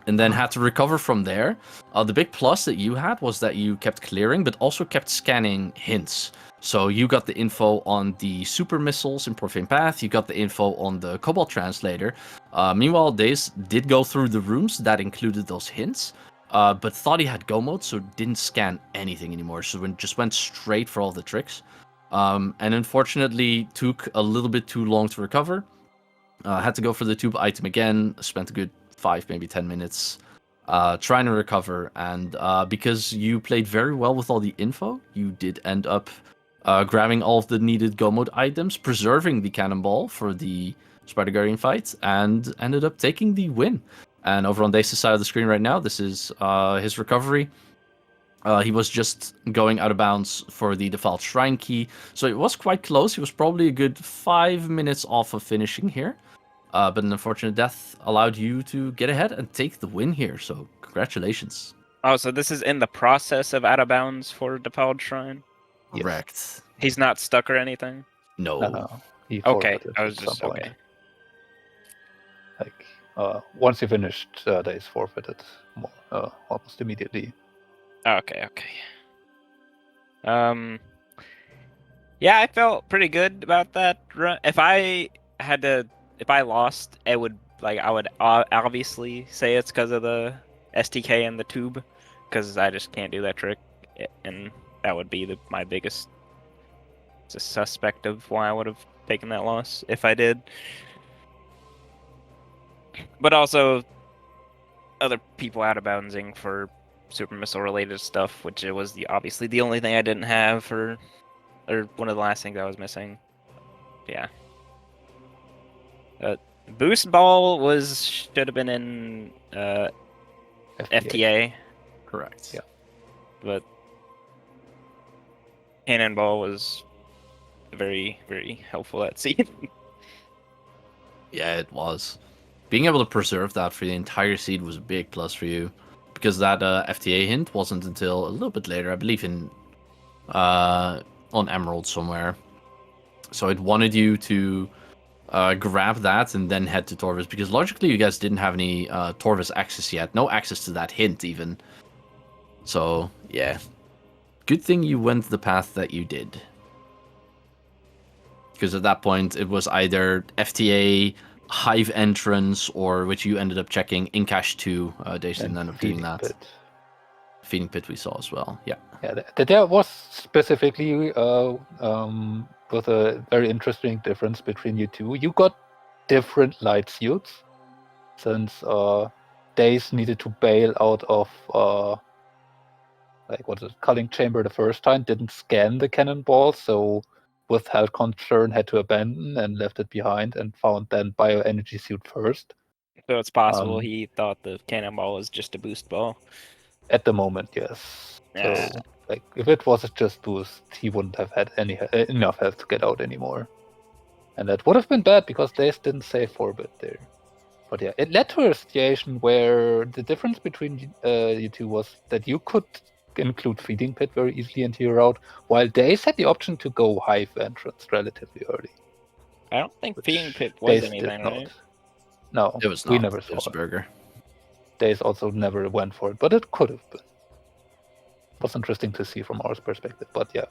then had to recover from there. The big plus that you had was that you kept clearing, but also kept scanning hints. So you got the info on the super missiles in Profane Path, you got the info on the Cobalt Translator. Meanwhile, Dace did go through the rooms that included those hints, but thought he had Go mode, so didn't scan anything anymore. So just went straight for all the tricks. And unfortunately, took a little bit too long to recover. Had to go for the tube item again, spent a good 5, maybe 10 minutes trying to recover. And because you played very well with all the info, you did end up grabbing all of the needed Go mode items, preserving the Cannonball for the Spider Guardian fight, and ended up taking the win. And over on Dace's side of the screen right now, this is his recovery. He was just going out of bounds for the default shrine key, so it was quite close. He was probably a good 5 minutes off of finishing here. But an unfortunate death allowed you to get ahead and take the win here, so congratulations.
Oh, so this is in the process of out of bounds for Defiled Shrine?
Yes.
Correct.
He's not stuck or anything?
No.
He
Okay,
forfeited
I was
at
just...
some point.
Okay.
Like, once he finished, Dace forfeited almost immediately.
Okay. Yeah, I felt pretty good about that run. If I lost, I would obviously say it's because of the STK and the tube, because I just can't do that trick, and that would be my biggest suspect of why I would have taken that loss if I did. But also, other people out of boundsing for super missile related stuff, which it was obviously the only thing I didn't have, or one of the last things I was missing. Yeah. Boost ball should have been in FTA.
Correct.
Yeah.
But Cannonball was very, very helpful at seed.
Yeah, it was. Being able to preserve that for the entire seed was a big plus for you, because that FTA hint wasn't until a little bit later, I believe on Emerald somewhere. So it wanted you to grab that and then head to Torvis, because logically you guys didn't have any Torvis access yet, no access to that hint even. So yeah, good thing you went the path that you did, because at that point it was either FTA, Hive entrance, or which you ended up checking in cache 2. Dace didn't end up doing that.
Pit.
Feeding pit we saw as well. Yeah.
Yeah, there was specifically with a very interesting difference between you two. You got different light suits, since Dace needed to bail out of culling chamber the first time, didn't scan the cannonball, so with health concern had to abandon and left it behind, and found then bioenergy suit first.
So it's possible he thought the Cannonball was just a boost ball.
At the moment, yes.
Yeah.
So, if it was just boost, he wouldn't have had enough health to get out anymore. And that would have been bad, because Dace didn't save for a bit there. But yeah, it led to a situation where the difference between you two was that you could include Feeding Pit very easily into your route, while Dace had the option to go Hive entrance relatively early.
I don't think Feeding Pit was
Dace
anything,
did not.
right?
No,
It was not.
we never
It
saw
was a
it.
burger.
Dace also never went for it, but it could have been. It was interesting to see from our perspective. But yeah,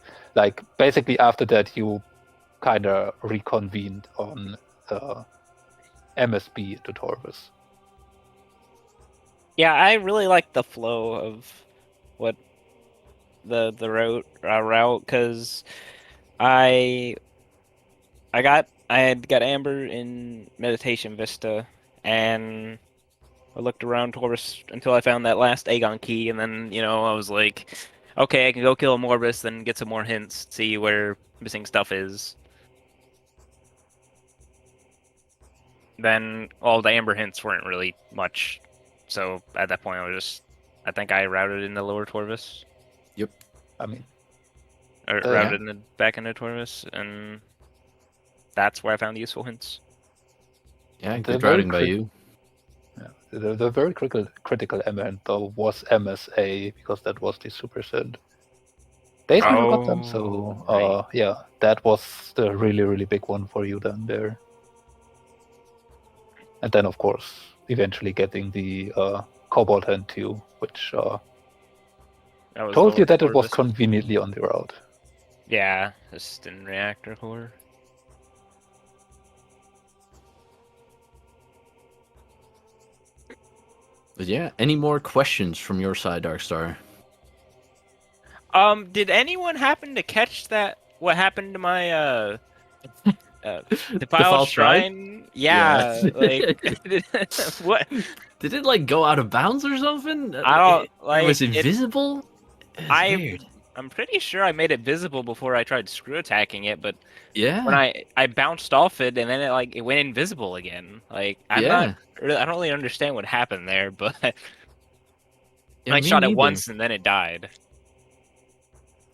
basically after that, you kind of reconvened on MSB into Torvis.
Yeah, I really like the flow of what the route because I had got Amber in Meditation Vista, and I looked around Torvis until I found that last Aegon key, and then I was like, okay, I can go kill a Morbus, then get some more hints, see where missing stuff is. Then all the Amber hints weren't really much, so at that point I think I routed into Lower Torvis.
Yep.
I mean,
Or routed back into Torvis, and that's where I found the useful hints.
Yeah, good routing by you.
Yeah, the very critical element though was MSA, because that was the super synth. Dace never got them, so
right.
yeah, that was the really big one for you then there. And then of course, eventually getting the Cobalt Hand too, which told you that it was conveniently on the route.
Yeah, just in reactor core.
But yeah, any more questions from your side, Darkstar?
Did anyone happen to catch that? What happened to my Defiled Shrine? Yeah, like what?
Did it like go out of bounds or something?
I don't like.
It was invisible. Weird.
I'm pretty sure I made it visible before I tried screw attacking it, but
Yeah.
when I bounced off it and then it went invisible again. Like I don't really understand what happened there, but I shot it once and then it died.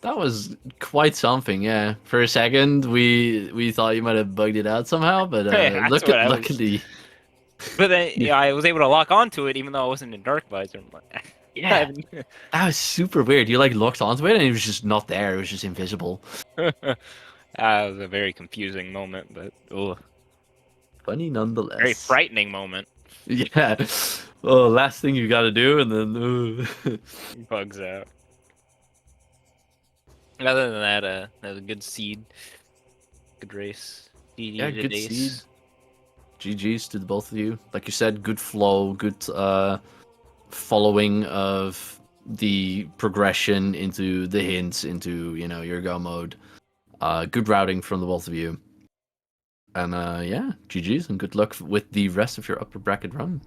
That was quite something, yeah. For a second, we thought you might have bugged it out somehow, but luckily.
But then I was able to lock onto it even though I wasn't in Dark Visor.
Yeah, that was super weird. You like locked onto it and it was just not there. It was just invisible.
That was a very confusing moment, but
funny nonetheless.
Very frightening moment.
Yeah. Oh, last thing you got to do, and then
bugs out. Other than that, that was a good seed. Good race.
Good Dace. Seed. GG's to the both of you. Like you said, good flow, good following of the progression into the hints, into your go mode. Good routing from the both of you. And GG's and good luck with the rest of your upper bracket run.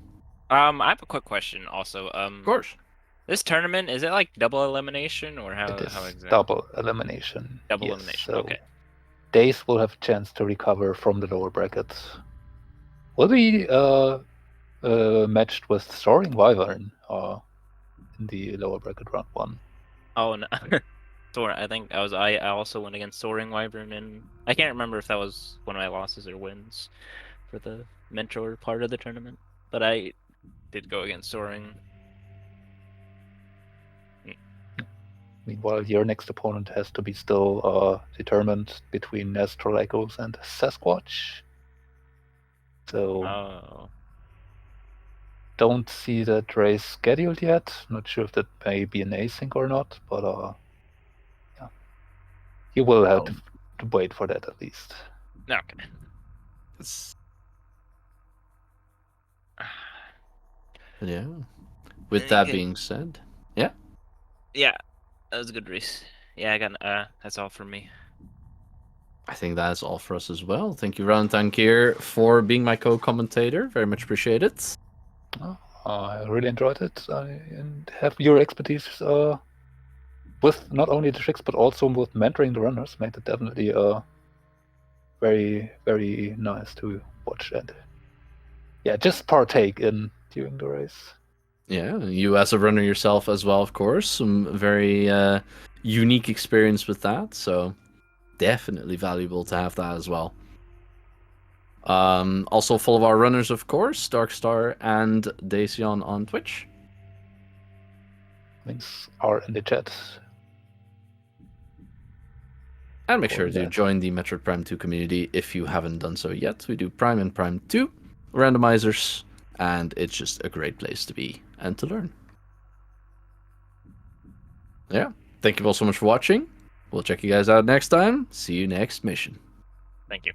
I have a quick question also.
Of course.
This tournament, is it like double elimination or how exactly?
Double elimination.
Double elimination.
So
okay.
Dace will have a chance to recover from the lower brackets. Will be matched with Soaring Wyvern in the lower bracket round 1.
Oh no. I think I also went against Soaring Wyvern, and I can't remember if that was one of my losses or wins for the Metroid part of the tournament, but I did go against Soaring.
Meanwhile, your next opponent has to be still determined between Astral Echoes and Sasquatch. So don't see that race scheduled yet. Not sure if that may be an async or not, but yeah, you will have to wait for that at least.
Okay.
Yeah. With that being said, yeah.
Yeah, that was a good race. Yeah, I got that's all for me.
I think that's all for us as well. Thank you, Ron Tankir, for being my co-commentator. Very much appreciate it.
I really enjoyed it, and have your expertise with not only the tricks but also with mentoring the runners made it definitely very, very nice to watch and just partake in during the race.
Yeah, you as a runner yourself as well, of course. Some very unique experience with that, so definitely valuable to have that as well. Also follow our runners, of course, Darkstar and Dacion on Twitch.
Links are in the chat.
And make sure to join the Metroid Prime 2 community if you haven't done so yet. We do Prime and Prime 2 randomizers, and it's just a great place to be and to learn. Yeah, thank you all so much for watching. We'll check you guys out next time. See you next mission.
Thank you.